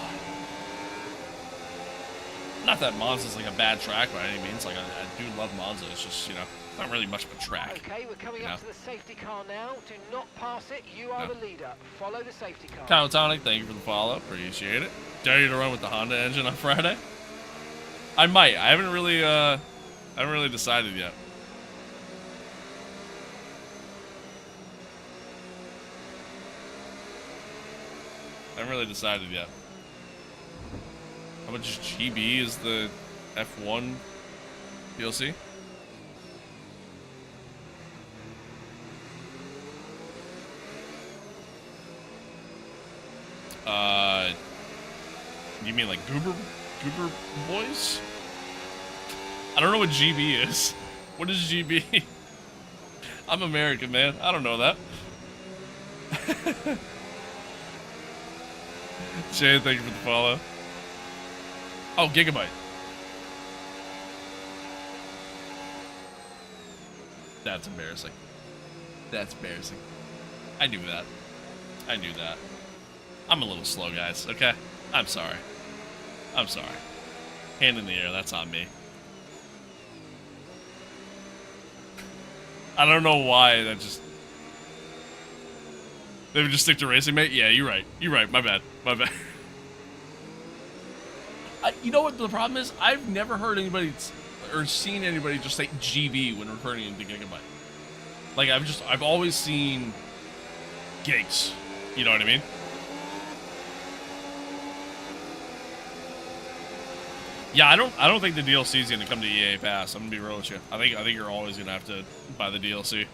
Not that Monza's like a bad track by any means. Like, I do love Monza. It's just, you know, not really much of a track. Okay, we're coming up to the safety car now. Do not pass it. You are the leader. Follow the safety car. Cowtonic, thank you for the follow. Appreciate it. Dare you to run with the Honda engine on Friday? I might. I haven't really decided yet. I haven't really decided yet. How much GB is the F1 DLC? You mean like Goober Boys? I don't know what GB is. What is GB? I'm American, man. I don't know that. Shane, thank you for the follow. Oh, Gigabyte. That's embarrassing. That's embarrassing. I knew that. I'm a little slow, guys, okay? I'm sorry. Hand in the air, that's on me. I don't know why that just... They would just stick to racing, mate? Yeah, you're right. My bad. You know what the problem is? I've never heard anybody or seen anybody just say GB when referring to Gigabyte. Like, I've always seen gigs. You know what I mean? Yeah, I don't think the DLC is going to come to EA Pass. I'm going to be real with you. I think you're always going to have to buy the DLC.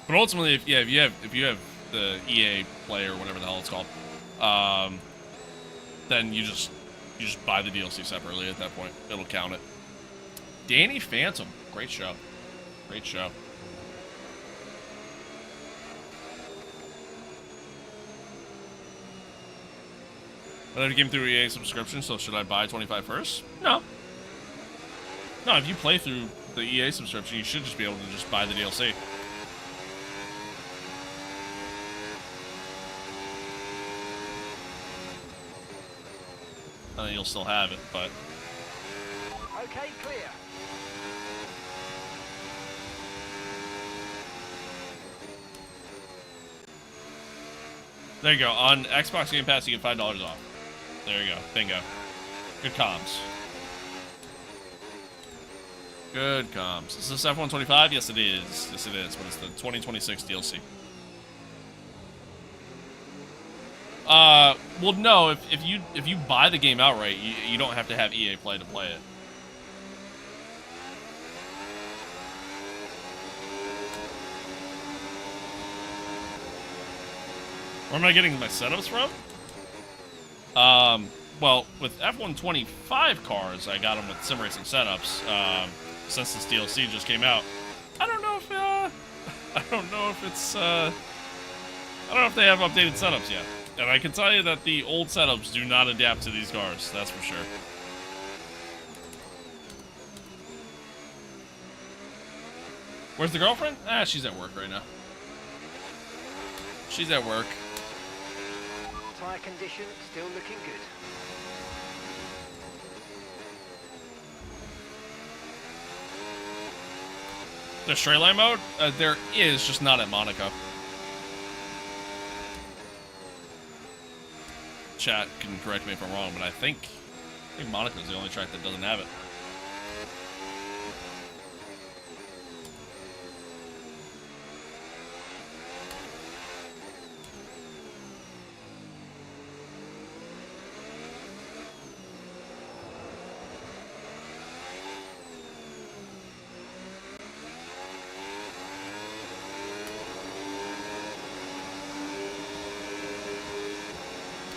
But ultimately, if you have the EA Play or whatever the hell it's called, then you just buy the DLC separately at that point. It'll count it. Danny Phantom, great show, great show. But I came through EA subscription, so should I buy 25 first? No. No, if you play through the EA subscription, you should just be able to just buy the DLC. You'll still have it, but... Okay, clear. There you go. On Xbox Game Pass, you get $5 off. There you go. Bingo. Good comms. Good comms. Is this F125? Yes, it is. Yes, it is. But it's the 2026 DLC. Well, no. If you buy the game outright, you don't have to have EA Play to play it. Where am I getting my setups from? Well, with F125 cars, I got them with sim racing setups. Since this DLC just came out, I don't know if they have updated setups yet. And I can tell you that the old setups do not adapt to these cars. That's for sure. Where's the girlfriend? Ah, she's at work right now. She's at work. Tyre condition still looking good. The straight line mode? There is, just not at Monaco. Chat can correct me if I'm wrong, but I think Monaco's the only track that doesn't have it.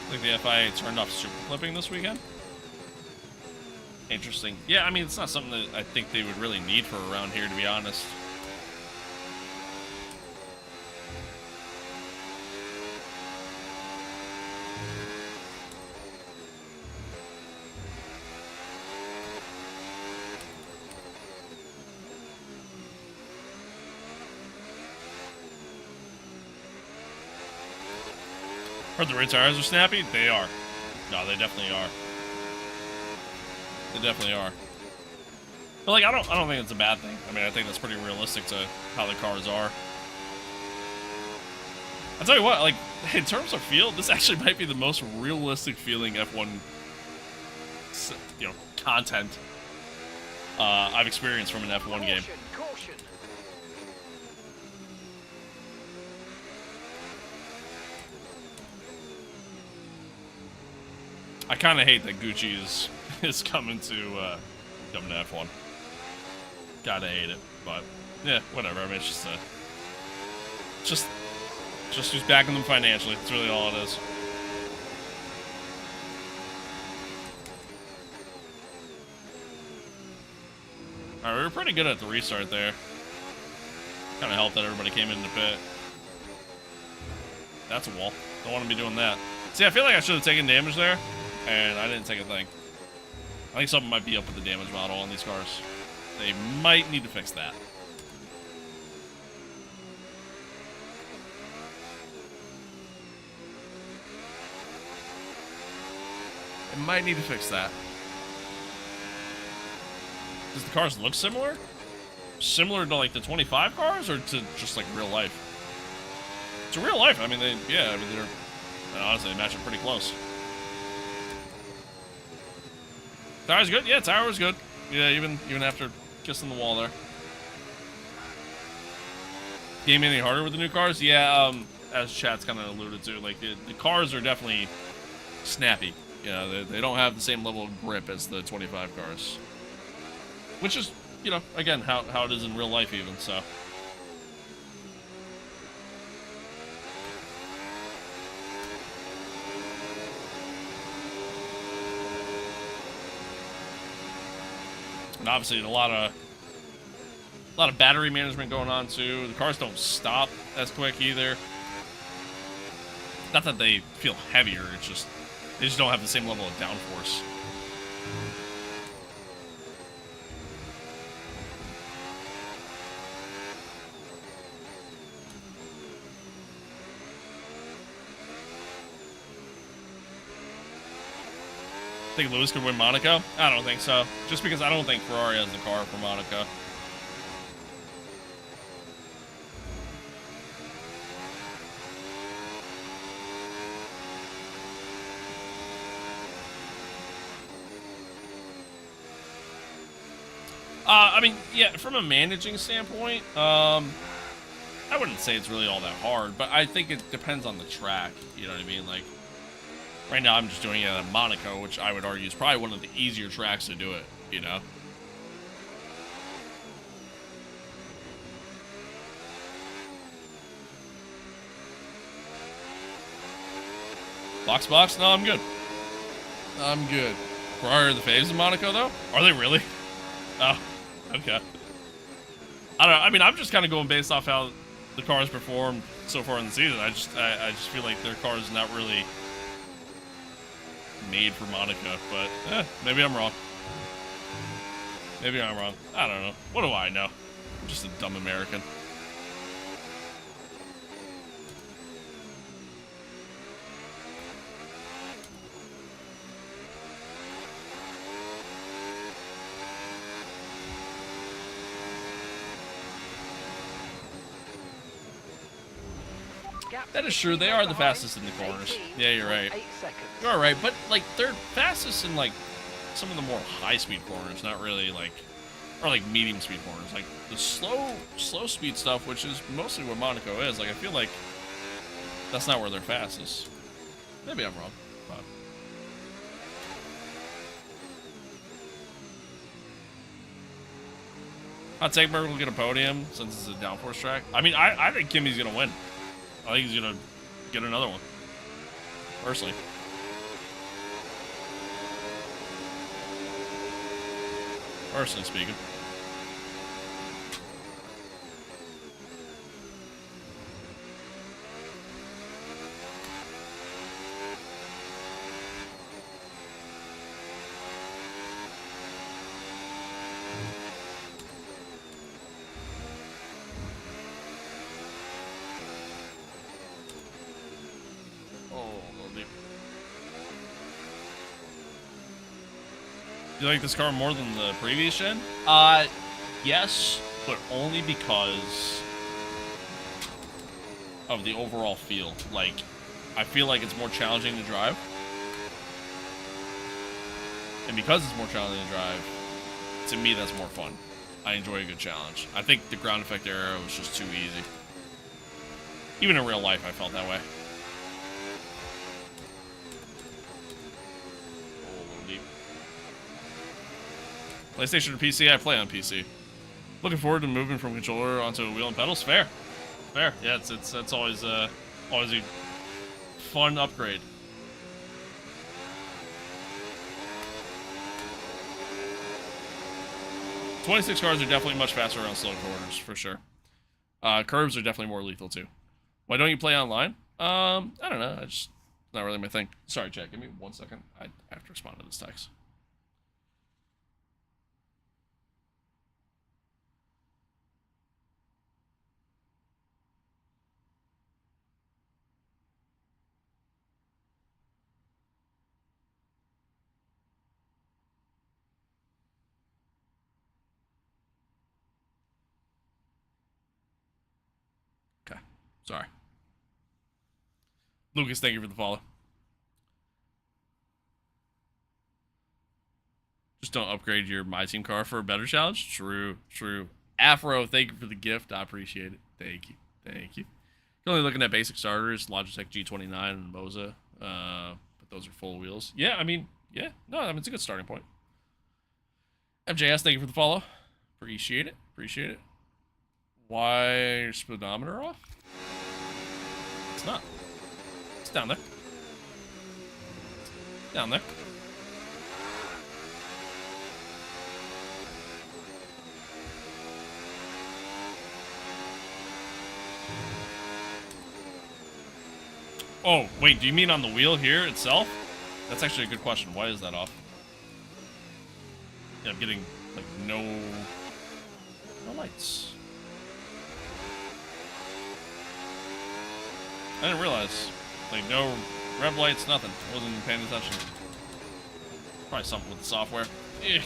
I think the FIA turned off super clipping this weekend. Interesting. Yeah, I mean, it's not something that I think they would really need for around here, to be honest. Heard the rear tires are snappy? They are. No, they definitely are. They definitely are. But like, I don't think it's a bad thing. I mean, I think that's pretty realistic to how the cars are. I'll tell you what, like, in terms of feel, this actually might be the most realistic feeling F1, content I've experienced from an F1 game. Caution. I kind of hate that Gucci is coming to F1. Gotta hate it, but yeah, whatever. I mean, it's just who's backing them financially. That's really all it is. All right, we were pretty good at the restart there. Kind of helped that everybody came into pit. That's a wall. Don't want to be doing that. See, I feel like I should have taken damage there. And I didn't take a thing. I think something might be up with the damage model on these cars. They might need to fix that. They might need to fix that. Does the cars look similar? Similar to like the 25 cars, or to just like real life? To real life, I mean, they're honestly, they match it pretty close. Tire's good? Yeah, tire was good. Yeah, even after kissing the wall there. Game any harder with the new cars? Yeah, as chat's kind of alluded to, like the cars are definitely snappy. Yeah, they don't have the same level of grip as the 25 cars. Which is, again, how it is in real life even, so. And obviously, a lot of battery management going on too. The cars don't stop as quick either. Not that they feel heavier, it's just they just don't have the same level of downforce. Think Lewis could win Monaco? I don't think so. Just because I don't think Ferrari has the car for Monaco. I mean, yeah, from a managing standpoint, I wouldn't say it's really all that hard, but I think it depends on the track, you know what I mean? Like, right now I'm just doing it at Monaco, which I would argue is probably one of the easier tracks to do it, you know? Box? No, I'm good. I'm good. Ferrari are the faves in Monaco, though? Are they really? Oh, okay. I don't know. I mean, I'm just kind of going based off how the cars performed so far in the season. I just feel like their car is not really made for Monaco, but maybe I'm wrong. Maybe I'm wrong. I don't know. What do I know? I'm just a dumb American. That is true. They are the fastest in the corners. Yeah, you're right. You're all right, but like they're fastest in like some of the more high-speed corners, not really like, or like medium-speed corners. Like the slow speed stuff, which is mostly what Monaco is. Like I feel like that's not where they're fastest. Maybe I'm wrong. But Hot take, Berg will get a podium since it's a downforce track. I mean, I think Kimi's gonna win. I think he's gonna get another one. Personally. Personally speaking. Do you like this car more than the previous gen? Yes, but only because of the overall feel. Like, I feel like it's more challenging to drive. And because it's more challenging to drive, to me that's more fun. I enjoy a good challenge. I think the ground effect era was just too easy. Even in real life, I felt that way. PlayStation or PC? I play on PC. Looking forward to moving from controller onto wheel and pedals. Fair. Yeah, it's always a fun upgrade. .26 cars are definitely much faster around slow corners, for sure. Curves are definitely more lethal, too. Why don't you play online? I don't know. It's not really my thing. Sorry, Jack. Give me 1 second. I have to respond to this text. Sorry. Lucas, thank you for the follow. Just don't upgrade your My Team car for a better challenge. True. Afro, thank you for the gift. I appreciate it. Thank you. You're only looking at basic starters, Logitech G29 and Moza. But those are full wheels. Yeah, I mean, yeah. No, I mean, it's a good starting point. MJS, thank you for the follow. Appreciate it. Why your speedometer off? It's not. It's down there. Oh, wait, do you mean on the wheel here itself? That's actually a good question. Why is that off? Yeah, I'm getting, like, no lights. I didn't realize. Like, no rev lights, nothing. I wasn't paying attention. Probably something with the software. Ugh.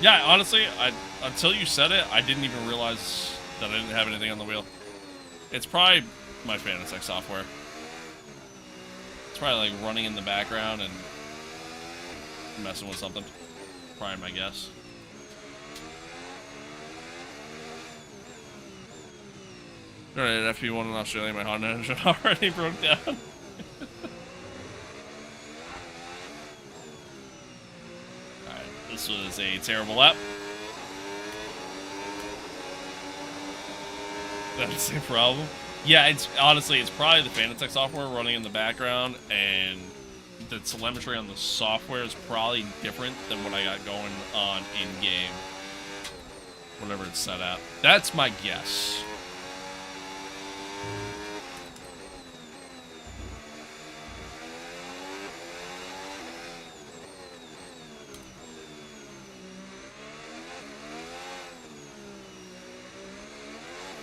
Yeah, honestly, until you said it, I didn't even realize that I didn't have anything on the wheel. It's probably my Fanatec software. It's probably like running in the background and messing with something. Probably my guess. Alright, FP1 in Australia, my Honda engine already broke down. Alright, this was a terrible lap. That's a problem. Yeah, it's honestly, it's probably the Fanatec software running in the background, and the telemetry on the software is probably different than what I got going on in-game. Whatever it's set at. That's my guess.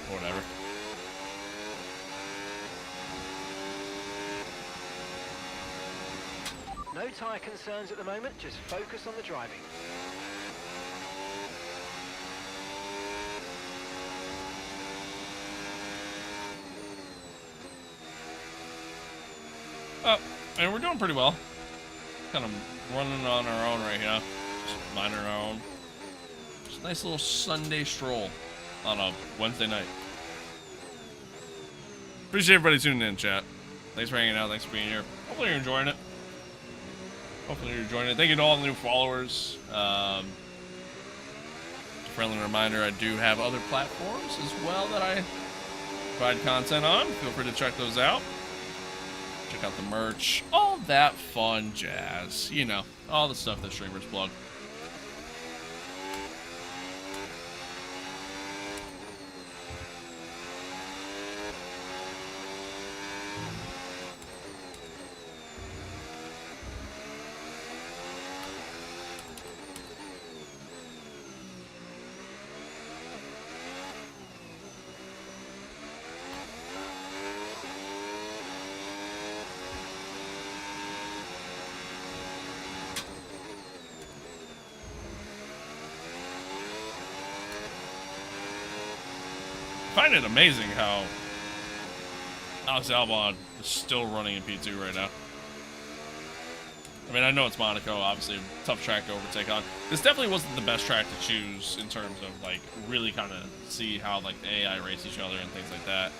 Whatever. No tyre concerns at the moment, just focus on the driving. Oh, and we're doing pretty well. Kind of running on our own right now. Just minding our own. Just a nice little Sunday stroll on a Wednesday night. Appreciate everybody tuning in, chat. Thanks for hanging out. Thanks for being here. Hopefully you're enjoying it. Hopefully you're enjoying it. Thank you to all the new followers. Friendly reminder, I do have other platforms as well that I provide content on. Feel free to check those out. Check out the merch. All that fun jazz. You know, all the stuff that streamers plug. I find it amazing how Alex Albon is still running in P2 right now. I mean, I know it's Monaco, obviously a tough track to overtake on. This definitely wasn't the best track to choose in terms of, like, really kind of see how, like, the AI race each other and things like that.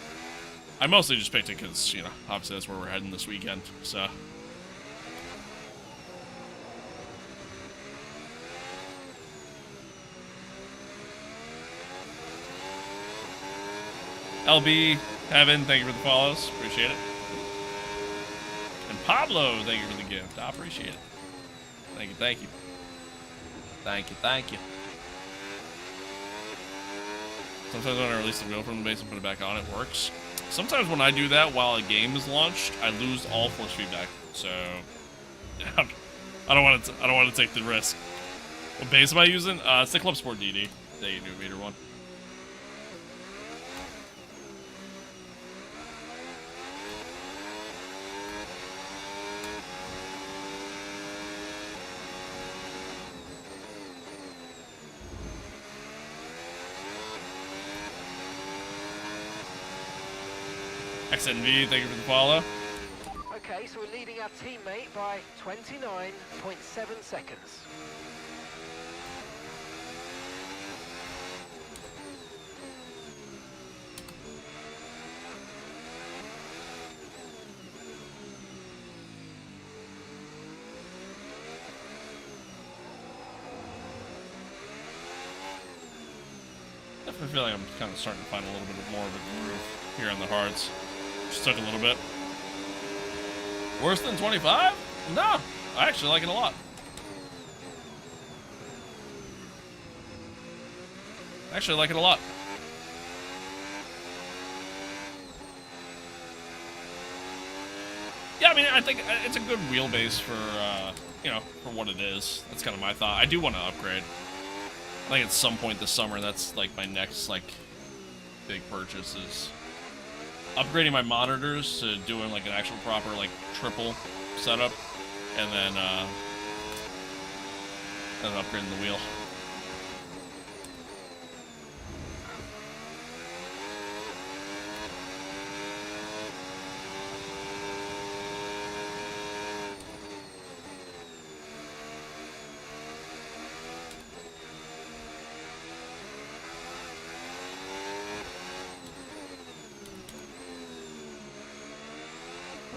I mostly just picked it because, you know, obviously that's where we're heading this weekend, so... LB, Evan, thank you for the follows. Appreciate it. And Pablo, thank you for the gift. I appreciate it. Thank you, thank you. Thank you, thank you. Sometimes when I release the wheel from the base and put it back on, it works. Sometimes when I do that while a game is launched, I lose all force feedback. So I don't want to take the risk. What base am I using? It's the Club Sport DD, the new meter one. XNV, thank you for the follow. Okay, so we're leading our teammate by 29.7 seconds. Definitely feel like I'm kind of starting to find a little bit more of a groove here on the hards. Just took a little bit. Worse than 25? No, I actually like it a lot. Actually like it a lot. mean, I think it's a good wheelbase for, you know, for what it is. That's kind of my thought. I do want to upgrade. I think at some point this summer, that's, like, my next, like, big purchase is upgrading my monitors to doing, like, an actual proper, like, triple setup. And then upgrading the wheel.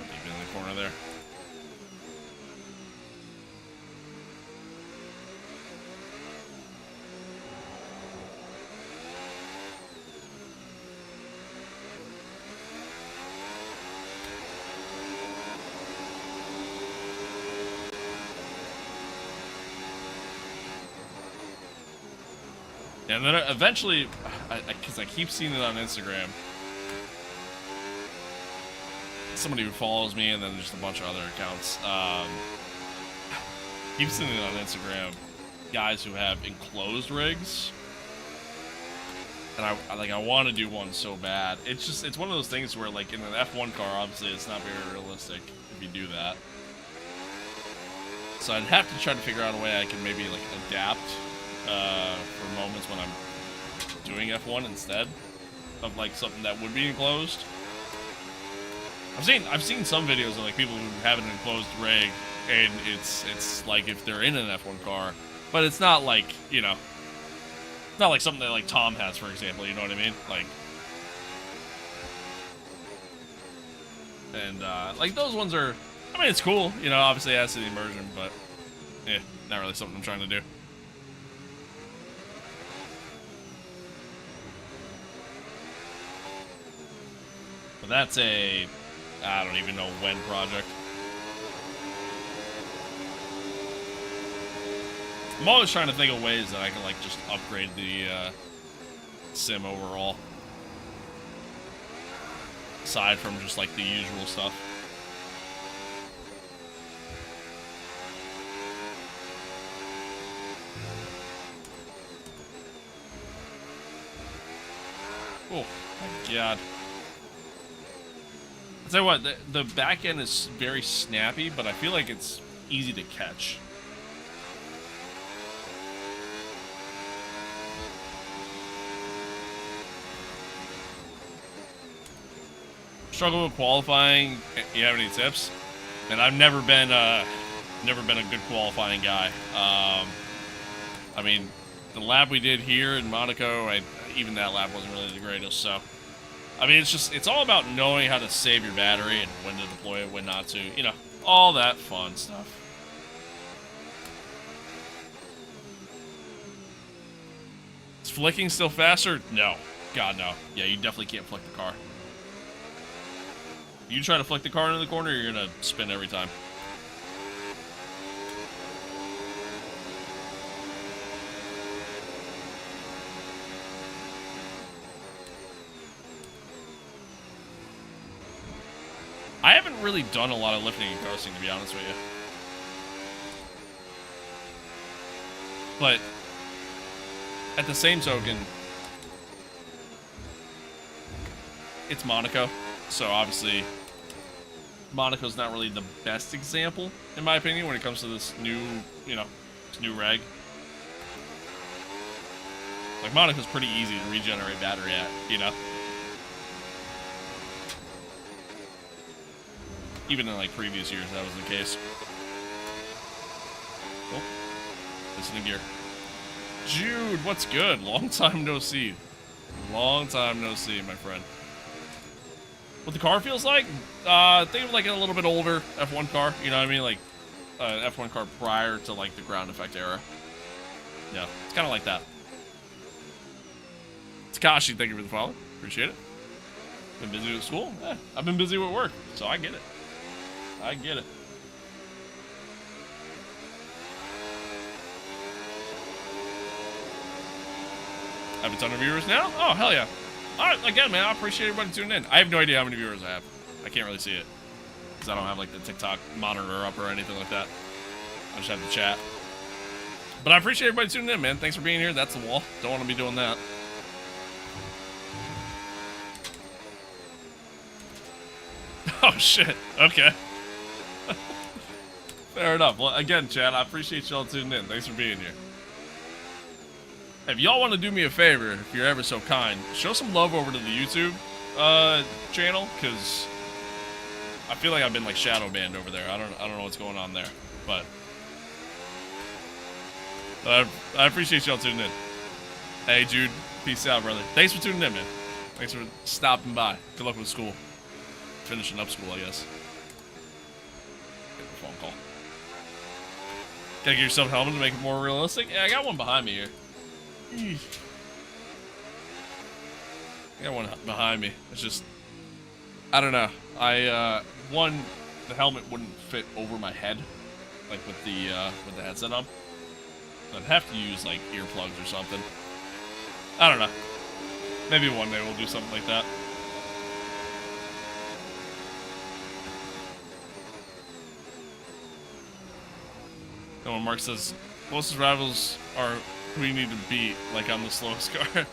Deep in the corner there. And then eventually, because I keep seeing it on Instagram, somebody who follows me, and then just a bunch of other accounts, keep seeing it on Instagram, guys who have enclosed rigs, and I want to do one so bad. It's one of those things where, like, in an F1 car, obviously it's not very realistic if you do that. So I'd have to try to figure out a way I can maybe, like, adapt for moments when I'm doing F1 instead of, like, something that would be enclosed. I've seen some videos of, like, people who have an enclosed rig, and it's like if they're in an F1 car, but it's not like, you know, not like something that, like, Tom has, for example, you know what I mean? Like, and like, those ones are, I mean, it's cool, you know, obviously it adds to the immersion, but not really something I'm trying to do. But that's a, I don't even know when project. I'm always trying to think of ways that I can, like, just upgrade the sim overall. Aside from just, like, the usual stuff. Oh, my God. I'll tell you what, the back end is very snappy, but I feel like it's easy to catch. Struggle with qualifying. You have any tips? And I've never been a good qualifying guy. I mean, the lap we did here in Monaco, even that lap wasn't really the greatest. So, I mean, it's all about knowing how to save your battery and when to deploy it, when not to. You know, all that fun stuff. Is flicking still faster? No. God, no. Yeah, you definitely can't flick the car. You try to flick the car into the corner, you're gonna spin every time. I haven't really done a lot of lifting and coasting, to be honest with you. But at the same token, it's Monaco, so obviously Monaco's not really the best example, in my opinion, when it comes to this new, you know, this new reg. Like, Monaco's pretty easy to regenerate battery at, you know? Even in, like, previous years, that was the case. Oh, listening gear. Jude, what's good? Long time no see. Long time no see, my friend. What the car feels like? Think of, like, a little bit older F1 car. You know what I mean? Like, F1 car prior to, like, the ground effect era. Yeah, it's kind of like that. Takashi, thank you for the follow. Appreciate it. Been busy with school? I've been busy with work, so I get it. I get it. Have a ton of viewers now? Oh, hell yeah. All right, again, man, I appreciate everybody tuning in. I have no idea how many viewers I have. I can't really see it. because I don't have like the TikTok monitor up or anything like that. I just have the chat. But I appreciate everybody tuning in, man. Thanks for being here. That's the wall. Don't want to be doing that. Oh, shit. Okay. Fair enough. Well, again, Chad, I appreciate y'all tuning in. Thanks for being here. If y'all want to do me a favor, if you're ever so kind, show some love over to the YouTube channel, because I feel like I've been like shadow banned over there. I don't know what's going on there, but I appreciate y'all tuning in. Hey, Jude, peace out, brother. Thanks for tuning in, man. Thanks for stopping by. Good luck with school. Finishing up school, I guess. Get a phone call. Gotta get yourself a helmet to make it more realistic. Yeah, I got one behind me here. I got one behind me. It's just, I don't know. One, the helmet wouldn't fit over my head, like with the headset on. I'd have to use like earplugs or something. I don't know. Maybe one day we'll do something like that. And when Mark says, closest rivals are who you need to beat, like I'm the slowest car.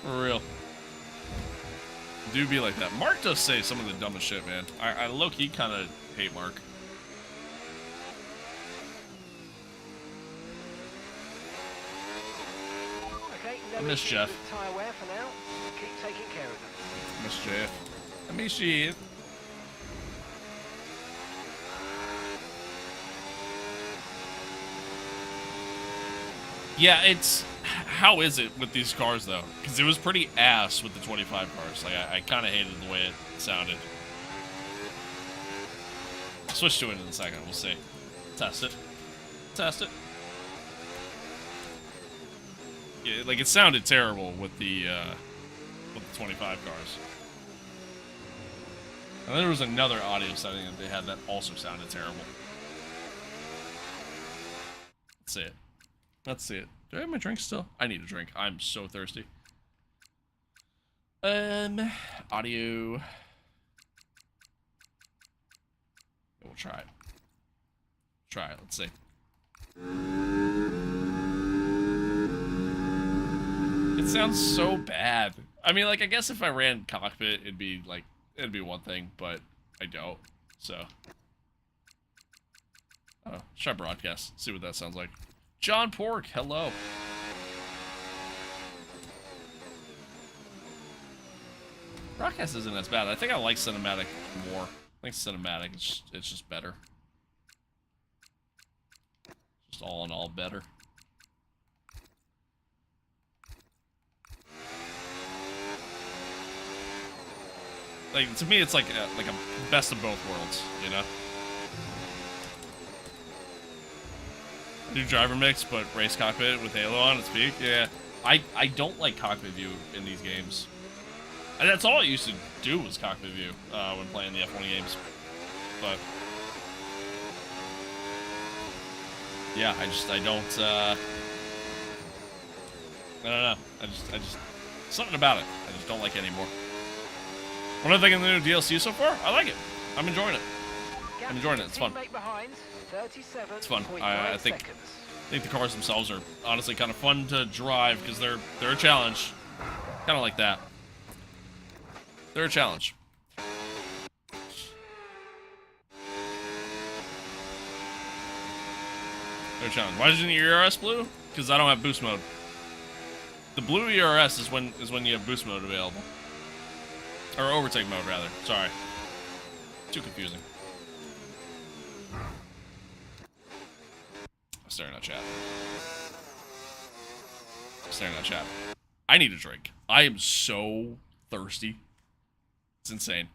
For real. Do be like that. Mark does say some of the dumbest shit, man. I low-key kind of hate Mark. Okay, I miss Jeff. Tire wear for now. Keep taking care of them. Miss Jeff. I miss Jeff. Yeah, it's... How is it with these cars, though? Because it was pretty ass with the 25 cars. Like, I kind of hated the way it sounded. I'll switch to it in a second. We'll see. Test it. Test it. Yeah, like, it sounded terrible with the 25 cars. And then there was another audio setting that they had that also sounded terrible. Let's see it. Let's see it. Do I have my drink still? I need a drink. I'm so thirsty. Audio. We'll try it. Try it. Let's see. It sounds so bad. I mean, like, I guess if I ran cockpit, it'd be one thing, but I don't. So, let's try broadcast. See what that sounds like. John Pork, hello. Broadcast isn't as bad. I think I like cinematic more. I think cinematic, it's just better. Just all in all better. Like, to me, it's like a best of both worlds, you know? Do driver mix, but race cockpit with Halo on its peak. Yeah, I don't like cockpit view in these games. And that's all I used to do was cockpit view when playing the F1 games. But yeah, I don't know. I just something about it. I just don't like it anymore. What do I think of the new DLC so far? I like it. I'm enjoying it. I'm enjoying it. It's fun. It's fun. I think the cars themselves are honestly kind of fun to drive because they're a challenge. Kind of like that. They're a challenge. They're a challenge. Why isn't your ERS blue? Because I don't have boost mode. The blue ERS is when you have boost mode available. Or overtake mode, rather. Sorry. Too confusing. I'm staring at chat. I'm staring at chat. I need a drink. I am so thirsty. It's insane.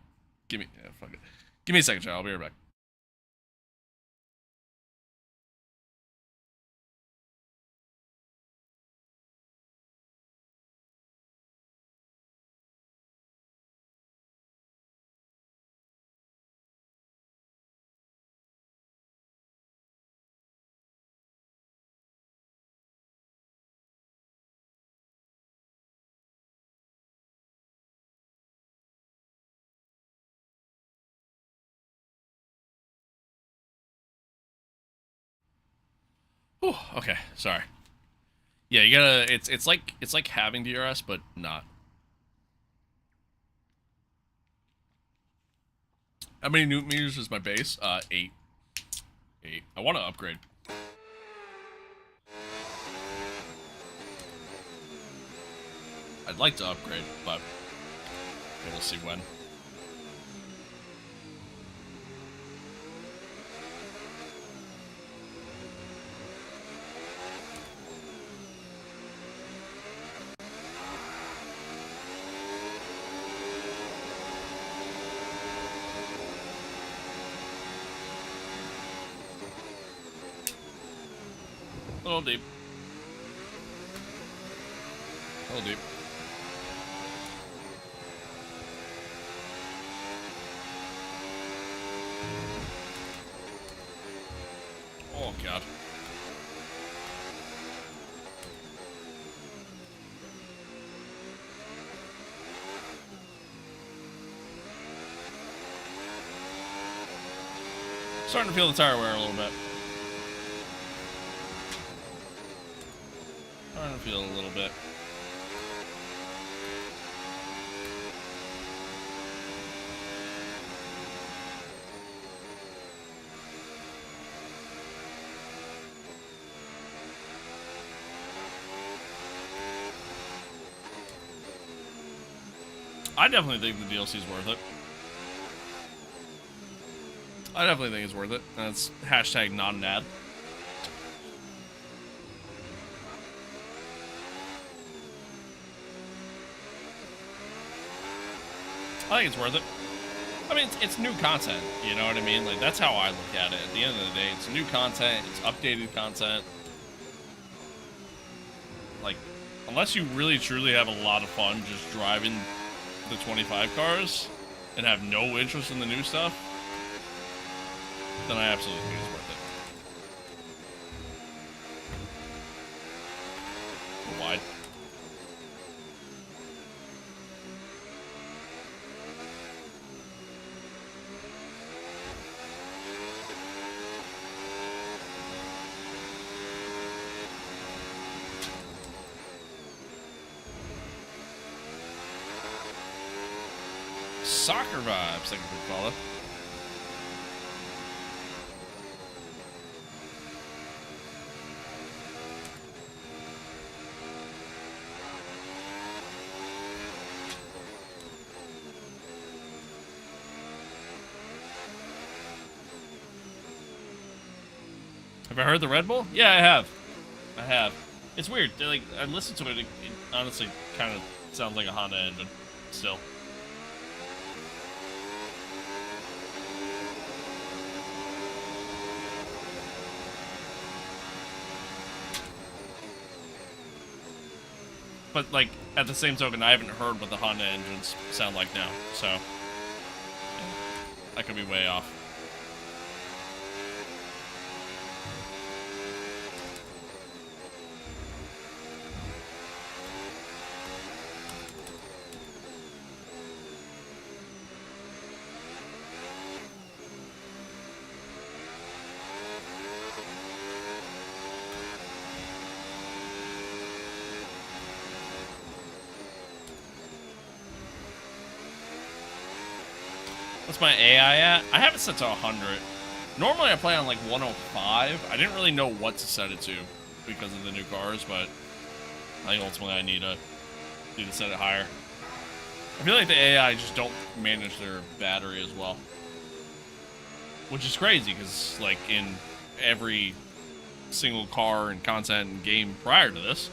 Give me... Yeah, fuck it. Give me a second, chat. I'll be right back. Whew, okay, sorry. Yeah, you gotta. It's like having DRS, but not. How many newton meters is my base? 8. 8. I want to upgrade. I'd like to upgrade, but we'll see when. A little deep. A little deep. Oh, God. Starting to feel the tire wear a little bit. Starting to feel a little bit. I definitely think the DLC is worth it. I definitely think it's worth it. That's hashtag not an ad. I think it's worth it. I mean, it's new content, you know what I mean? Like, that's how I look at it. At the end of the day, it's new content, it's updated content. Like, unless you really truly have a lot of fun just driving the 25 cars and have no interest in the new stuff, then I absolutely think it's worth it. Wide. Soccer vibes, thank you for the follow. Have I heard the Red Bull? Yeah, I have. I have. It's weird. Like, I listened to it. It honestly kind of sounds like a Honda engine. Still. But, like, at the same token, I haven't heard what the Honda engines sound like now, so I could be way off. What's my AI at? I have it set to 100. Normally I play on like 105. I didn't really know what to set it to because of the new cars, but I think ultimately I need to set it higher. I feel like the AI just don't manage their battery as well. Which is crazy, because like in every single car and content and game prior to this,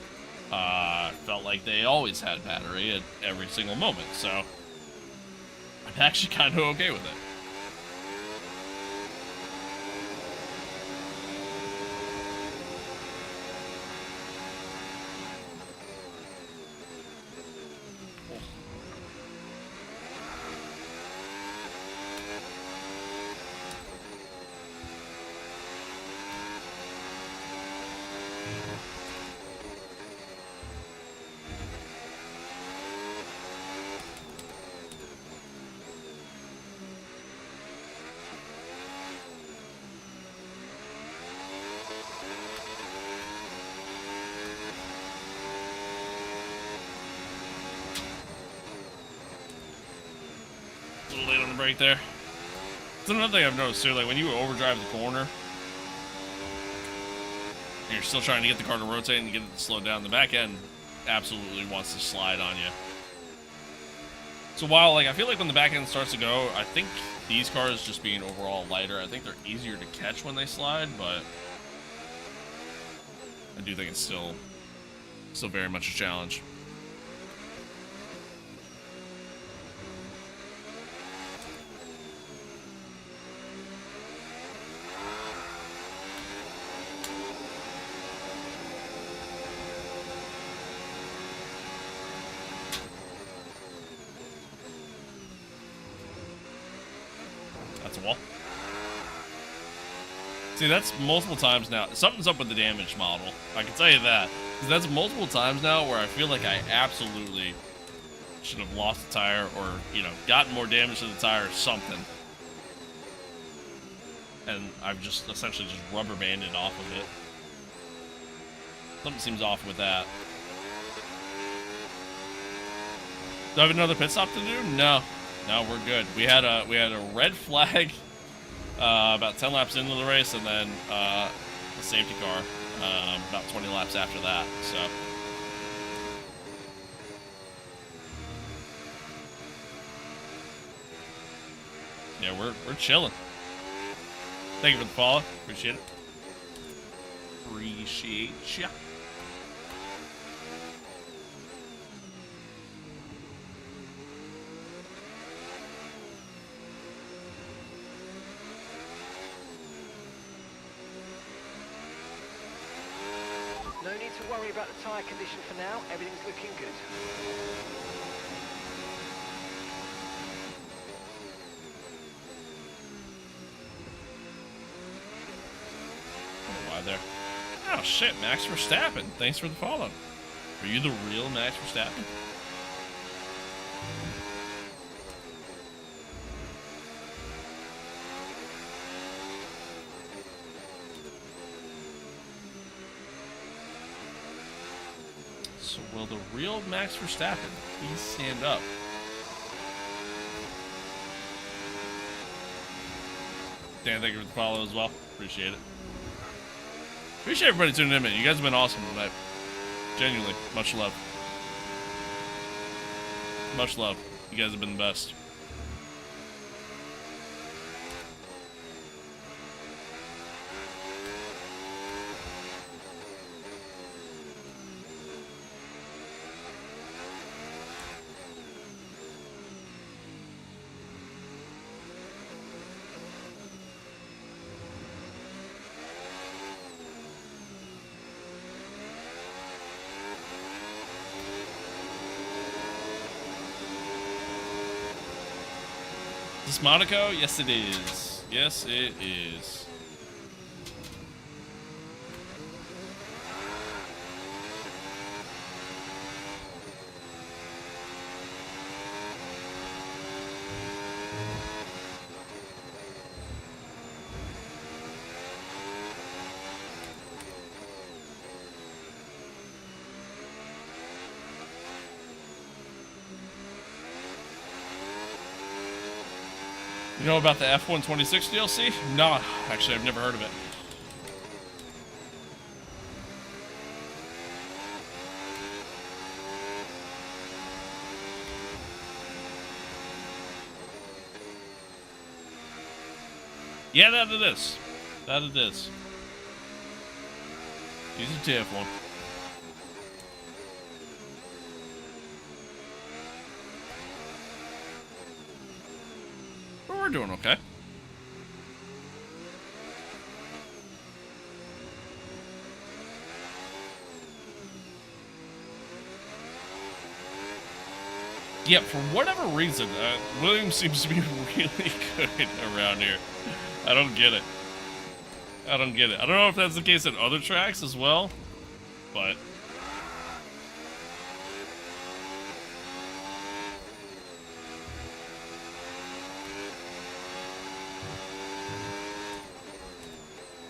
felt like they always had battery at every single moment, so I'm actually kind of okay with it. the brake there. It's another thing I've noticed too, like when you overdrive the corner, and you're still trying to get the car to rotate and get it to slow down, the back end absolutely wants to slide on you. So while, like, I feel like when the back end starts to go, I think these cars just being overall lighter, I think they're easier to catch when they slide, but I do think it's still very much a challenge. That's a wall. See, that's multiple times now. Something's up with the damage model. I can tell you that. Because that's multiple times now where I feel like I absolutely should have lost a tire or, you know, gotten more damage to the tire or something. And I've just essentially just rubber banded off of it. Something seems off with that. Do I have another pit stop to do? No. No, we're good. We had a red flag about 10 laps into the race, and then a safety car about 20 laps after that. So yeah, we're chilling. Thank you for the follow. Appreciate it. Appreciate ya. No need to worry about the tyre condition for now. Everything's looking good. Why there? Oh shit, Max Verstappen. Thanks for the follow. Are you the real Max Verstappen? So will the real Max Verstappen please stand up? Dan, thank you for the follow as well. Appreciate it. Appreciate everybody tuning in, man. You guys have been awesome tonight. Genuinely. Much love. Much love. You guys have been the best. Is this Monaco? Yes, it is. Yes, it is. You know about the F-126 DLC? No, actually, I've never heard of it. Yeah, that it is. That it is. Use a TF1. We're doing okay. Yeah, for whatever reason, Williams seems to be really good around here. I don't get it. I don't get it. I don't know if that's the case at other tracks as well, but...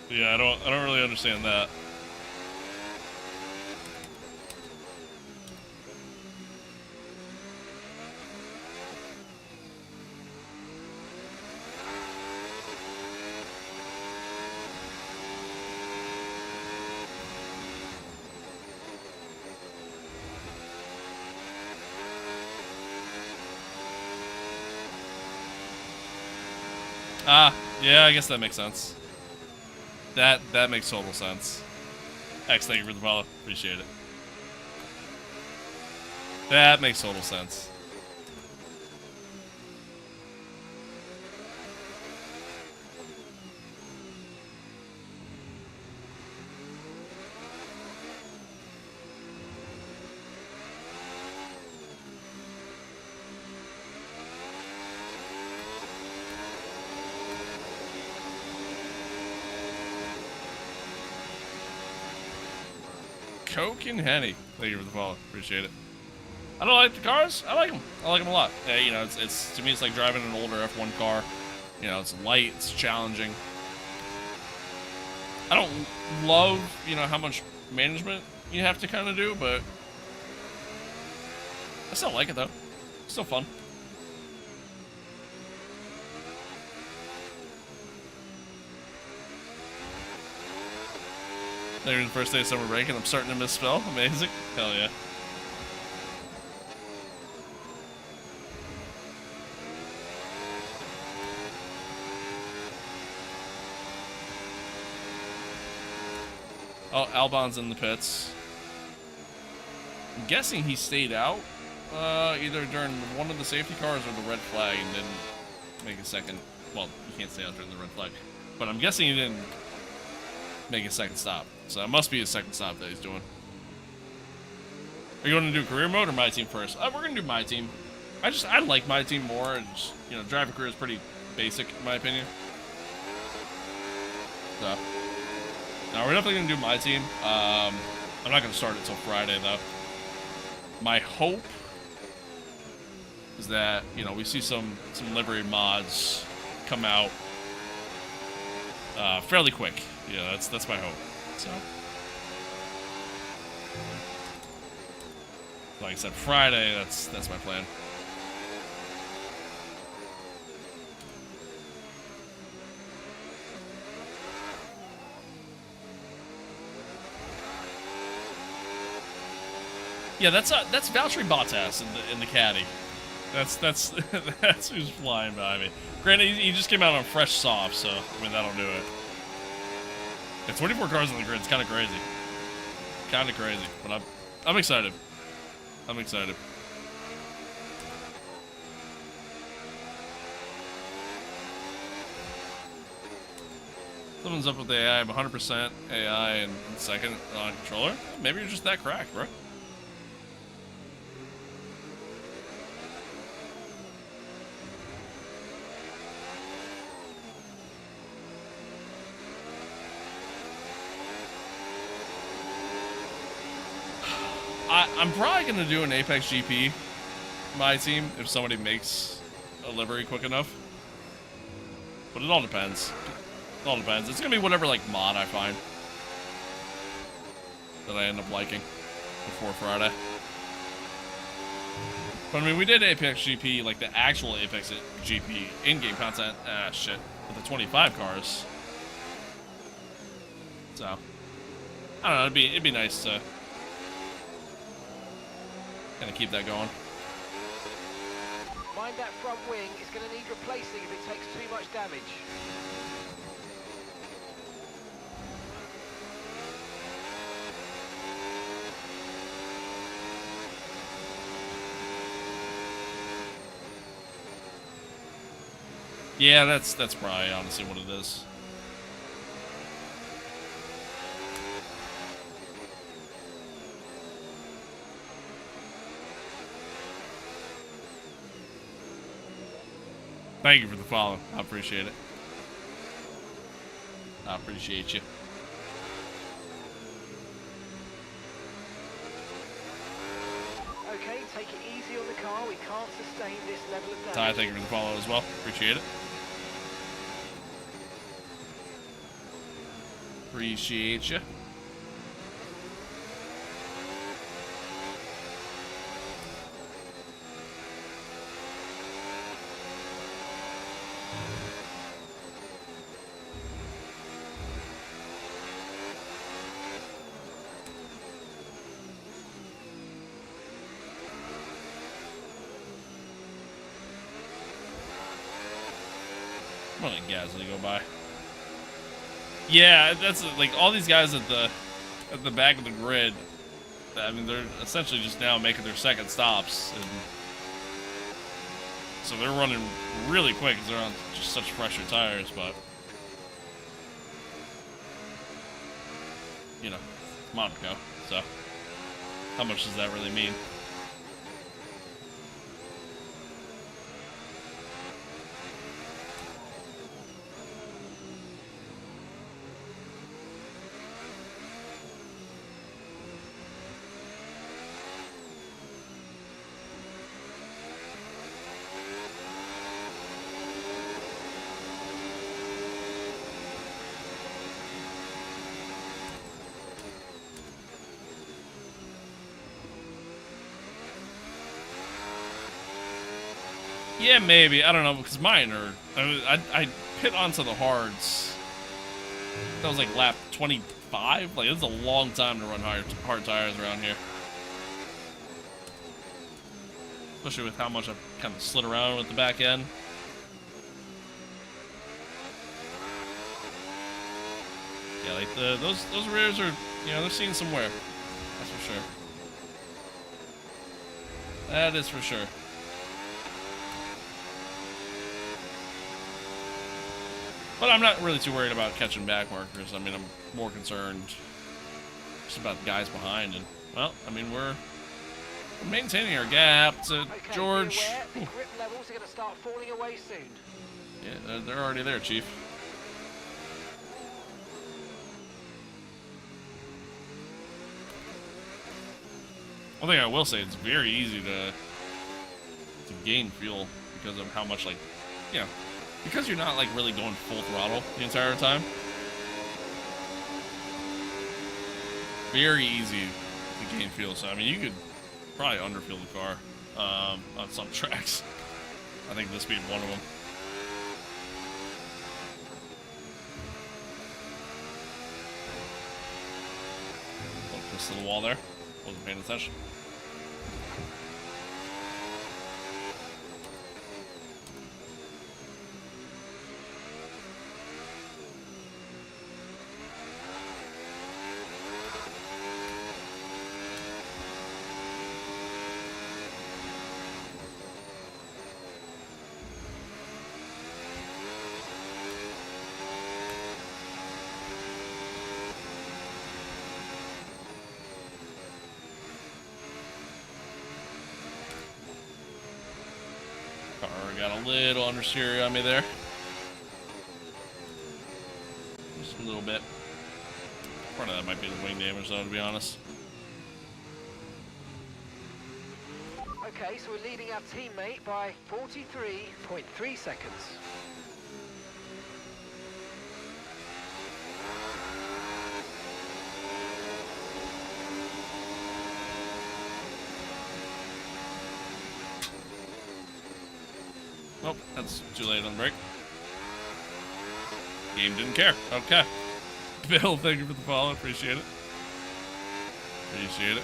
yeah, I don't really understand that. Yeah, I guess that makes sense. That makes total sense. X, thank you for the follow. Appreciate it. That makes total sense. Coke and Henny. Thank you for the follow. Appreciate it. I don't like the cars. I like them. I like them a lot. Yeah, you know, it's to me, it's like driving an older F1 car. You know, it's light, it's challenging. I don't love, you know, how much management you have to kind of do, but I still like it though. It's still fun. Maybe the first day of summer break and I'm starting to misspell. Amazing. Hell yeah. Oh, Albon's in the pits. I'm guessing he stayed out either during one of the safety cars or the red flag and didn't make a second. Well, you can't stay out during the red flag. But I'm guessing he didn't make a second stop. So that must be his second stop that he's doing. Are you going to do career mode or my team first? We're going to do my team. I like my team more. And just, you know, driver career is pretty basic in my opinion. So now we're definitely going to do my team. I'm not going to start it till Friday though. My hope is that, you know, we see some livery mods come out fairly quick. Yeah, that's my hope. So, like I said, Friday. That's my plan. Yeah, that's Valtteri Bottas in the caddy. That's that's who's flying by me. Granted, he just came out on fresh soft, so I mean that'll do it. Yeah, 24 cars on the grid. It's kind of crazy. Kind of crazy, but I'm excited. I'm excited. Someone's up with the AI. I'm 100% AI and second on controller. Maybe you're just that cracked, bro. I'm probably going to do an Apex GP, my team, if somebody makes a livery quick enough. But it all depends. It all depends. It's going to be whatever, like, mod I find that I end up liking before Friday. But, I mean, we did Apex GP, like, the actual Apex GP in-game content. Shit. With the 25 cars. So, I don't know. It'd be nice to kind of keep that going. Mind that front wing, it's going to need replacing if it takes too much damage. Yeah, that's probably honestly what it is. Thank you for the follow. I appreciate it. I appreciate you. Okay, take it easy on the car. We can't sustain this level of damage. Ty, thank you for the follow as well. Appreciate it. Appreciate you. I'm gonna let Gasly go by. Yeah, that's like all these guys at the back of the grid. I mean, they're essentially just now making their second stops, and so they're running really quick because they're on just such fresher tires. But you know, it's Monaco, so how much does that really mean? Yeah, maybe. I don't know, because mine are... I pit onto the hards. That was like lap 25. Like, it's a long time to run hard tires around here. Especially with how much I've kind of slid around with the back end. Yeah, like, those rears are... You know, they're seeing some wear. That's for sure. That is for sure. But I'm not really too worried about catching back markers. I mean, I'm more concerned just about the guys behind. And, well, I mean, we're maintaining our gap to George. The grip levels are going to start falling away soon. Yeah, they're already there, Chief. One thing I will say, it's very easy to gain fuel because of how much, like, you know, because you're not, like, really going full throttle the entire time. Very easy to gain fuel. So, I mean, you could probably underfuel the car on some tracks. I think this being one of them. Close to the wall there. Wasn't paying attention. Got a little understeer on me there. Just a little bit. Part of that might be the wing damage, though, to be honest. Okay, so we're leading our teammate by 43.3 seconds. Nope, that's too late on the brake. Game didn't care. Okay. Bill, thank you for the follow. Appreciate it. Appreciate it.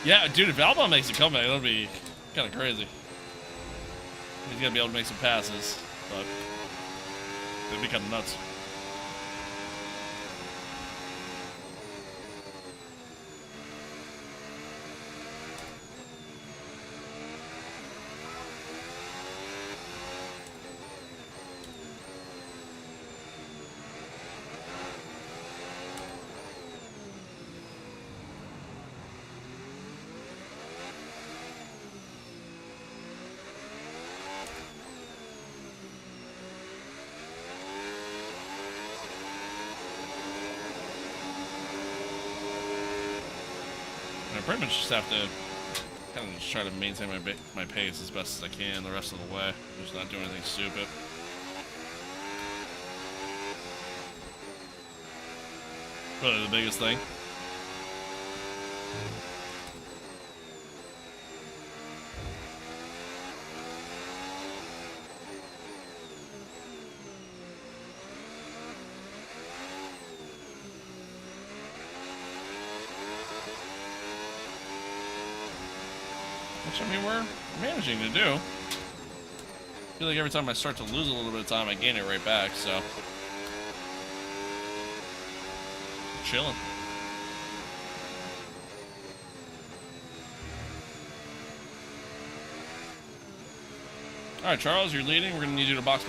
Yeah, dude, if Albon makes a comeback, that'll be kind of crazy. He's gonna be able to make some passes, but it'd be kind of nuts. I pretty much just have to kind of just try to maintain my pace as best as I can the rest of the way. Just not doing anything stupid. Really the biggest thing. Which, I mean, we're managing to do. I feel like every time I start to lose a little bit of time, I gain it right back, so. Chilling. Alright, Charles, you're leading. We're going to need you to box.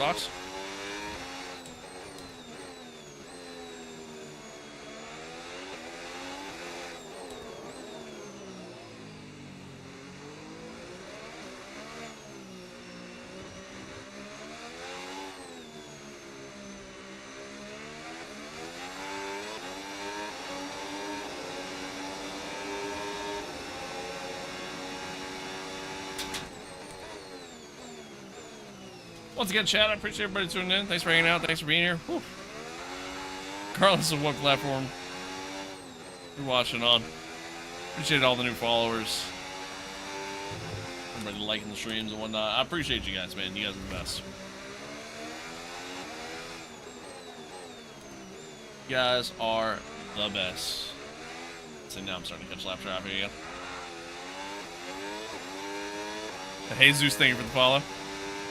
Once again, chat, I appreciate everybody tuning in. Thanks for hanging out. Thanks for being here. Whew. Regardless of what platform you're watching on. Appreciate all the new followers. Everybody liking the streams and whatnot. I appreciate you guys, man. You guys are the best. You guys are the best. So now I'm starting to catch lap traffic again. Hey, Zeus, thank you for the follow.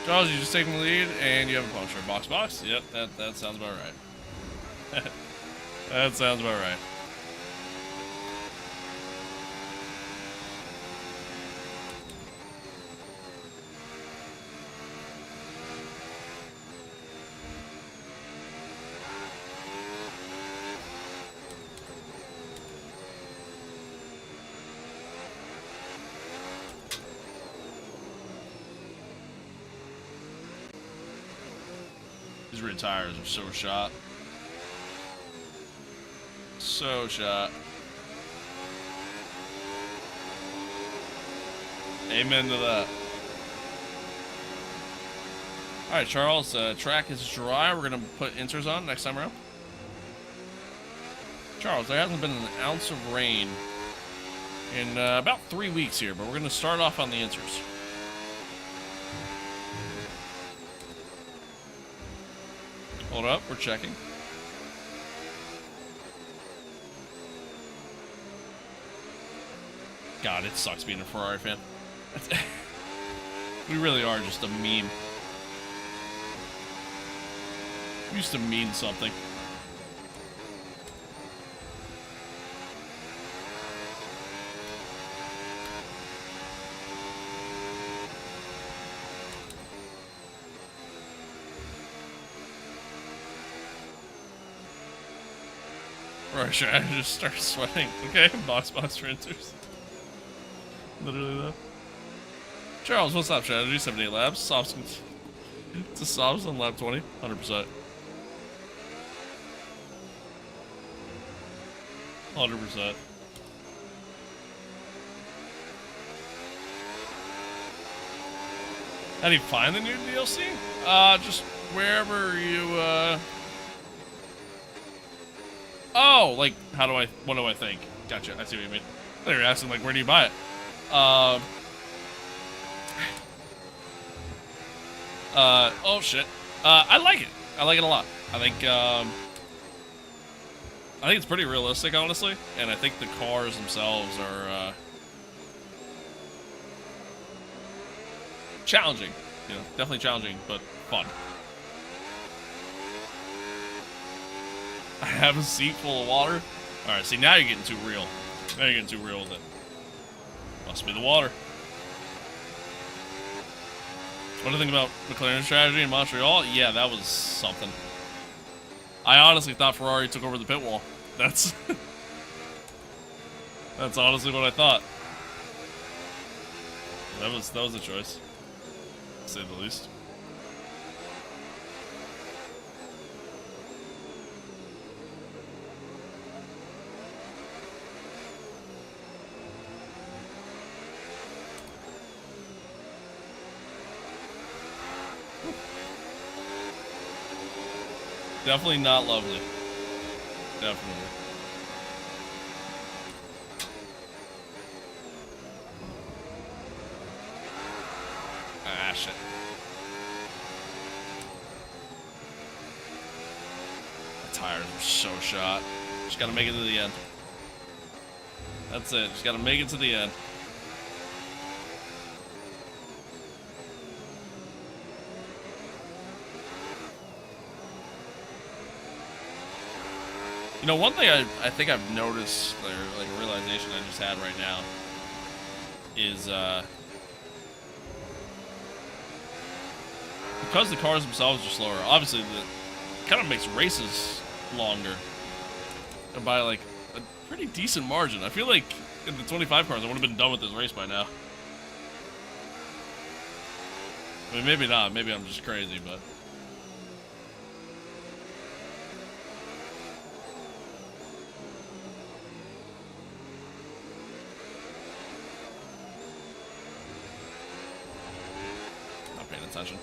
Charles, you just taking the lead, and you have a puncture. Box. Yep, that sounds about right. That sounds about right. These rear tires are so shot. So shot. Amen to that. Alright, Charles, track is dry. We're going to put inters on next time around. Charles, there hasn't been an ounce of rain in about 3 weeks here, but we're going to start off on the inters. Hold up, we're checking. God, it sucks being a Ferrari fan. We really are just a meme. We used to mean something. Right, sure, I just start sweating. Okay, box for inters. Literally though. Charles, what's up, strategy? 78 laps. Softs. It's a softs on lap 20. 100%. 100%. How do you find the new DLC? Just wherever you, Oh, like, what do I think? Gotcha, I see what you mean. I thought you were asking, like, where do you buy it? Oh shit. I like it. I like it a lot. I think it's pretty realistic, honestly, and I think the cars themselves are, challenging. You know, definitely challenging, but fun. I have a seat full of water. Alright, see, now you're getting too real. Now you're getting too real with it. Must be the water. What do you think about McLaren's strategy in Montreal? Yeah, that was something. I honestly thought Ferrari took over the pit wall. That's that's honestly what I thought. That was a choice, to say the least. Definitely not lovely. Definitely. Ah, shit. The tires are so shot. Just gotta make it to the end. That's it. Just gotta make it to the end. You know, one thing I think I've noticed, or like a realization I just had right now, is because the cars themselves are slower, obviously it kind of makes races longer, and by like a pretty decent margin. I feel like in the 25 cars I would have been done with this race by now. I mean, maybe not. Maybe I'm just crazy, but. Not paying attention.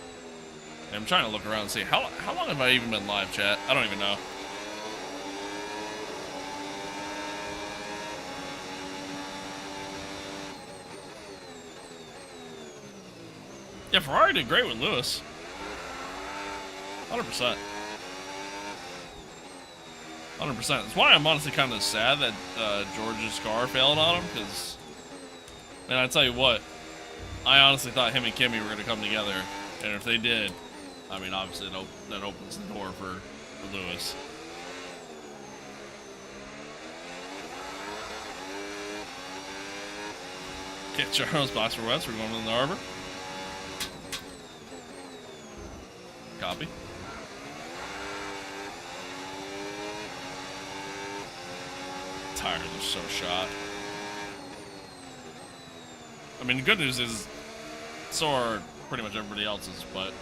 And I'm trying to look around and see how long have I even been live, chat? I don't even know. Yeah, Ferrari did great with Lewis. 100%. 100%. That's why I'm honestly kind of sad that George's car failed on him, because, man, I tell you what, I honestly thought him and Kimi were going to come together, and if they did, I mean, obviously that opens the door for Lewis. Okay, Charles, box for West, we're going to the Harbor. Copy. Tires are so shot. I mean, the good news is, so are pretty much everybody else's, but.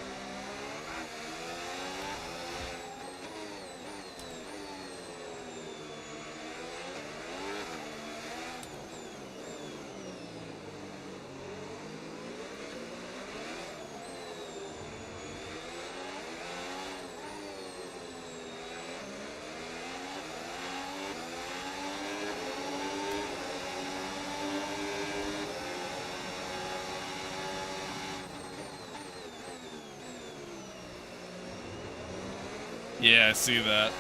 Yeah, I see that.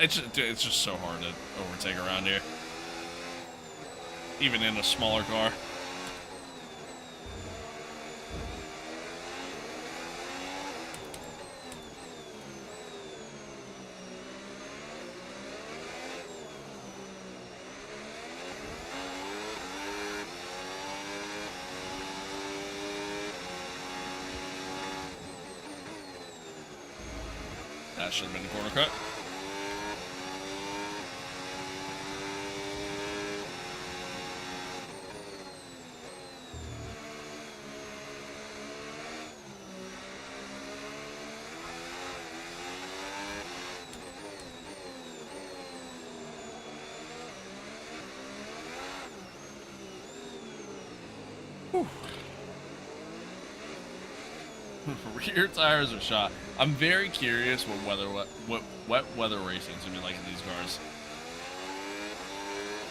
It's just so hard to overtake around here. Even in a smaller car. That should have been the corner cut. Whew. Rear tires are shot. I'm very curious what wet weather racing is gonna be like in these cars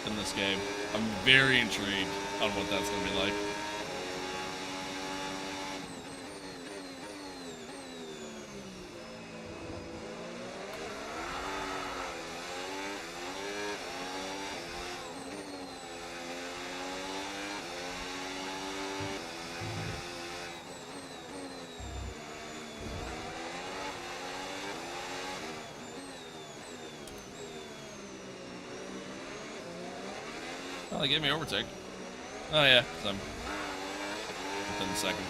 in this game. I'm very intrigued on what that's gonna be like. Well, they gave me overtake. Oh yeah, because I'm within the second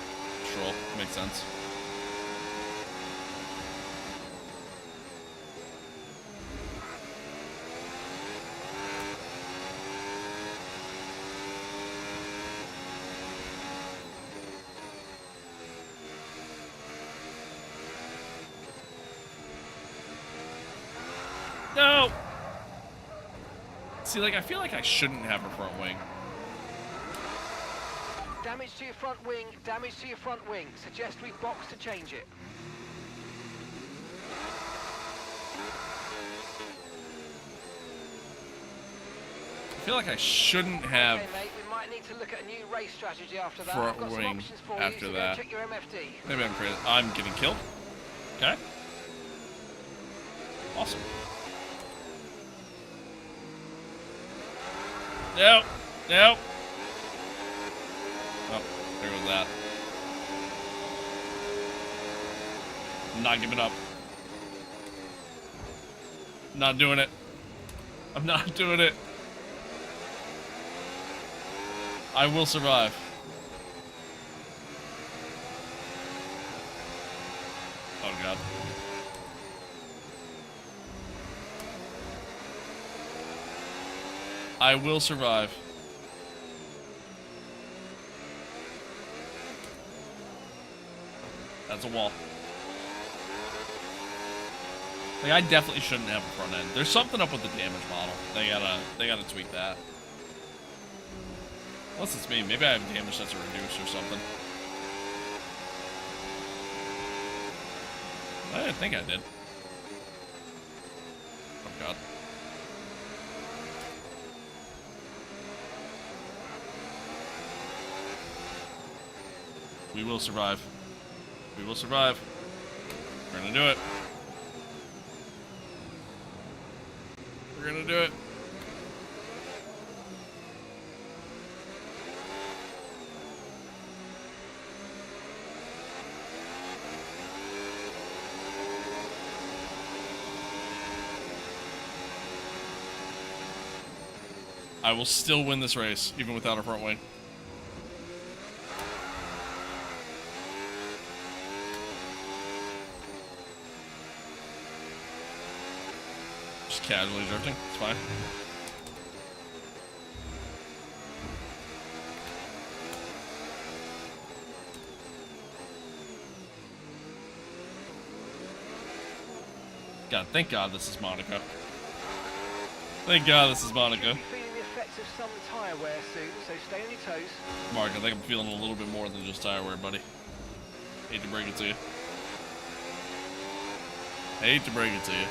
stroll. Makes sense. No! See, like, I feel like I shouldn't have a front wing. Damage to your front wing, damage to your front wing. Suggest we box to change it. I feel like I shouldn't have okay, mate, we might need to look at a new race strategy after that. front I've got some wing options for after you, so that. check your MFD. Maybe I'm crazy. I'm getting killed. Okay. Awesome. Nope. Nope. Oh, there goes that. I'm not giving up. Not doing it. I'm not doing it. I will survive. Oh, God. I will survive. That's a wall. Like, I definitely shouldn't have a front end. There's something up with the damage model. They gotta tweak that. Unless it's me. Maybe I have damage that's reduced or something. I didn't think I did. Oh, God. We will survive. We will survive. We're gonna do it. We're gonna do it. I will still win this race, even without a front wing. Just casually drifting, it's fine. God, thank God this is Monaco. Thank God this is Monaco. Of some tire wear soon, so stay on your toes. Mark, I think I'm feeling a little bit more than just tire wear, buddy. Hate to break it to you. Hate to break it to you.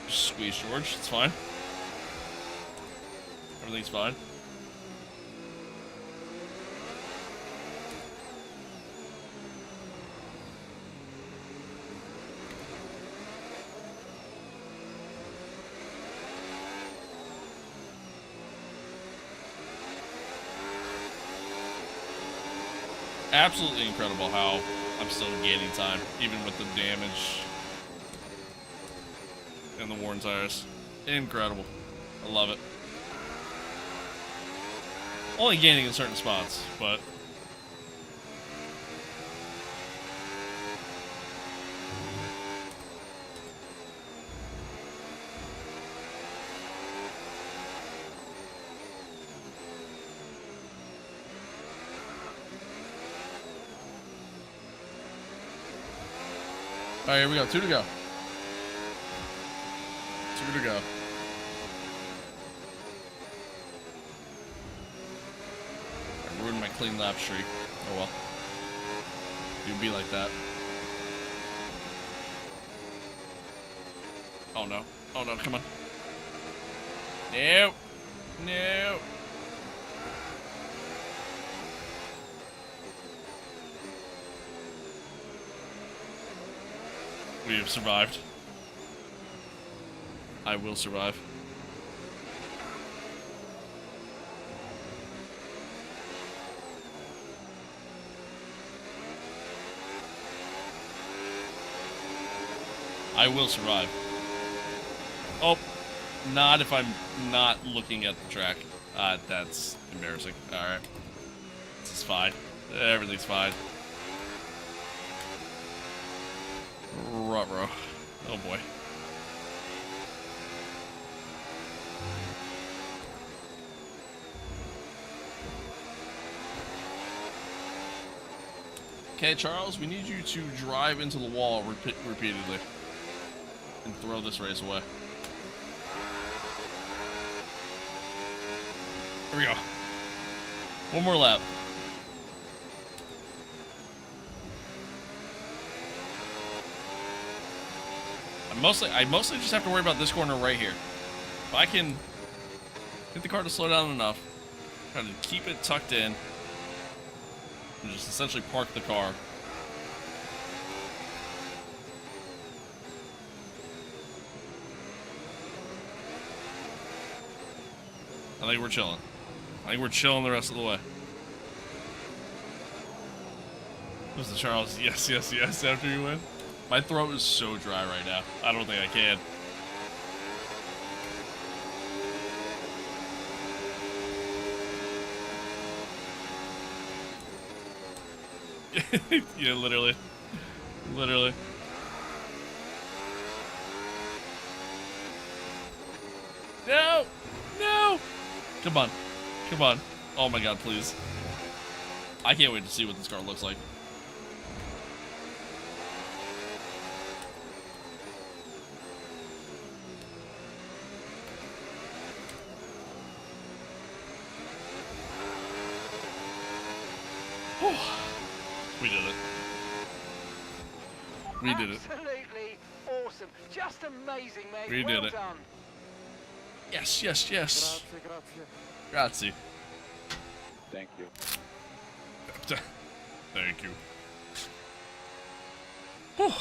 Just squeeze George, it's fine. Everything's fine. Absolutely incredible how I'm still gaining time, even with the damage and the worn tires. Incredible. I love it. Only gaining in certain spots, but all right, here we go. 2 to go. 2 to go. I ruined my clean lap streak. Oh well. You'd be like that. Oh no. Oh no, come on. No. No. We have survived. I will survive. I will survive. Oh, not if I'm not looking at the track. That's embarrassing. Alright. This is fine. Everything's fine. Ruh-roh. Oh boy. Okay, Charles, we need you to drive into the wall repeatedly and throw this race away. Here we go. One more lap. I mostly just have to worry about this corner right here. If I can get the car to slow down enough, kind of keep it tucked in, and just essentially park the car. I think we're chilling. I think we're chilling the rest of the way. Mr. Charles, yes, yes, yes, after you win. My throat is so dry right now. I don't think I can. Yeah, literally. Literally. No! No! Come on. Come on. Oh my god, please. I can't wait to see what this car looks like. We did it. We did it. Absolutely awesome. Just amazing, mate. We did it. Done. Yes, yes, yes. Grazie. Grazie. Thank you. Thank you. Whew.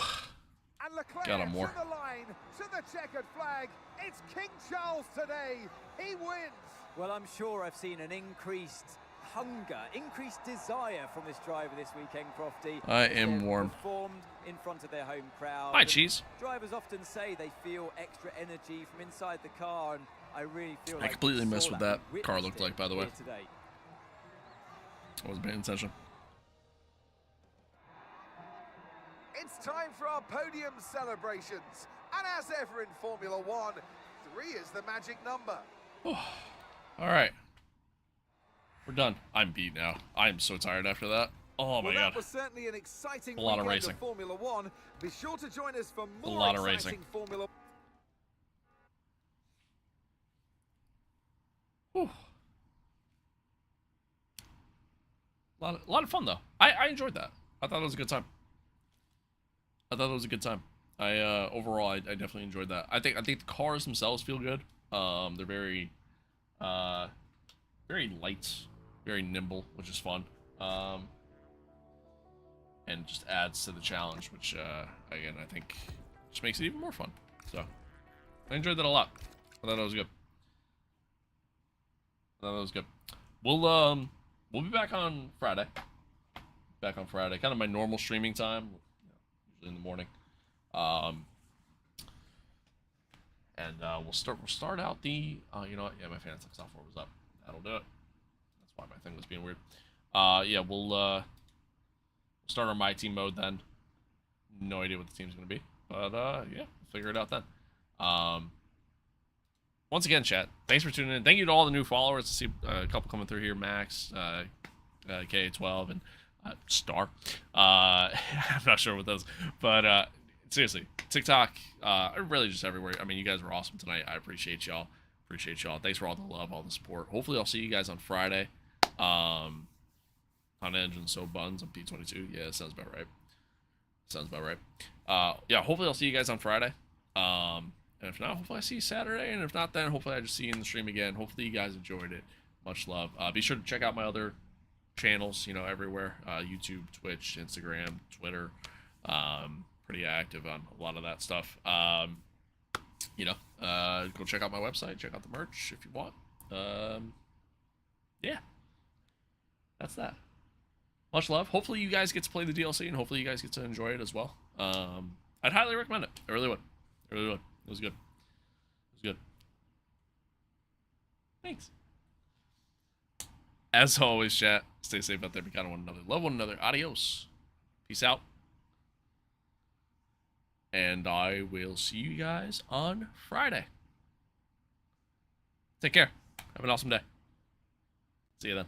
And Leclerc Got him more. to the line, to the checkered flag. It's King Charles today. He wins. Well, I'm sure I've seen an increased hunger, increased desire from this driver this weekend, Crofty. I am They've warm. Performed in front of their home crowd. Hi, And Cheese. drivers often say they feel extra energy from inside the car, and I really feel I like completely we saw missed what that we car witnessed looked like, by the way. here today. I wasn't paying attention. It's time for our podium celebrations. And as ever in Formula One, 3 is the magic number. All right. We're done. I'm beat now. I am so tired after that. Oh my Well, god. that was certainly an exciting A lot of weekend racing. Formula One. Be sure to join us for more lot of exciting racing. Formula. Whew. A lot of fun though. I enjoyed that. I thought it was a good time. Overall I definitely enjoyed that. I think the cars themselves feel good. They're very very light, very nimble, which is fun. And just adds to the challenge, which again I think just makes it even more fun. So I enjoyed that a lot. I thought that was good. We'll be back on Friday. Kind of my normal streaming time, usually in the morning. And we'll start out the you know what? Yeah, my Fanatec software was up. That'll do it. That's why my thing was being weird. Yeah, we'll start our My Team mode then. No idea what the team's gonna be, but yeah, we'll figure it out then. Once again, chat, thanks for tuning in. Thank you to all the new followers. I see a couple coming through here. Max, K12, and Star. I'm not sure what those, but seriously, TikTok, really just everywhere. I mean, you guys were awesome tonight. I appreciate y'all. Thanks for all the love, all the support. Hopefully, I'll see you guys on Friday. On Engine So Buns on P22. Yeah, that sounds about right. Yeah, hopefully I'll see you guys on Friday. And if not, hopefully I see you Saturday. And if not, then hopefully I just see you in the stream again. Hopefully you guys enjoyed it. Much love. Be sure to check out my other channels, you know, everywhere. YouTube, Twitch, Instagram, Twitter. Pretty active on a lot of that stuff. You know, go check out my website. Check out the merch if you want. Yeah. That's that. Much love. Hopefully you guys get to play the DLC, and hopefully you guys get to enjoy it as well. I'd highly recommend it. I really would. It was good. Thanks. As always, chat, stay safe out there. Be kind to one another. Love one another. Adios. Peace out. And I will see you guys on Friday. Take care. Have an awesome day. See you then.